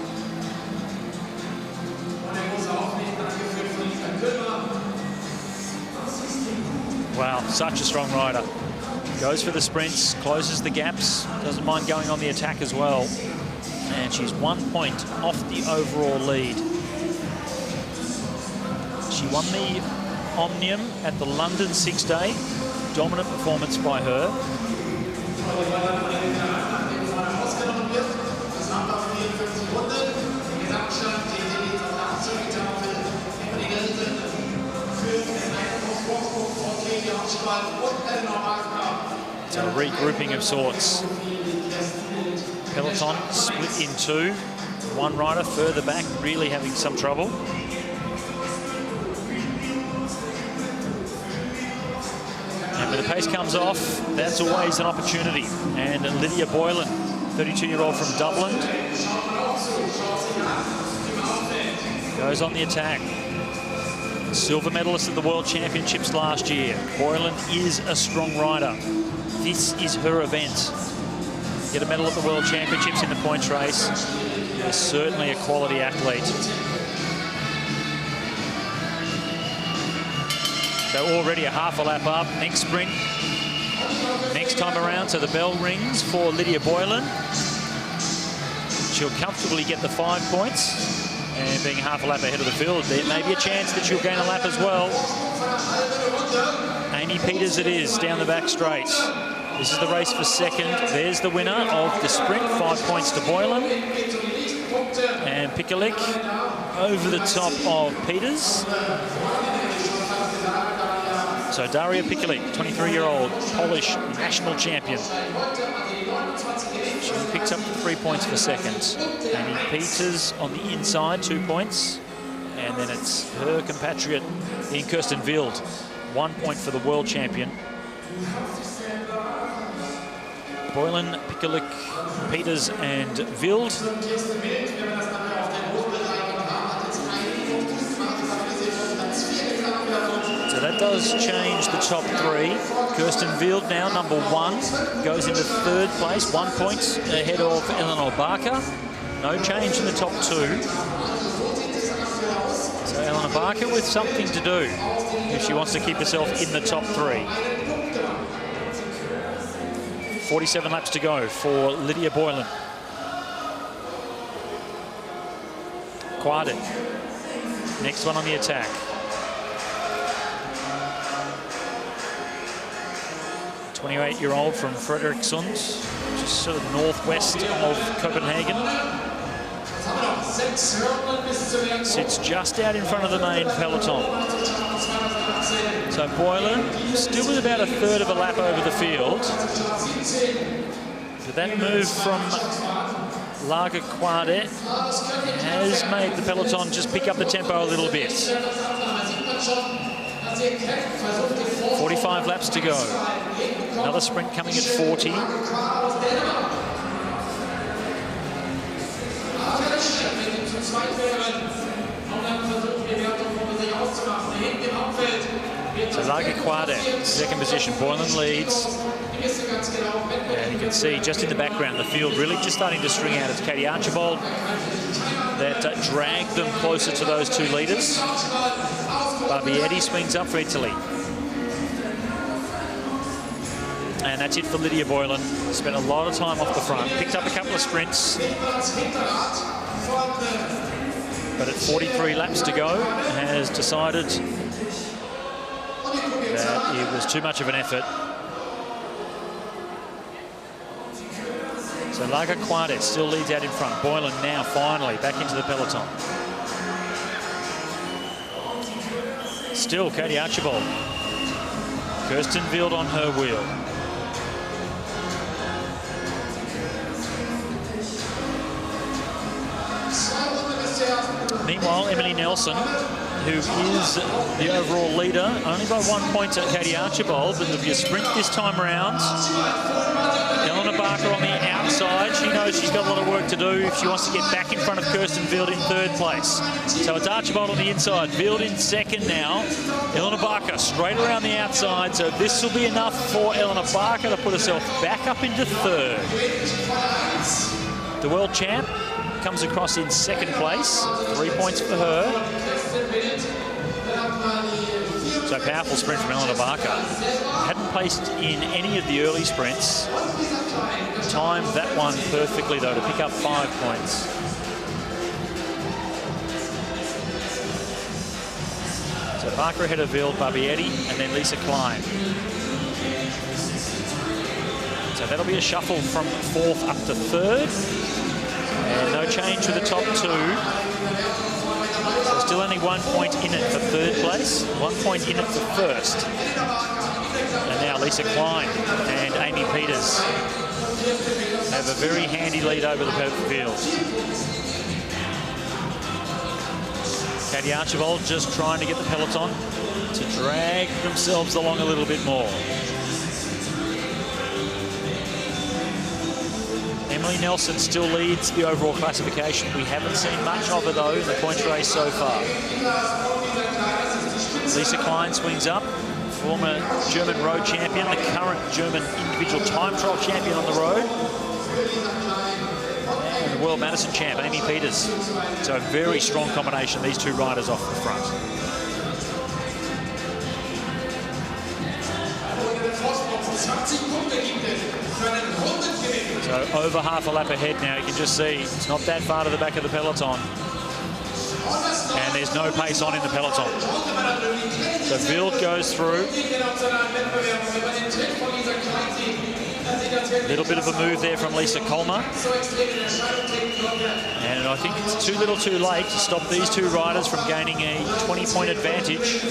Wow, such a strong rider. Goes for the sprints, closes the gaps, doesn't mind going on the attack as well. And she's 1 point off the overall lead. She won the Omnium at the London Sixday. Dominant performance by her. So a regrouping of sorts. Peloton split in 2. One rider further back really having some trouble. And when the pace comes off, that's always an opportunity. And Lydia Boylan, 32-year-old from Dublin, goes on the attack. Silver medalist at the World Championships last year. Boylan is a strong rider. This is her event. Get a medal at the World Championships in the points race. Is certainly a quality athlete. So already a half a lap up. Next sprint, next time around. So the bell rings for Lydia Boylan. She'll comfortably get the 5 points. And being half a lap ahead of the field, there may be a chance that she'll gain a lap as well. Amy Peters it is, down the back straight. This is the race for second. There's the winner of the sprint, 5 points to Boylan. And Pikulik over the top of Peters. So Daria Pikulik, 23-year-old Polish national champion. She picks up the 3 points for second. Amy Peters on the inside, 2 points. And then it's her compatriot in Kirsten Wild, 1 point for the world champion. Boylan, Pikulik, Peters and Wild. So that does change the top 3. Kirsten Wild now, number 1, goes into 3rd place, 1 point ahead of Eleanor Barker. No change in the top 2. So Eleanor Barker with something to do if she wants to keep herself in the top 3. 47 laps to go for Lydia Boylan. Quadit, next one on the attack. 28-year-old from Frederiksund, just sort of northwest of Copenhagen. Sits just out in front of the main peloton. So Boylan still with about a third of a lap over the field. So that move from Lager Quadet has made the peloton just pick up the tempo a little bit. 45 laps to go. Another sprint coming at 40. So Lager Quadet, second position. Boylan leads. And you can see just in the background, the field really just starting to string out. It's Katie Archibald that dragged them closer to those 2 leaders. Barbietti swings up for Italy. And that's it for Lydia Boylan. Spent a lot of time off the front. Picked up a couple of sprints. But at 43 laps to go, has decided that it was too much of an effort. So Lager Quadet still leads out in front. Boylan now finally back into the peloton. Still Katie Archibald. Kirsten Wild on her wheel. Meanwhile, Emily Nelson, who is the overall leader, only by 1 point to Katie Archibald, but there'll be a sprint this time around. Eleanor Barker on the outside. She knows she's got a lot of work to do if she wants to get back in front of Kirsten Wild in 3rd place. So it's Archibald on the inside, Wild in 2nd now. Eleanor Barker straight around the outside, so this will be enough for Eleanor Barker to put herself back up into 3rd. The world champ comes across in 2nd place, 3 points for her. So powerful sprint from Eleanor Barker. Hadn't placed in any of the early sprints. Timed that one perfectly though to pick up 5 points. So Barker ahead of Wild, Barbietti, and then Lisa Klein. So that'll be a shuffle from 4th up to 3rd. And no change for the top 2. So still only 1 point in it for 3rd place, 1 point in it for 1st. And now Lisa Klein and Amy Peters have a very handy lead over the field. Katie Archibald just trying to get the peloton to drag themselves along a little bit more. Emily Nelson still leads the overall classification. We haven't seen much of her, though, in the points race so far. Lisa Klein swings up, former German road champion, the current German individual time trial champion on the road. And the World Madison champ, Amy Peters. So a very strong combination, these two riders off the front. So over half a lap ahead now, you can just see it's not that far to the back of the peloton. And there's no pace on in the peloton. So Wild goes through. A little bit of a move there from Lisa Kolmer. And I think it's too little too late to stop these two riders from gaining a 20-point advantage.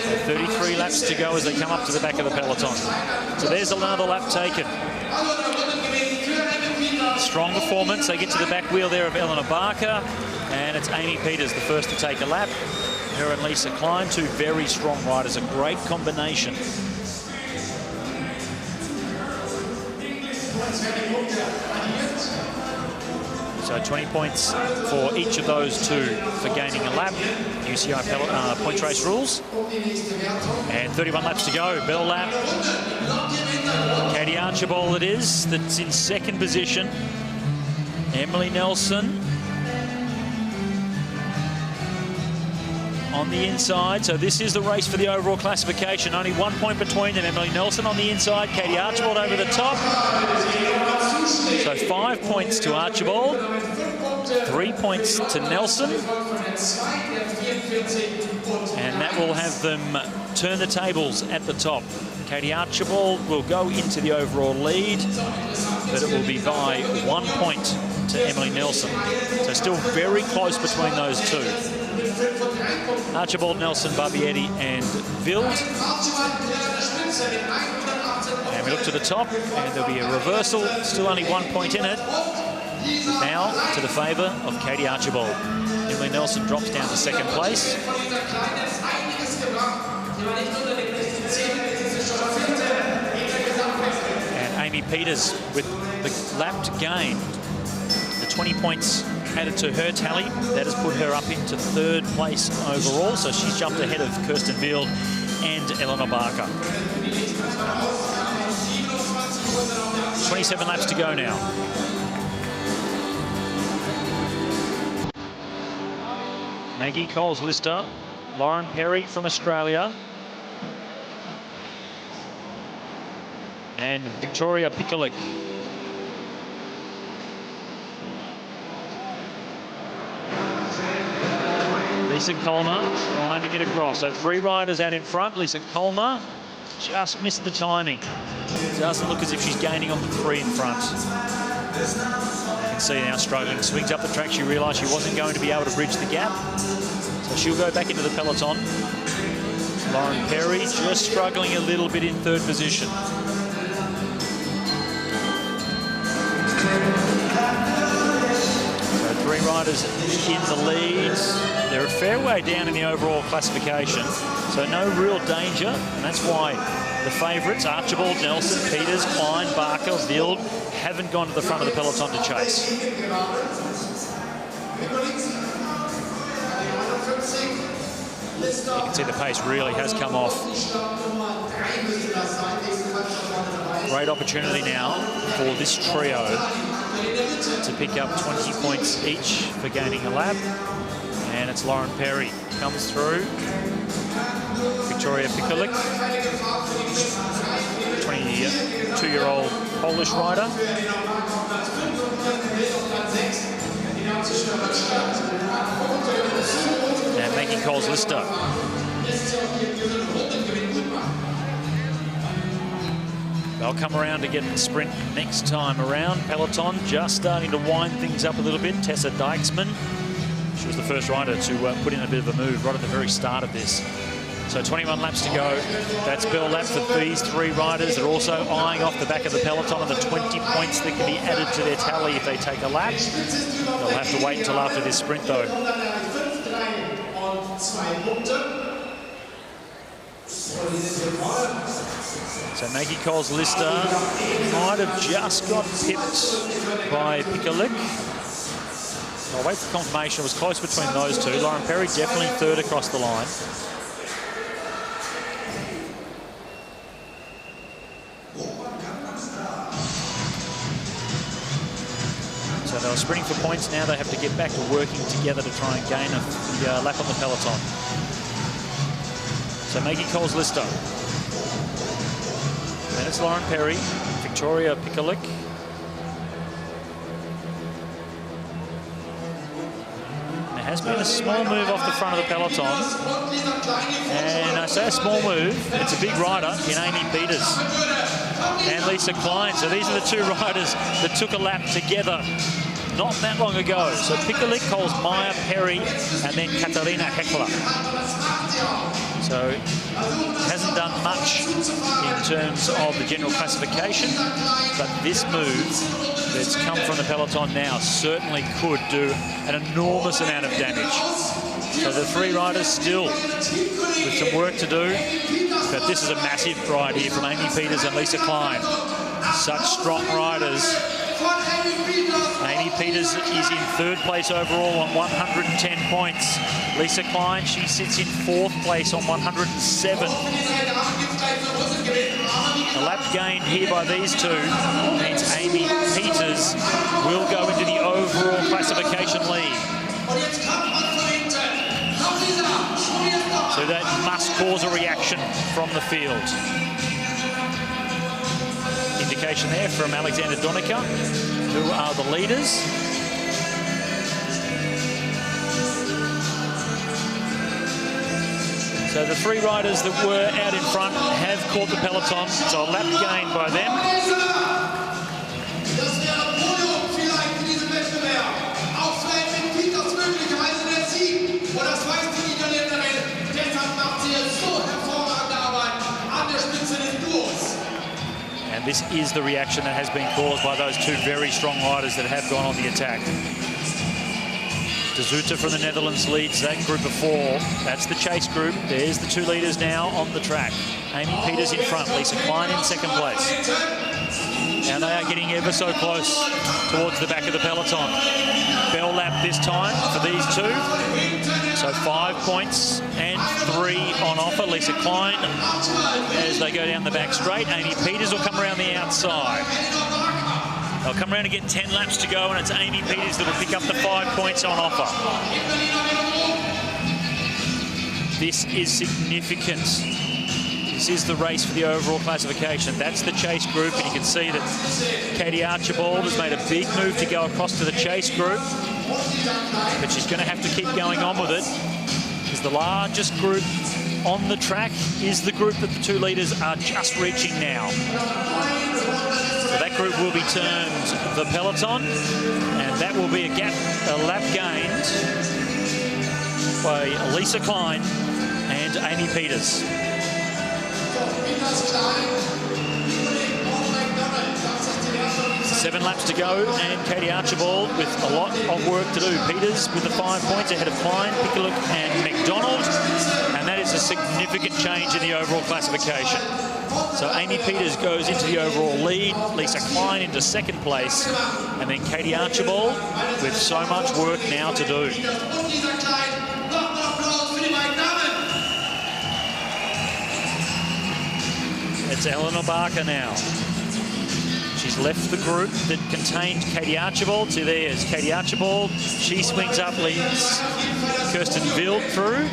So 33 laps to go as they come up to the back of the peloton. So there's another lap taken. Strong performance. They get to the back wheel there of Eleanor Barker, and it's Amy Peters, the first to take a lap. Her and Lisa Klein, two very strong riders, a great combination. So 20 points for each of those two for gaining a lap. UCI points race rules. And 31 laps to go. Bell lap. Katie Archibald it is that's in second position. Emily Nelson on the inside. So this is the race for the overall classification. Only 1 point between them. Emily Nelson on the inside. Katie Archibald over the top. So 5 points to Archibald. 3 points to Nelson. And that will have them turn the tables at the top. Katie Archibald will go into the overall lead, but it will be by 1 point to Emily Nelson. So still very close between those two. Archibald, Nelson, Barbietti and Wild. And we look to the top, and there'll be a reversal. Still only 1 point in it. Now to the favour of Katie Archibald. Emily Nelson drops down to second place. And Amy Peters with the lap to gain. The 20 points added to her tally. That has put her up into third place overall. So she's jumped ahead of Kirsten Wild and Eleanor Barker. 27 laps to go now. Maggie Coles-Lister, Lauren Perry from Australia, and Victoria Pikulik. Lisa Kolmer trying to get across. So 3 riders out in front. Lisa Kolmer just missed the timing. It doesn't look as if she's gaining on the 3 in front. You can see now struggling. Swings up the track. She realised she wasn't going to be able to bridge the gap. So she'll go back into the peloton. Lauren Perry just struggling a little bit in third position. So 3 riders in the lead. They're a fair way down in the overall classification. So no real danger. And that's why the favourites, Archibald, Nelson, Peters, Klein, Barker, Wild, haven't gone to the front of the peloton to chase. You can see the pace really has come off. Great opportunity now for this trio to pick up 20 points each for gaining a lap. And it's Lauren Perry comes through. Victoria Pikulik, 22-year-old Polish rider. And Maggie Coles-Lister. They'll come around to get the sprint next time around. Peloton just starting to wind things up a little bit. Tessa Dijksman. She was the first rider to put in a bit of a move right at the very start of this. So 21 laps to go. That's bell lap for these three riders. They're also eyeing off the back of the peloton and the 20 points that can be added to their tally if they take a lap. They'll have to wait until after this sprint, though. So Maggie Coles Lister might have just got pipped by Pikulik. I'll wait for confirmation. It was close between those two. Lauren Perry definitely third across the line. So they were sprinting for points. Now they have to get back to working together to try and gain a lap on the peloton. So Maggie Coles Lister. And it's Lauren Perry, Victoria Pikulik. There has been a small move off the front of the peloton. And I say a small move, it's a big rider in Amy Peters and Lisa Klein. So these are the two riders that took a lap together not that long ago. So Pikulik calls Maya Perry and then Katarina Heckler. So hasn't done much in terms of the general classification, but this move that's come from the peloton now certainly could do an enormous amount of damage. So the three riders still with some work to do, but this is a massive ride here from Amy Peters and Lisa Klein. Such strong riders. Amy Peters is in third place overall on 110 points. Lisa Klein, she sits in fourth place on 107. A lap gain here by these two means Amy Peters will go into the overall classification lead. So that must cause a reaction from the field. Indication there from Alexander Donica, who are the leaders. So the three riders that were out in front have caught the peloton, so a lap gain by them. And this is the reaction that has been caused by those two very strong riders that have gone on the attack. De Zutter from the Netherlands leads that group of four. That's the chase group. There's the two leaders now on the track. Amy Peters in front, Lisa Klein in second place. And they are getting ever so close towards the back of the peloton. Bell lap this time for these two. So 5 points and 3 on offer. Lisa Klein as they go down the back straight. Amy Peters will come around the outside. They'll come around and get 10 laps to go, and it's Amy Peters that will pick up the 5 points on offer. This is significant. This is the race for the overall classification. That's the chase group, and you can see that Katie Archibald has made a big move to go across to the chase group, but she's going to have to keep going on with it, because the largest group on the track is the group that the two leaders are just reaching now. So that group will be termed the peloton, and that will be a lap gained by Lisa Klein and Amy Peters. 7 laps to go, and Katie Archibald with a lot of work to do. Peters with the 5 points ahead of Klein, Pikulik and McDonald, and that is a significant change in the overall classification. So Amy Peters goes into the overall lead, Lisa Klein into second place, and then Katie Archibald with so much work now to do. It's Eleanor Barker now. She's left the group that contained Katie Archibald. So there's Katie Archibald. She swings up, leads Kirsten Wild through.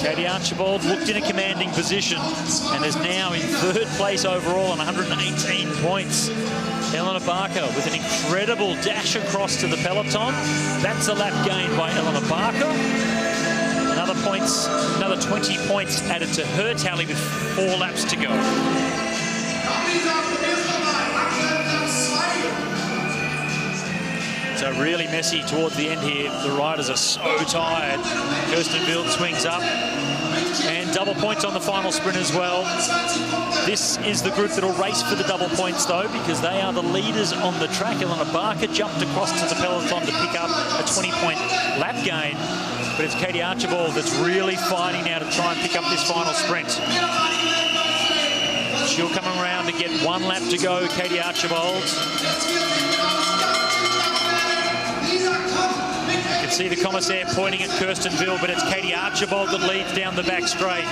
Katie Archibald looked in a commanding position and is now in third place overall on 118 points. Eleanor Barker with an incredible dash across to the peloton. That's a lap gain by Eleanor Barker. Another 20 points added to her tally with 4 laps to go. So really messy towards the end here. The riders are so tired. Kirsten Wild swings up. And double points on the final sprint as well. This is the group that will race for the double points, though, because they are the leaders on the track. Ilona Barker jumped across to the peloton to pick up a 20-point lap gain. But it's Katie Archibald that's really fighting now to try and pick up this final sprint. She'll come around to get 1 lap to go, Katie Archibald. You can see the commissaire pointing at Kirsten Wild, but it's Katie Archibald that leads down the back straight.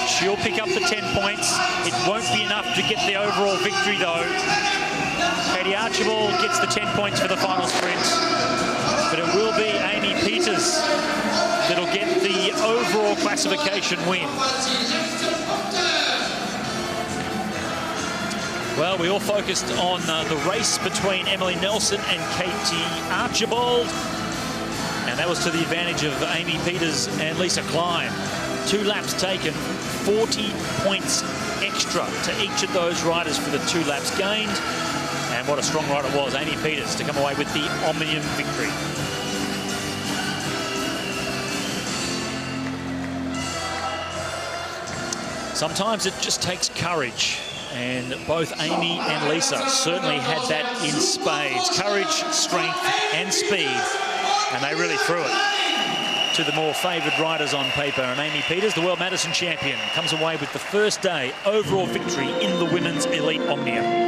She'll pick up the 10 points. It won't be enough to get the overall victory, though. Katie Archibald gets the 10 points for the final sprint, but it will be Amy Peters that'll get the overall classification win. Well, we all focused on the race between Emily Nelson and Katie Archibald. And that was to the advantage of Amy Peters and Lisa Klein. 2 laps taken, 40 points extra to each of those riders for the 2 laps gained. And what a strong rider it was, Amy Peters, to come away with the Omnium victory. Sometimes it just takes courage. And both Amy and Lisa certainly had that in spades. Courage, strength and speed. And they really threw it to the more favoured riders on paper. And Amy Peters, the World Madison champion, comes away with the first day overall victory in the Women's Elite Omnium.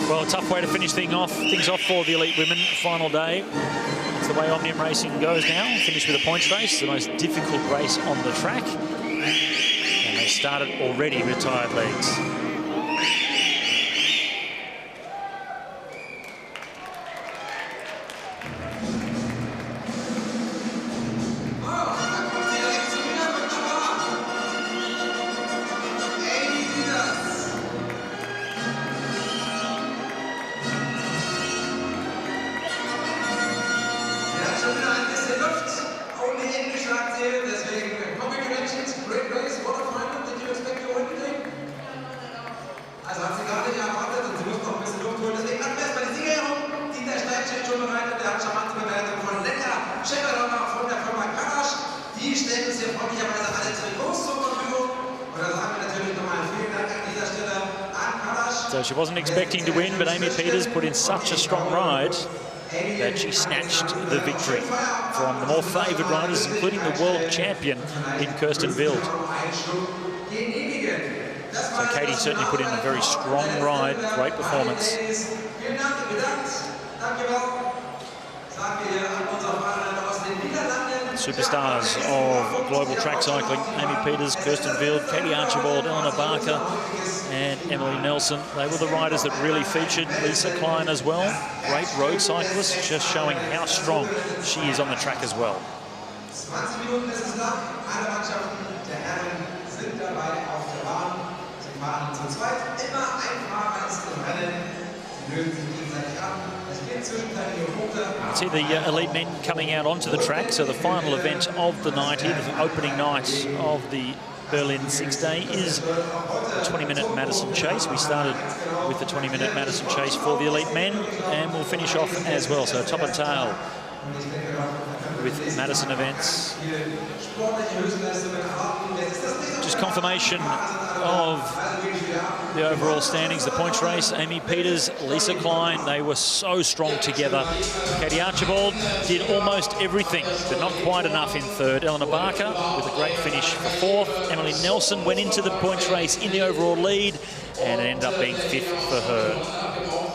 Well, a tough way to finish things off for the elite women. Final day. It's the way Omnium racing goes now. Finish with a points race, the most difficult race on the track. And they started already with tired legs. So she wasn't expecting to win, but Amy Peters put in such a strong ride that she snatched the victory from the more favoured riders, including the world champion in Kirsten Wild. So Katie certainly put in a very strong ride, great performance. Superstars of global track cycling, Amy Peters, Kirsten Wild, Katie Archibald, Ilona Barker and Emily Nelson. They were the riders that really featured. Lisa Klein as well, great road cyclist, just showing how strong she is on the track as well. 20 Minuten ist es lang. Alle Mannschaften der Herren sind dabei auf der Bahn. Sie fahren zu zweit. Immer ein Fahrer ist im Rennen. Sie lösen sich gegenseitig ab. Es geht zwischenzeitlich um Punkte. You see the elite men coming out onto the track. So the final event of the night here, the opening night of the Berlin Sixday, is a 20-minute Madison chase. We started with the 20-minute Madison chase for the elite men, and we'll finish off as well. So top and tail with Madison events. Just confirmation of the overall standings, the points race. Amy Peters, Lisa Klein, they were so strong together. Katie Archibald did almost everything, but not quite enough in third. Ilona Barker with a great finish for fourth. Emily Nelson went into the points race in the overall lead, and it ended up being fifth for her.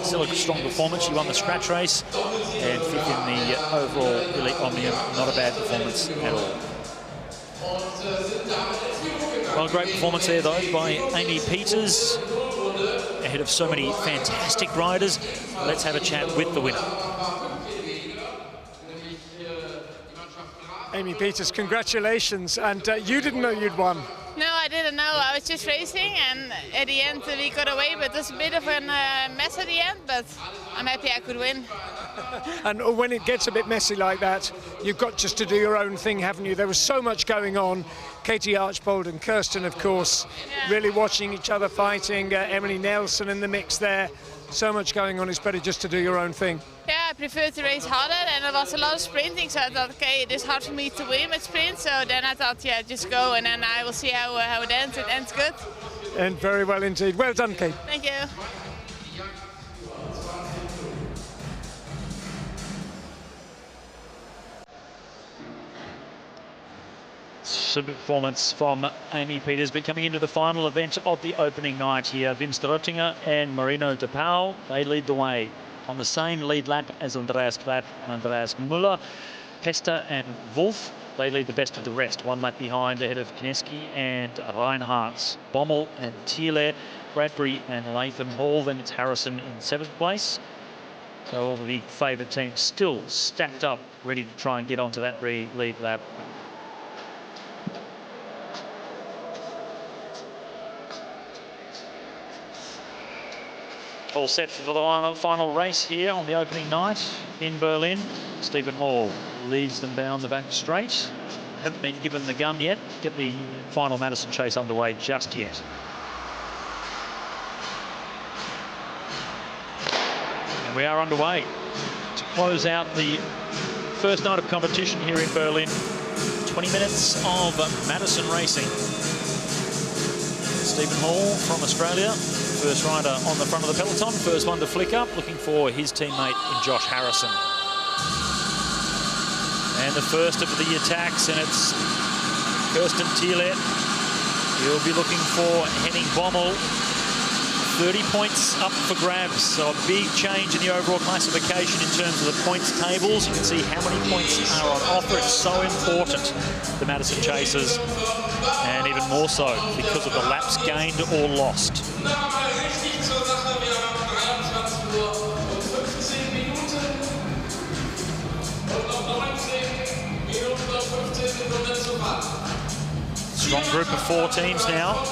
Still a strong performance. She won the scratch race and fifth in the overall elite omnium. Not a bad performance at all. Well, great performance there though by Amy Peters, ahead of so many fantastic riders. Let's have a chat with the winner. Amy Peters, congratulations. And you didn't know you'd won. No, I didn't know. I was just racing, and at the end we got away, but it was a bit of a mess at the end, but I'm happy I could win. And when it gets a bit messy like that, you've got just to do your own thing, haven't you? There was so much going on. Katie Archbold and Kirsten, of course, really watching each other fighting. Emily Nelson in the mix there. So much going on, it's better just to do your own thing. Yeah, I prefer to race harder, and there was a lot of sprinting, so I thought, okay, it is hard for me to win with sprint, so then I thought, yeah, just go, and then I will see how it ends. It ends good. And very well indeed. Well done, Kate. Thank you. Super performance from Amy Peters, but coming into the final event of the opening night here, Vince Rottinger and Marino De Pauw, they lead the way on the same lead lap as Andreas Klatt and Andreas Müller. Hester and Wolf, they lead the best of the rest, one lap behind ahead of Kineski and Reinhardt. Bommel and Thiele, Bradbury and Latham Hall, then it's Harrison in 7th place. So all the favoured teams still stacked up, ready to try and get onto that lead lap. All set for the final race here on the opening night in Berlin. Stephen Hall leads them down the back straight. Haven't been given the gun yet. Get the final Madison chase underway just yet. And we are underway to close out the first night of competition here in Berlin. 20 minutes of Madison racing. Stephen Hall from Australia, first rider on the front of the peloton, first one to flick up, looking for his teammate in Josh Harrison. And the first of the attacks, and it's Kirsten Thiele. He'll be looking for Henning Bommel. 30 points up for grabs, so a big change in the overall classification in terms of the points tables. You can see how many points are on offer. It's so important, the Madison Chasers, and even more so because of the laps gained or lost. Strong group of 4 teams now,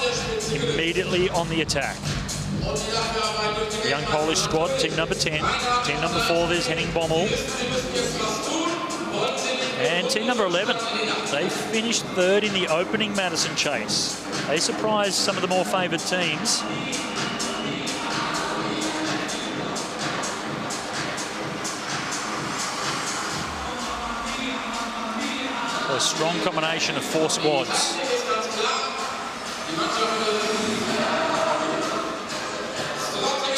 immediately on the attack. The young Polish squad, team number 10. Team number 4, there's Henning Bommel. And team number 11, they finished 3rd in the opening Madison chase. They surprised some of the more favoured teams. A strong combination of 4 squads.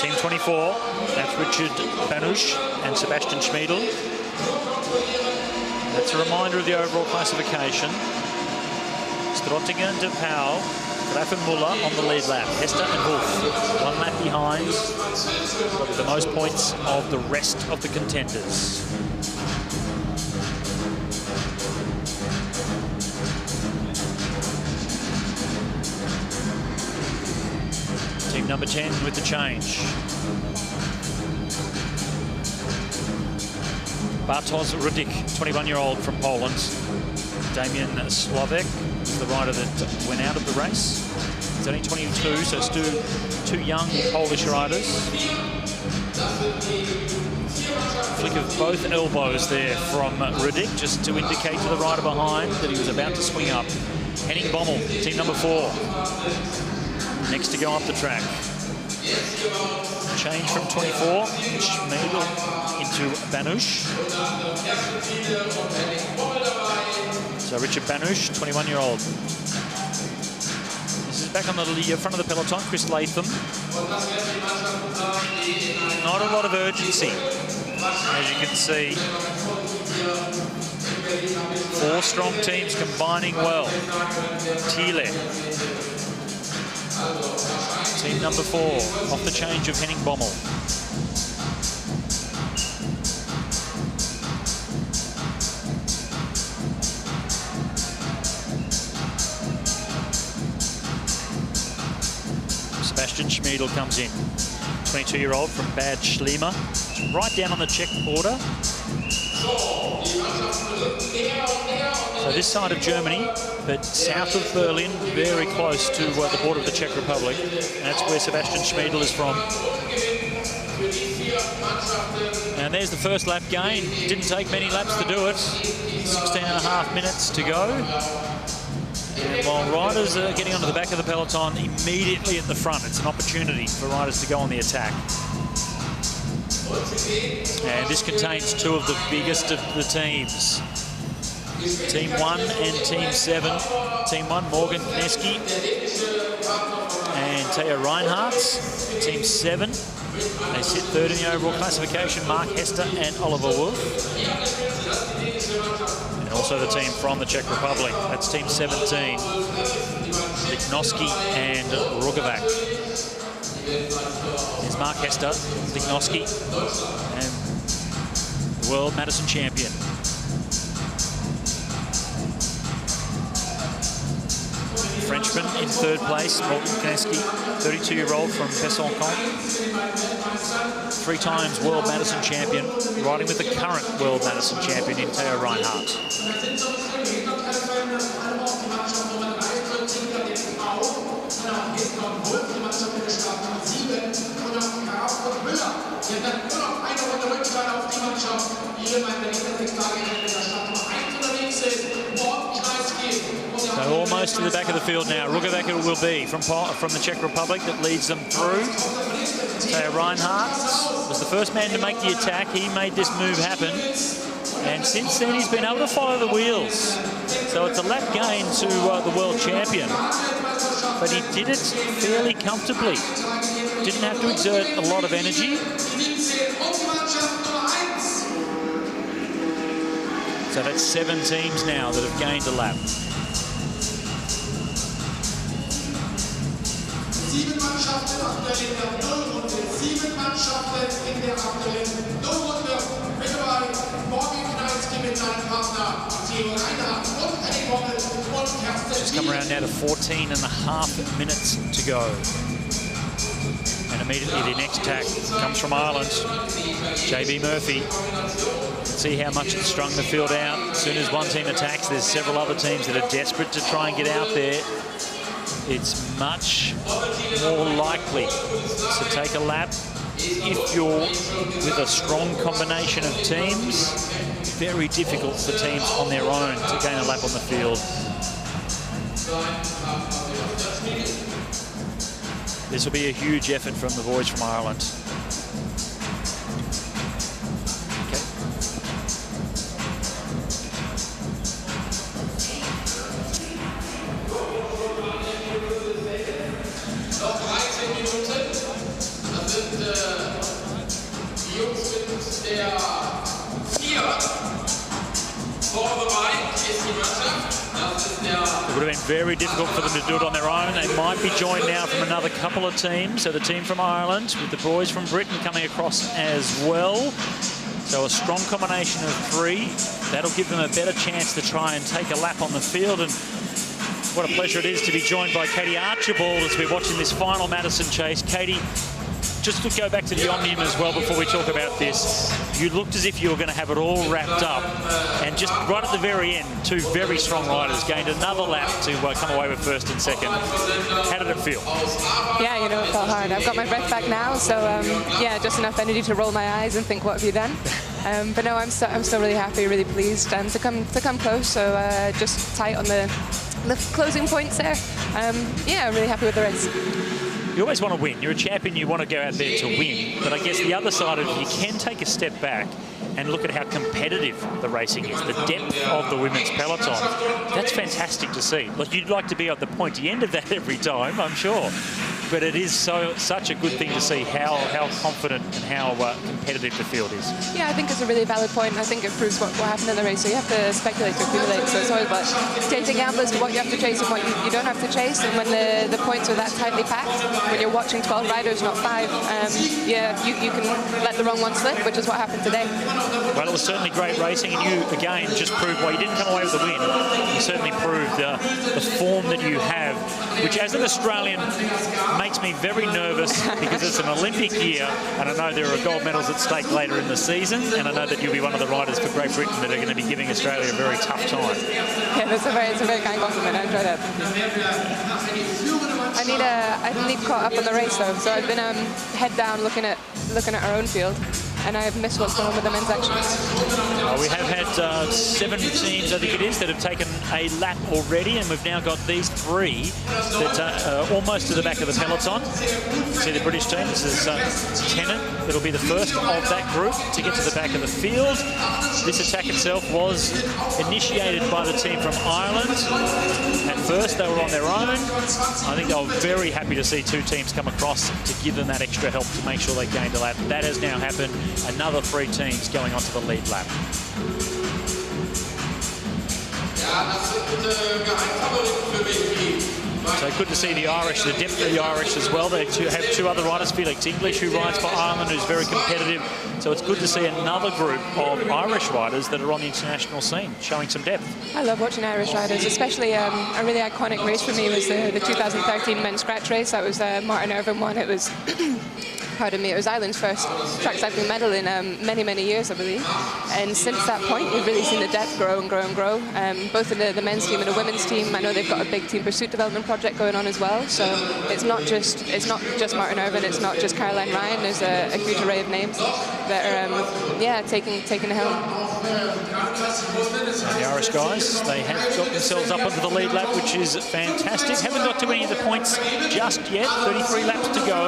Team 24, that's Richard Banusch and Sebastian Schmiedel. That's a reminder of the overall classification. Strottinger, De Pauw, Graff and Müller on the lead lap. Hester and Wolf, 1 lap behind, but with the most points of the rest of the contenders. Team number 10 with the change. Bartosz Rudik, 21-year-old from Poland. Damian Slovek is the rider that went out of the race. He's only 22, so still 2 young Polish riders. Flick of both elbows there from Rudik, just to indicate to the rider behind that he was about to swing up. Henning Bommel, team number 4. Next to go up the track. Change from 24, Schmiedel into Banusch. So Richard Banusch, 21-year-old. This is back on the front of the peloton, Chris Latham. Not a lot of urgency, as you can see. 4 strong teams combining well. Thiele. Team number 4, off the change of Henning Bommel. Sebastian Schmiedel comes in, 22-year-old from Bad Schliemer. Right down on the Czech border. So this side of Germany, but south of Berlin, very close to the border of the Czech Republic. And that's where Sebastian Schmiedl is from. And there's the first lap gain. Didn't take many laps to do it. 16.5 minutes to go. And while riders are getting onto the back of the peloton immediately at the front, it's an opportunity for riders to go on the attack. And this contains two of the biggest of the teams. Team 1 and Team 7. Team 1, Morgan Kneski and Theo Reinhardt. Team 7, they sit third in the overall classification, Mark Hester and Oliver Wolf. And also the team from the Czech Republic, that's Team 17, Lignoski and Rugovac. There's Mark Hester, Lignoski, and the world Madison champion. Frenchman in third place, Morgan Kneski, 32-year-old from Besançon. 3 times world Madison champion, riding with the current world Madison champion in Theo Reinhardt. So almost to the back of the field now. Rugovac will be from the Czech Republic that leads them through. Theo Reinhardt was the first man to make the attack. He made this move happen. And since then, he's been able to follow the wheels. So it's a lap gain to the world champion. But he did it fairly comfortably. Didn't have to exert a lot of energy. So that's 7 teams now that have gained a lap. 7 Mannschaften aktuell in der Nullrunde. 7 Mannschaften in der aktuellen Nullrunde. Mit dabei Morgan Kneski mit seinem Partner Theo Reinhardt und Henning Bommel und Kerstin. Just come around now to 14.5 minutes to go. And immediately the next attack comes from Ireland. JB Murphy. See how much it's strung the field out. As soon as one team attacks, there's several other teams that are desperate to try and get out there. It's much more likely to take a lap if you're with a strong combination of teams. Very difficult for teams on their own to gain a lap on the field. This will be a huge effort from the boys from Ireland. It would have been very difficult for them to do it on their own. They might be joined now from another couple of teams. So the team from Ireland with the boys from Britain coming across as well. So a strong combination of 3. That'll give them a better chance to try and take a lap on the field. And what a pleasure it is to be joined by Katie Archibald as we're watching this final Madison chase. Katie, just to go back to the Omnium as well before we talk about this, you looked as if you were going to have it all wrapped up, and just right at the very end, 2 very strong riders gained another lap to come away with first and second. How did it feel? Yeah, you know, it felt hard. I've got my breath back now, so yeah, just enough energy to roll my eyes and think, what have you done? But no, I'm still really happy, really pleased, and to come close. So just tight on the closing points there. Yeah, I'm really happy with the race. You always want to win. You're a champion, you want to go out there to win. But I guess the other side of it, you can take a step back and look at how competitive the racing is, the depth of the women's peloton. That's fantastic to see. Like, you'd like to be at the pointy end of that every time, I'm sure. But it is such a good thing to see how confident and how competitive the field is. Yeah, I think it's a really valid point. I think it proves what happened in the race. So you have to speculate to accumulate. So it's always about taking gambles to what you have to chase and what you don't have to chase. And when the points are that tightly packed, when you're watching 12 riders, not 5, yeah, you can let the wrong one slip, which is what happened today. Well, it was certainly great racing, and you, again, just proved why you didn't come away with the win. You certainly proved the form that you have, which as an Australian makes me very nervous because it's an Olympic year, and I know there are gold medals at stake later in the season, and I know that you'll be one of the riders for Great Britain that are going to be giving Australia a very tough time. Yeah, it's a very kind compliment. I enjoy that. I need caught up on the race though, so I've been head down looking at our own field, and I have missed what's going on with the men's action. We have had 7 teams, I think it is, that have taken a lap already, and we've now got these 3 that are almost to the back of the peloton. See the British team, this is Tennant. It'll be the first of that group to get to the back of the field. This attack itself was initiated by the team from Ireland. At first they were on their own. I think they were very happy to see 2 teams come across to give them that extra help to make sure they gained a lap. That has now happened. Another 3 teams going onto the lead lap. So good to see the Irish, the depth of the Irish as well. They have 2 other riders, Felix English, who rides for Ireland, who's very competitive. So it's good to see another group of Irish riders that are on the international scene, showing some depth. I love watching Irish riders, especially a really iconic race for me was the 2013 men's scratch race. That was Martin Irvine won. It was... Pardon me, it was Ireland's first track cycling medal in many years, I believe. And since that point, we've really seen the depth grow and grow and grow, both in the men's team and the women's team. I know they've got a big team pursuit development project going on as well. So it's not just Martin Irvine, it's not just Caroline Ryan. There's a huge array of names that are taking the helm. And the Irish guys, they have got themselves up onto the lead lap, which is fantastic. Haven't got to any of the points just yet. 33 laps to go.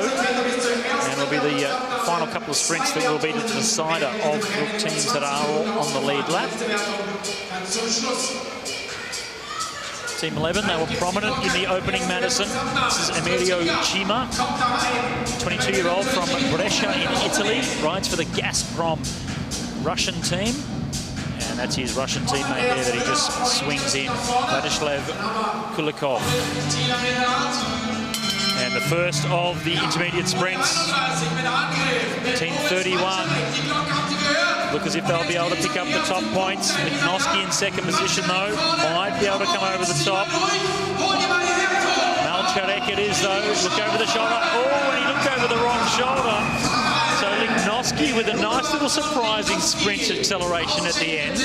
And it'll be the final couple of sprints that will be the decider of the teams that are all on the lead lap. Team 11, they were prominent in the opening Madison. This is Emilio Cima, 22-year-old from Brescia in Italy, rides for the Gazprom Russian team. And that's his Russian teammate there that he just swings in, Vladislav Kulikov. And the first of the intermediate sprints, Team 31, look as if they'll be able to pick up the top points. Miknoski in second position though, might be able to come over the top. Malcharek it is though, look over the shoulder. Oh, and he looked over the wrong shoulder. So Miknoski with a nice little surprising sprint acceleration at the end.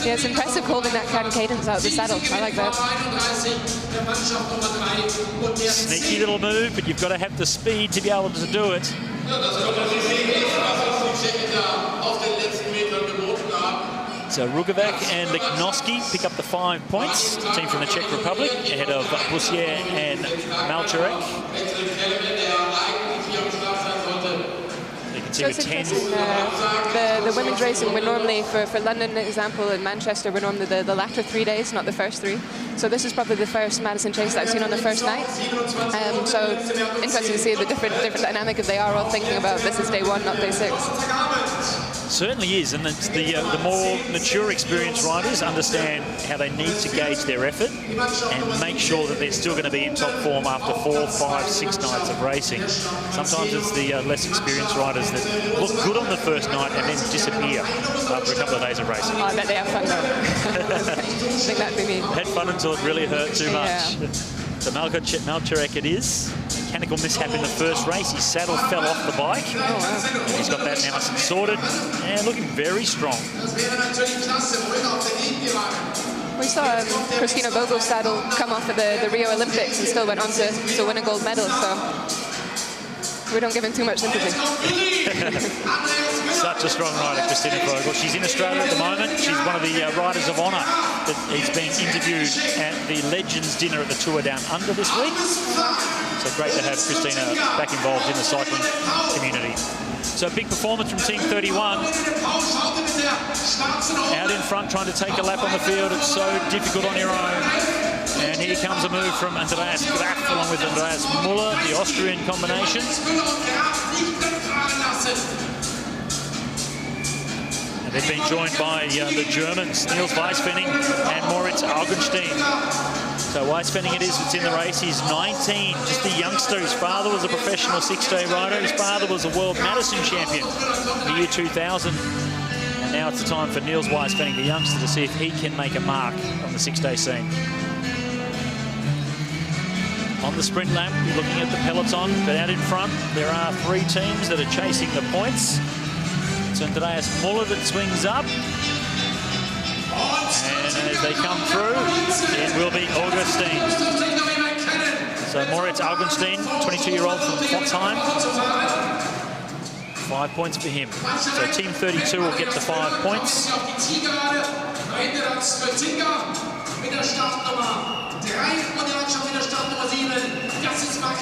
Yeah, it's impressive holding that cadence out of the saddle. I like that. Sneaky little move, but you've got to have the speed to be able to do it. So Rugovac and Miknoski pick up the 5 points. The team from the Czech Republic ahead of Bussier and Malcharek. So it's interesting, the women's racing, we're normally, for London example, and Manchester, we're normally the latter 3 days, not the first 3. So this is probably the first Madison chase that I've seen on the first night. So interesting to see the different dynamic if they are all thinking about this is day 1, not day 6. Certainly is, and it's the more mature, experienced riders understand how they need to gauge their effort and make sure that they're still going to be in top form after 4, 5, 6 nights of racing. Sometimes it's the less experienced riders that look good on the first night and then disappear after a couple of days of racing. Oh, I bet they have fun though. I think that'd be me. Had fun until it really hurt too much. Yeah. So Malcharek it is. Mechanical mishap in the first race. His saddle fell off the bike. Oh, wow. And he's got that nice and sorted and looking very strong. We saw Christina Vogel's saddle come off at the Rio Olympics and still went on to win a gold medal, so we don't give him too much sympathy. Such a strong rider, Christina Vogel. She's in Australia at the moment. She's one of the riders of honour that is being interviewed at the Legends dinner at the Tour Down Under this week. So great to have Christina back involved in the cycling community. So big performance from Team 31. Out in front trying to take a lap on the field. It's so difficult on your own. And here comes a move from Andreas Graf along with Andreas Muller, the Austrian combination. And they've been joined by the Germans, Niels Weisfenning and Moritz Augenstein. So Weisfenning it is that's in the race. He's 19, just a youngster. His father was a professional six-day rider. His father was a World Madison champion in the year 2000. And now it's the time for Niels Weisfenning, the youngster, to see if he can make a mark on the six-day scene. On the sprint lap, you're looking at the peloton, but out in front, there are 3 teams that are chasing the points. It's Andreas Muller that swings up. And as they come through, it will be Augustin. So Moritz Augustin, 22-year-old from Pforzheim. 5 points for him. So Team 32 will get the 5 points.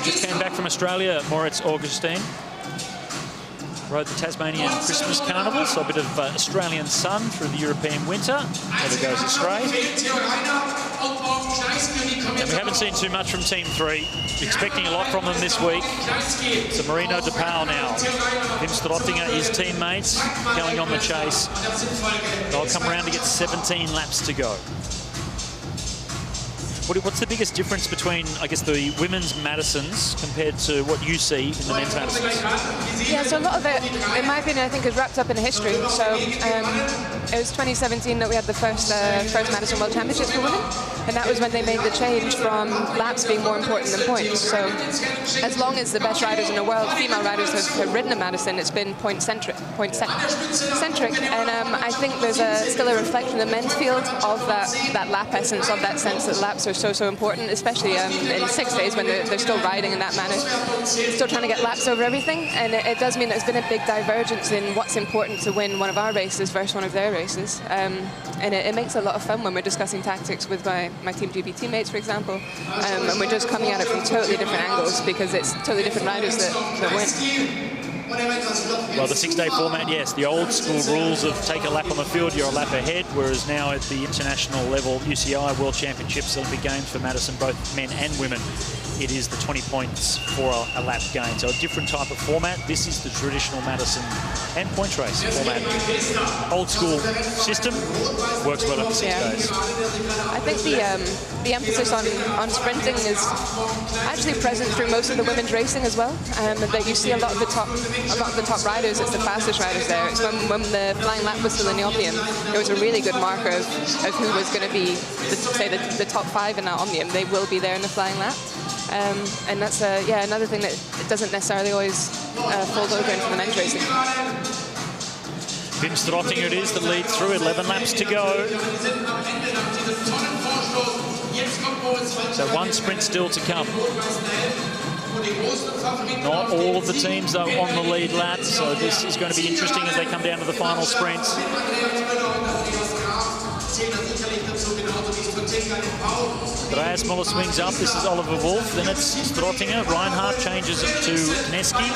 Just came back from Australia, Moritz Augustin. Rode the Tasmanian Christmas Carnival, so a bit of Australian sun through the European winter. Never goes astray. And we haven't seen too much from Team 3. Expecting a lot from them this week. So Marino de Paul now. Wim Strottinger, his teammates, going on the chase. They'll come around to get 17 laps to go. What's the biggest difference between, I guess, the women's Madisons compared to what you see in the men's Madisons? Yeah, so a lot of it, in my opinion, I think is wrapped up in history. So it was 2017 that we had the first Madison World Championships for women, and that was when they made the change from laps being more important than points. So as long as the best riders in the world, female riders, have ridden a Madison, it's been point-centric. And I think there's still a reflection in the men's field of that lap essence, of that sense that laps are so important, especially in 6 days when they're still riding in that manner, still trying to get laps over everything. And it does mean there's been a big divergence in what's important to win one of our races versus one of their races. And it makes it a lot of fun when we're discussing tactics with my Team GB teammates, for example, and we're just coming at it from totally different angles because it's totally different riders that win. Well, the 6-day format, yes, the old school rules of take a lap on the field, you're a lap ahead, whereas now at the international level, UCI World Championships, Olympic Games for Madison, both men and women, it is the 20 points for a lap gain. So a different type of format. This is the traditional Madison and points race format. Old school system works well at the 6 days. I think the emphasis on sprinting is actually present through most of the women's racing as well. That you see a lot of the top riders, it's the fastest riders there. It's when the flying lap was still in the Omnium, it was a really good marker of who was going to be, the top 5 in that Omnium. They will be there in the flying lap. And that's another thing that it doesn't necessarily always fold over into the men's racing. Wim Strottinger it is that leads through, 11 laps to go. So 1 sprint still to come. Not all of the teams though on the lead lap, so this is going to be interesting as they come down to the final sprints. Andreas Muller swings up. This is Oliver Wolf. Then it's Strottinger. Reinhardt changes it to Kneski.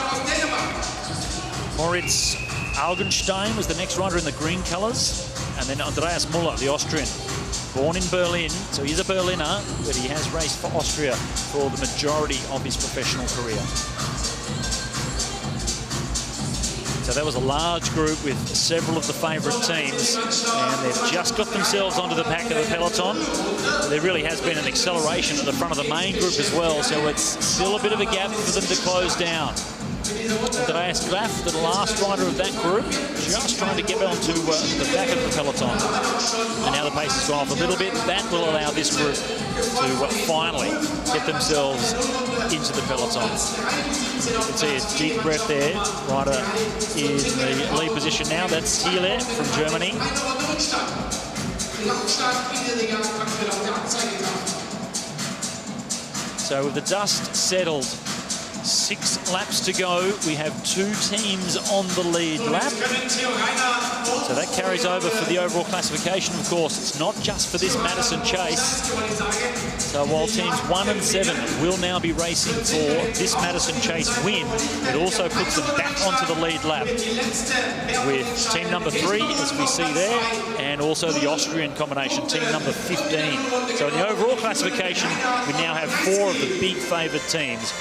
Moritz Augenstein was the next rider in the green colours. And then Andreas Muller, the Austrian. Born in Berlin, so he's a Berliner, but he has raced for Austria for the majority of his professional career. So that was a large group with several of the favourite teams, and they've just got themselves onto the back of the peloton. There really has been an acceleration at the front of the main group as well, so it's still a bit of a gap for them to close down. Andreas Graf, the last rider of that group, just trying to get onto the back of the peloton. And now the pace has gone off a little bit. That will allow this group to finally get themselves into the peloton. You can see a deep breath there. Rider in the lead position now. That's Thiele from Germany. So with the dust settled, 6 laps to go. We have 2 teams on the lead lap. So that carries over for the overall classification, of course. It's not just for this Madison chase. So while teams 1 and 7 will now be racing for this Madison chase win, it also puts them back onto the lead lap with team number 3, as we see there, and also the Austrian combination, team number 15. So in the overall classification, we now have 4 of the big favoured teams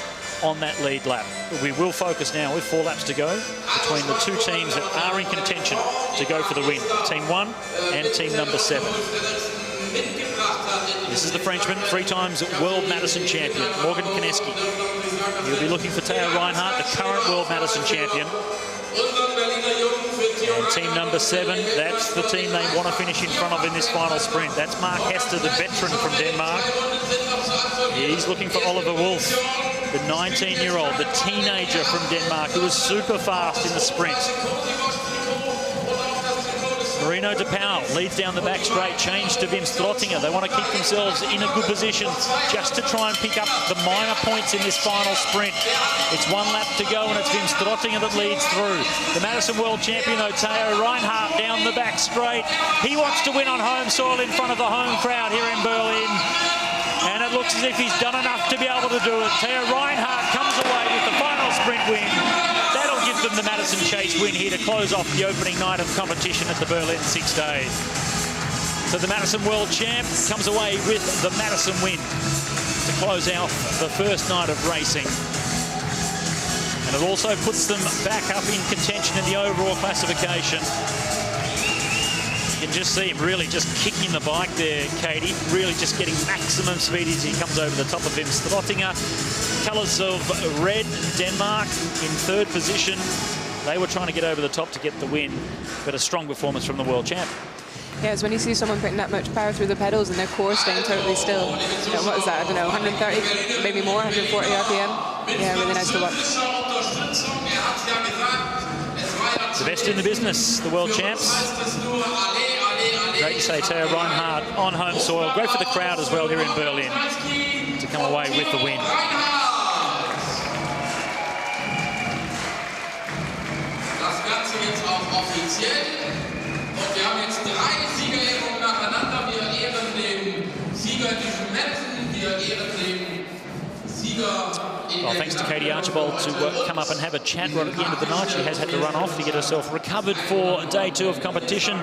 on that lead lap. But we will focus now with 4 laps to go between the 2 teams that are in contention to go for the win, Team 1 and Team number 7. This is the Frenchman, 3 times World Madison champion, Morgan Kneski. He'll be looking for Theo Reinhardt, the current World Madison champion. And And team number 7, that's the team they want to finish in front of in this final sprint. That's Mark Hester, the veteran from Denmark. He's looking for Oliver Wolf, the 19-year-old, the teenager from Denmark, who was super fast in the sprint. Marino de Pauw leads down the back straight, change to Wim Strottinger. They want to keep themselves in a good position just to try and pick up the minor points in this final sprint. It's 1 lap to go, and it's Wim Strottinger that leads through. The Madison World Champion, though, Theo Reinhardt down the back straight. He wants to win on home soil in front of the home crowd here in Berlin. And it looks as if he's done enough to be able to do it. Theo Reinhardt comes away with the final sprint win. That'll give them the Madison Chase win here to close off the opening night of competition at the Berlin 6 Days. So the Madison World Champ comes away with the Madison win to close out the first night of racing. And it also puts them back up in contention in the overall classification. You can just see him really just kicking the bike there, Katie. Really just getting maximum speed as he comes over the top of him. Strottinger, colours of red, Denmark in 3rd position. They were trying to get over the top to get the win, but a strong performance from the world champ. Yeah, it's when you see someone putting that much power through the pedals and their core staying totally still. You know, what is that? I don't know, 130, maybe more, 140 RPM. Yeah, really nice to watch. The best in the business, the world champs. Great to say Theo Reinhardt on home soil. Great for the crowd as well here in Berlin to come away with the win. Das Ganze jetzt auch offiziell. Und wir haben jetzt 3 Siegerehrungen nacheinander. Wir ehren den Sieger in diesem Wetten. Wir ehren den Sieger. Well, thanks to Katie Archibald to come up and have a chat right at the end of the night. She has had to run off to get herself recovered for day 2 of competition.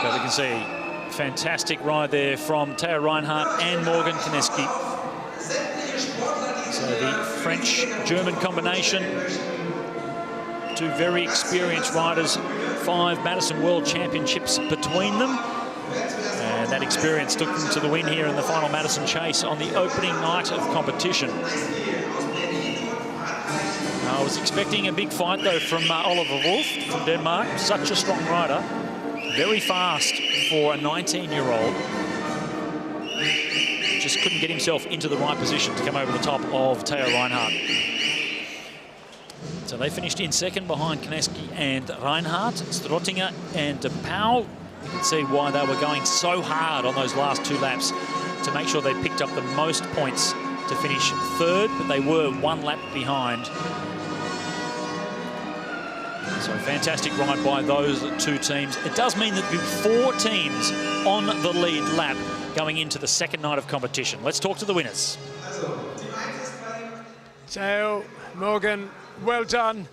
But we can see fantastic ride there from Theo Reinhardt and Morgan Kineski. So the French-German combination, 2 very experienced riders, 5 Madison World Championships between them. And that experience took them to the win here in the final Madison Chase on the opening night of competition. I was expecting a big fight, though, from Oliver Wolf from Denmark. Such a strong rider. Very fast for a 19-year-old. Just couldn't get himself into the right position to come over the top of Theo Reinhardt. So they finished in 2nd behind Kineski and Reinhardt. Strottinger and de Pauw. You can see why they were going so hard on those last 2 laps to make sure they picked up the most points to finish 3rd, but they were 1 lap behind. So fantastic ride by those 2 teams. It does mean that there'll be 4 teams on the lead lap going into the 2nd night of competition. Let's talk to the winners. Theo, Morgan, well done.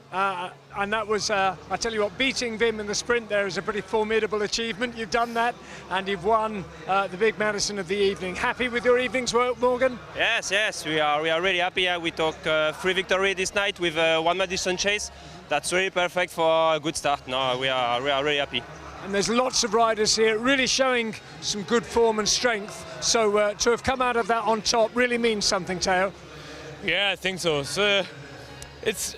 And that was, I tell you what, beating Wim in the sprint there is a pretty formidable achievement. You've done that, and you've won the big Madison of the evening. Happy with your evening's work, Morgan? Yes, we are really happy. We took 3 victories this night with 1 Madison Chase. That's really perfect for a good start. No, we are really happy. And there's lots of riders here really showing some good form and strength. So to have come out of that on top really means something, Theo. Yeah, I think so. It's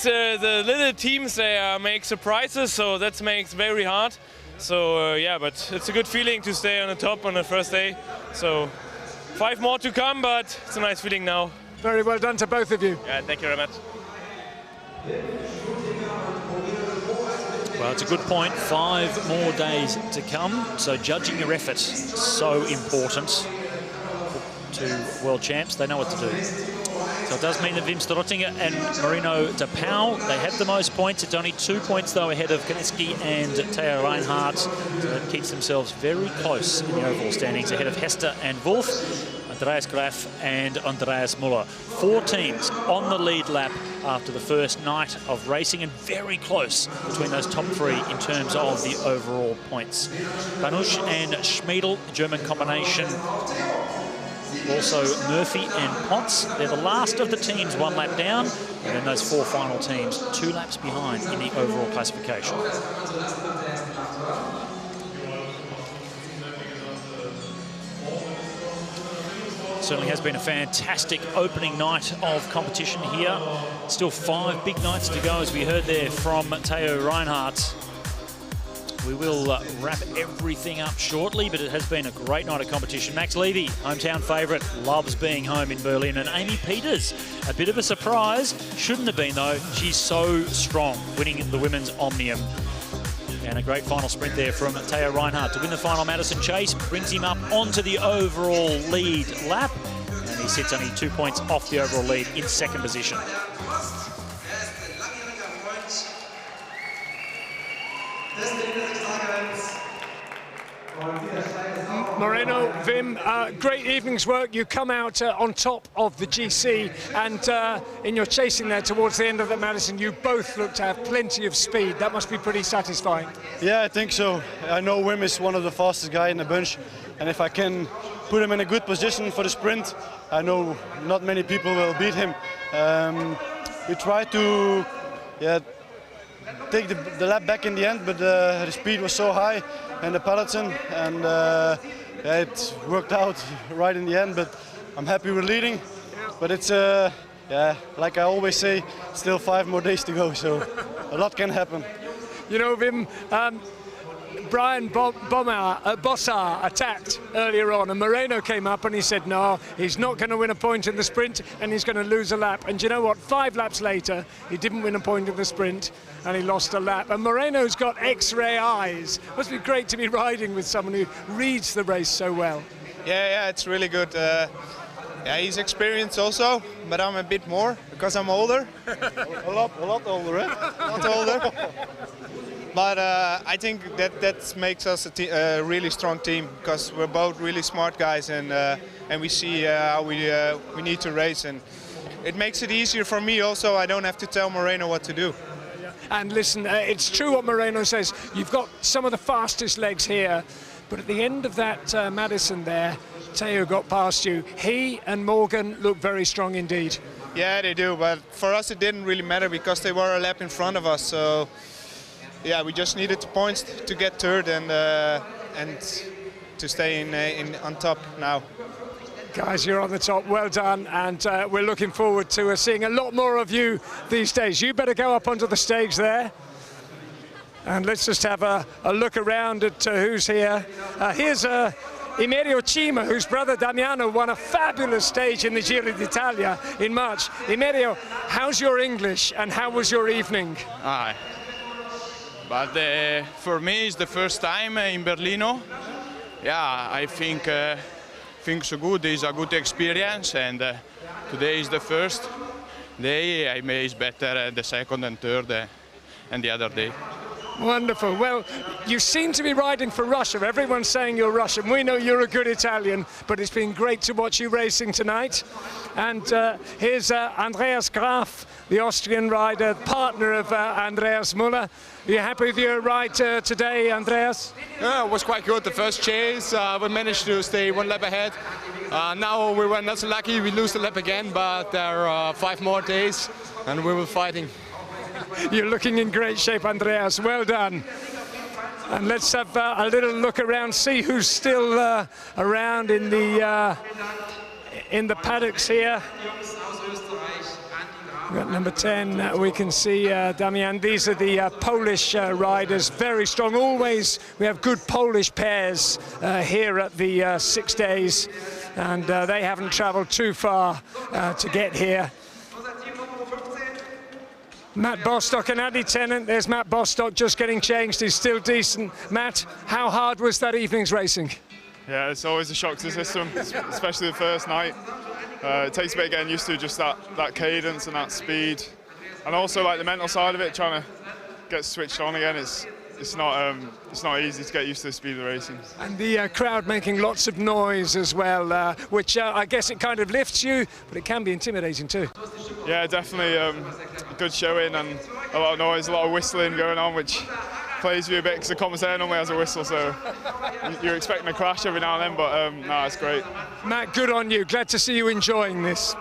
the little teams, they make surprises, so that makes very hard. So yeah, but it's a good feeling to stay on the top on the first day. So 5 more to come, but it's a nice feeling now. Very well done to both of you. Yeah, thank you very much. Well, it's a good point. 5 more days to come. So judging your effort, so important to world champs. They know what to do. So it does mean that Wim Strottinger and Marino de Pauw, they have the most points. It's only 2 points, though, ahead of Kineski and Theo Reinhardt. So that keeps themselves very close in the overall standings, ahead of Hester and Wolf, Andreas Graf and Andreas Muller. 4 teams on the lead lap after the first night of racing, and very close between those top 3 in terms of the overall points. Banusch and Schmiedel, German combination. Also Murphy and Potts, they're the last of the teams 1 lap down, and then those 4 final teams 2 laps behind in the overall classification. Certainly has been a fantastic opening night of competition here. Still 5 big nights to go, as we heard there from Theo Reinhardt. We will wrap everything up shortly, but it has been a great night of competition. Max Levy, hometown favourite, loves being home in Berlin. And Amy Peters, a bit of a surprise. Shouldn't have been, though. She's so strong, winning the women's Omnium. And a great final sprint there from Theo Reinhardt to win the final Madison Chase. Brings him up onto the overall lead lap. And he sits only 2 points off the overall lead in second position. Moreno, Wim, great evening's work. You come out on top of the GC, and in your chasing there towards the end of the Madison, you both look to have plenty of speed. That must be pretty satisfying. Yeah, I think so. I know Wim is one of the fastest guys in the bunch, and if I can put him in a good position for the sprint, I know not many people will beat him. We try to take the lap back in the end, but the speed was so high in the peloton, and it worked out right in the end. But I'm happy we're leading. But it's like I always say, still 5 more days to go, so a lot can happen. You know, Wim, Brian Bossard attacked earlier on, and Moreno came up and he said, no, he's not going to win a point in the sprint and he's going to lose a lap. And you know what? 5 laps later, he didn't win a point in the sprint and he lost a lap. And Moreno's got X-ray eyes. Must be great to be riding with someone who reads the race so well. Yeah, it's really good. Yeah, he's experienced also, but I'm a bit more because I'm older. a lot older, eh? A lot older. But I think that makes us a really strong team, because we're both really smart guys, and we see how we need to race, and it makes it easier for me also. I don't have to tell Moreno what to do. And listen, it's true what Moreno says. You've got some of the fastest legs here, but at the end of that Madison there, Theo got past you. He and Morgan look very strong indeed. Yeah, they do, but for us it didn't really matter because they were a lap in front of us. So yeah, we just needed the points to get third and to stay on top now. Guys, you're on the top. Well done, and we're looking forward to seeing a lot more of you these days. You better go up onto the stage there. And let's just have a look around at who's here. Here's Emerio Cima, whose brother Damiano won a fabulous stage in the Giro d'Italia in March. Emerio, how's your English and how was your evening? But for me, it's the first time in Berlino. Yeah, I think so good. It's a good experience, and today is the first day. I may is better the second and third and the other day. Wonderful. Well, you seem to be riding for Russia. Everyone's saying you're Russian. We know you're a good Italian, but it's been great to watch you racing tonight. And here's Andreas Graf, the Austrian rider, partner of Andreas Müller. Are you happy with your ride today, Andreas? Yeah, it was quite good. The first chase, we managed to stay 1 lap ahead. Now we were not so lucky, we lose the lap again, but there are 5 more days and we were fighting. You're looking in great shape, Andreas. Well done. And let's have a little look around, see who's still around in the paddocks here. We've got number 10, we can see Damian. These are the Polish riders, very strong. Always we have good Polish pairs here at the 6 days, and they haven't traveled too far to get here. Matt Bostock and Andy Tennant. There's Matt Bostock just getting changed. He's still decent. Matt, how hard was that evening's racing? Yeah, it's always a shock to the system, especially the first night. It takes a bit of getting used to just that cadence and that speed, and also like the mental side of it, trying to get switched on again. It's not easy to get used to the speed of the racing. And the crowd making lots of noise as well, which I guess it kind of lifts you, but it can be intimidating too. Yeah, definitely a good showing and a lot of noise, a lot of whistling going on, which plays you a bit because the commentator normally has a whistle, so you're expecting a crash every now and then, but no, it's great. Matt, good on you. Glad to see you enjoying this.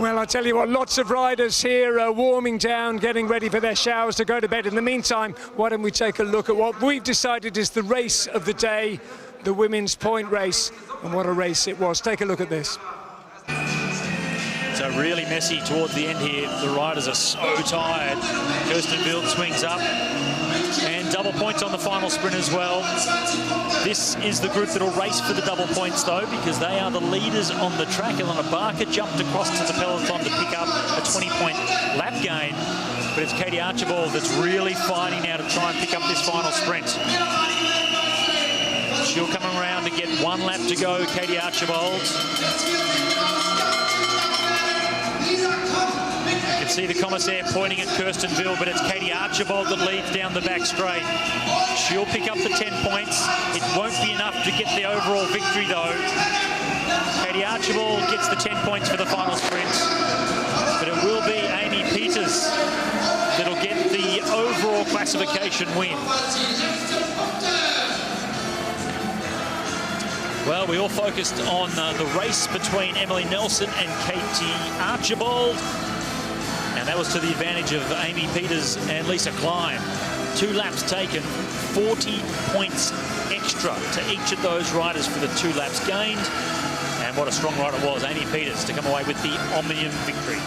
Well, I tell you what, lots of riders here are warming down, getting ready for their showers to go to bed. In the meantime, why don't we take a look at what we've decided is the race of the day, the women's point race, and what a race it was. Take a look at this. So really messy towards the end here. The riders are so tired. Kirsten Wild swings up. And double points on the final sprint as well. This is the group that will race for the double points, though, because they are the leaders on the track. Ilona Barker jumped across to the peloton to pick up a 20-point lap gain. But it's Katie Archibald that's really fighting now to try and pick up this final sprint. She'll come around to get one lap to go, Katie Archibald. You can see the commissaire pointing at Kirsten Wild, but it's Katie Archibald that leads down the back straight. She'll pick up the 10 points. It won't be enough to get the overall victory, though. Katie Archibald gets the 10 points for the final sprint, but it will be Amy Peters that'll get the overall classification win. Well, we all focused on the race between Emily Nelson and Katie Archibald. And that was to the advantage of Amy Peters and Lisa Klein. 2 laps taken, 40 points extra to each of those riders for the 2 laps gained. And what a strong rider it was, Amy Peters, to come away with the Omnium victory.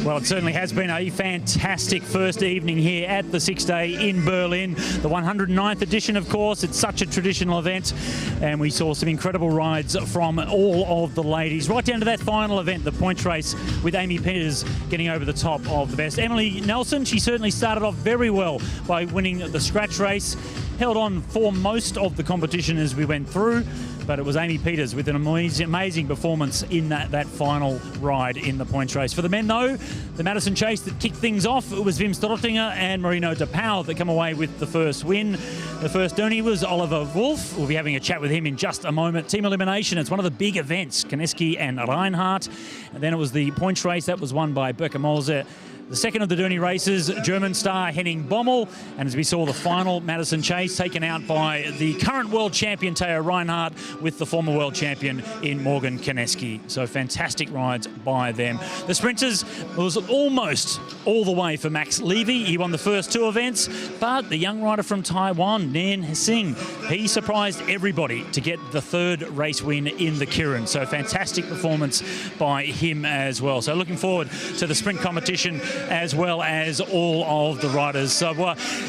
Well, it certainly has been a fantastic first evening here at the Sixday in Berlin. The 109th edition, of course. It's such a traditional event. And we saw some incredible rides from all of the ladies. Right down to that final event, the points race, with Amy Peters getting over the top of the best. Emily Nelson, she certainly started off very well by winning the scratch race. Held on for most of the competition as we went through, but it was Amy Peters with an amazing performance in that final ride in the points race. For the men, though, the Madison Chase that kicked things off, it was Wim Stortinger and Marino de Pauw that come away with the first win. The first Dooney was Oliver Wolf. We'll be having a chat with him in just a moment. Team elimination, it's one of the big events, Koneski and Reinhardt. And then it was the points race, that was won by Berke Molze. The second of the Dooney races, German star Henning Bommel. And as we saw, the final Madison Chase taken out by the current world champion Teo Reinhardt with the former world champion in Morgan Koneski. So fantastic rides by them. The sprinters was almost all the way for Max Levy. He won the first 2 events, but the young rider from Taiwan, Nan Singh, he surprised everybody to get the 3rd race win in the Kirin. So fantastic performance by him as well. So looking forward to the sprint competition as well as all of the riders. So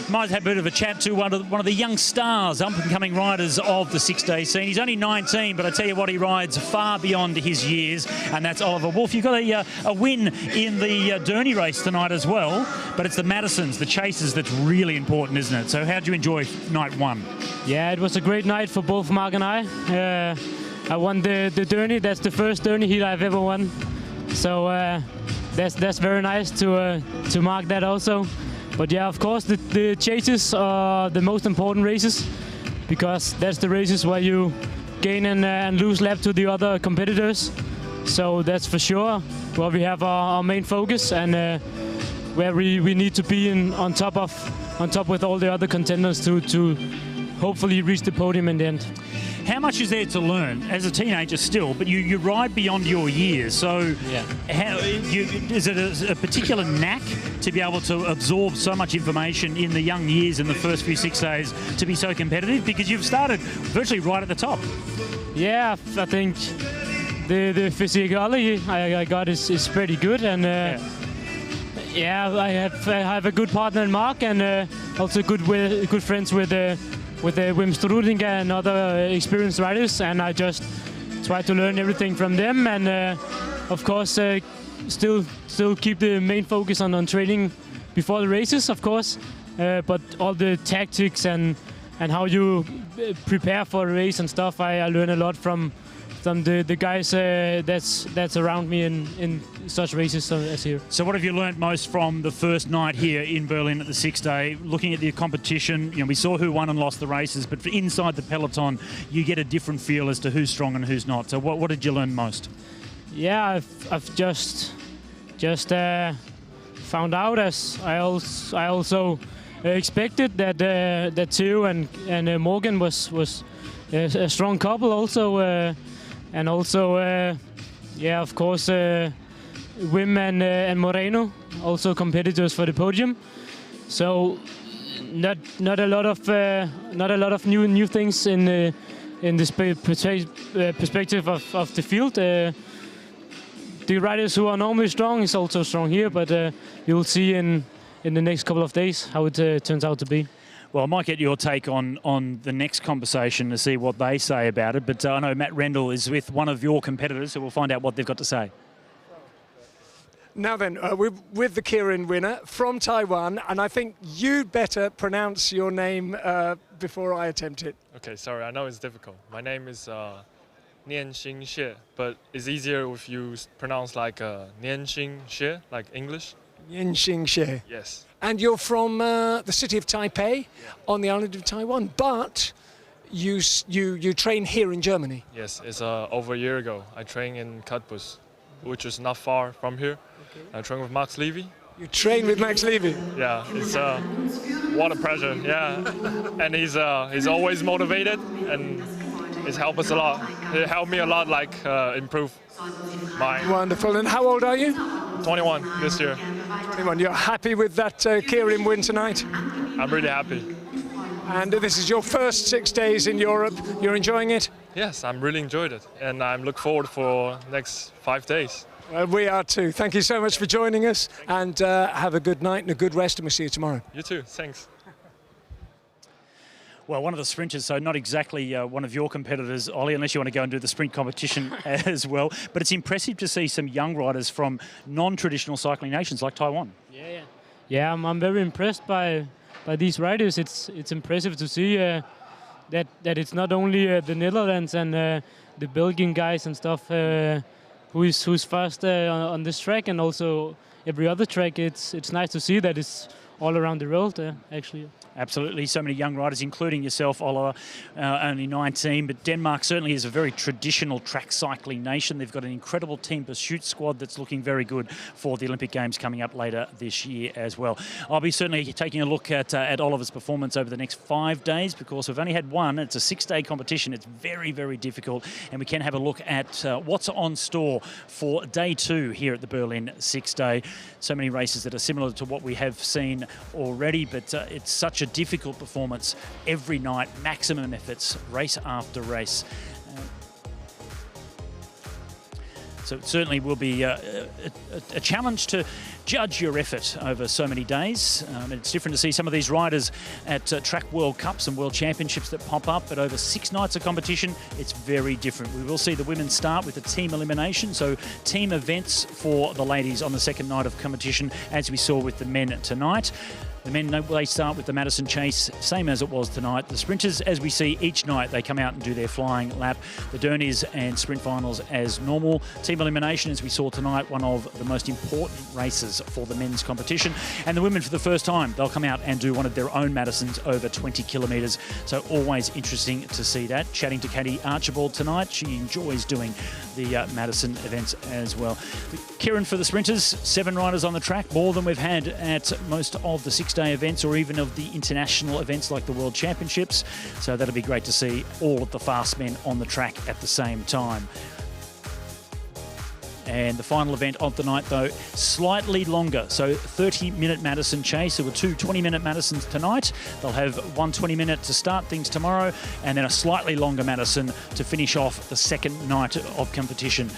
might have a bit of a chat to one of the young stars, up-and-coming riders of the Sixday scene. He's only 19, but I tell you what, he rides far beyond his years, and that's Oliver Wolf. You've got a win in the Dooney race tonight as well, but it's the Madisons, the Chasers, that's really important, isn't it? So how did you enjoy night 1? Yeah, it was a great night for both Mark and I. I won the Dooney. That's the first Dooney heat I've ever won. So that's very nice to mark that also. But yeah, of course, the chases are the most important races, because that's the races where you gain and lose lap to the other competitors. So that's for sure where we have our main focus, and where we need to be on top with all the other contenders to hopefully reach the podium in the end. How much is there to learn as a teenager still, but you ride beyond your years, so yeah. Is it a particular knack to be able to absorb so much information in the young years in the first few 6 days to be so competitive? Because you've started virtually right at the top. Yeah, I think the physiology I got is pretty good, and I have a good partner in Mark, and also good friends with Wim Stortinger and other experienced riders, and I just try to learn everything from them, and of course still keep the main focus on training before the races, of course, but all the tactics and how you prepare for a race and stuff, I learn a lot from the guys that's around me in such races as here. So what have you learnt most from the first night here in Berlin at the Sixday? Looking at the competition, we saw who won and lost the races, but inside the peloton, you get a different feel as to who's strong and who's not. So what did you learn most? Yeah, I've just found out, as I also expected, that Theo and Morgan was a strong couple also. and also, yeah, of course, Wim and Moreno, also competitors for the podium. So not a lot of new things in the perspective of the field. The riders who are normally strong is also strong here, but you'll see in the next couple of days how it turns out to be. Well, I might get your take on the next conversation to see what they say about it, but I know Matt Rendell is with one of your competitors, so we'll find out what they've got to say. Now then, we're with the Kirin winner from Taiwan, and I think you'd better pronounce your name before I attempt it. Okay, sorry, I know it's difficult. My name is Nianxing Xie, but it's easier if you pronounce like Nianxing Xie, like English. Nianxing Xie. Yes. And you're from the city of Taipei on the island of Taiwan, but you train here in Germany. Yes, it's over a year ago. I trained in Cottbus, which is not far from here. Okay. I train with Max Levy. You train with Max Levy? Yeah, it's what a pleasure. Yeah, and he's always motivated and he's helped us a lot. He helped me a lot, like improve my. Wonderful. And how old are you? 21 this year. 21. You're happy with that Kirin win tonight? I'm really happy. And this is your first 6 days in Europe. You're enjoying it? Yes, I'm really enjoyed it, and I'm looking forward for next 5 days. We are too. Thank you so much for joining us, and have a good night and a good rest, and we'll see you tomorrow. You too. Thanks. Well, one of the sprinters, so not exactly one of your competitors, Ollie, unless you want to go and do the sprint competition as well. But it's impressive to see some young riders from non-traditional cycling nations like Taiwan. Yeah, I'm very impressed by these riders. It's impressive to see that it's not only the Netherlands and the Belgian guys and stuff who's fast on this track, and also every other track. It's nice to see that it's all around the world, actually. Absolutely, so many young riders, including yourself, Oliver, only 19. But Denmark certainly is a very traditional track cycling nation. They've got an incredible team pursuit squad that's looking very good for the Olympic Games coming up later this year as well. I'll be certainly taking a look at Oliver's performance over the next 5 days, because we've only had one. It's a 6-day competition. It's very, very difficult. And we can have a look at what's on store for day 2 here at the Berlin 6-day. So many races that are similar to what we have seen already, but it's such a difficult performance every night, maximum efforts, race after race. So it certainly will be a challenge to judge your effort over so many days. It's different to see some of these riders at track World Cups and World Championships that pop up, but over 6 nights of competition, it's very different. We will see the women start with a team elimination, so team events for the ladies on the second night of competition, as we saw with the men tonight. The men, they start with the Madison Chase, same as it was tonight. The sprinters, as we see each night, they come out and do their flying lap. The Dernies and sprint finals as normal. Team elimination, as we saw tonight, one of the most important races for the men's competition. And the women, for the first time, they'll come out and do one of their own Madisons over 20 kilometres. So always interesting to see that. Chatting to Katie Archibald tonight, she enjoys doing the Madison events as well. Kirin for the sprinters, 7 riders on the track, more than we've had at most of the 6-day events or even of the international events like the World Championships. So that'll be great to see all of the fast men on the track at the same time. And the final event of the night, though, slightly longer. So 30-minute Madison Chase. There were 2 20-minute Madisons tonight. They'll have 1 20-minute to start things tomorrow, and then a slightly longer Madison to finish off the second night of competition.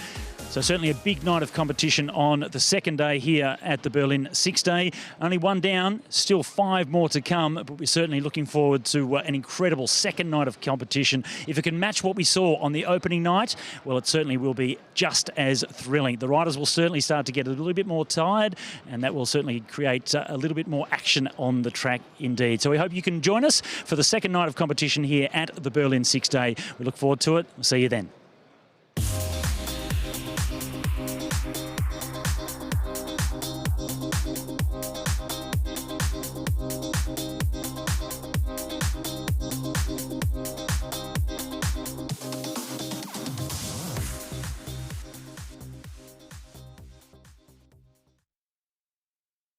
So certainly a big night of competition on the second day here at the Berlin 6-day. Only 1 down, still 5 more to come, but we're certainly looking forward to an incredible second night of competition. If it can match what we saw on the opening night, well, it certainly will be just as thrilling. The riders will certainly start to get a little bit more tired, and that will certainly create a little bit more action on the track indeed. So we hope you can join us for the second night of competition here at the Berlin 6-day. We look forward to it. We'll see you then.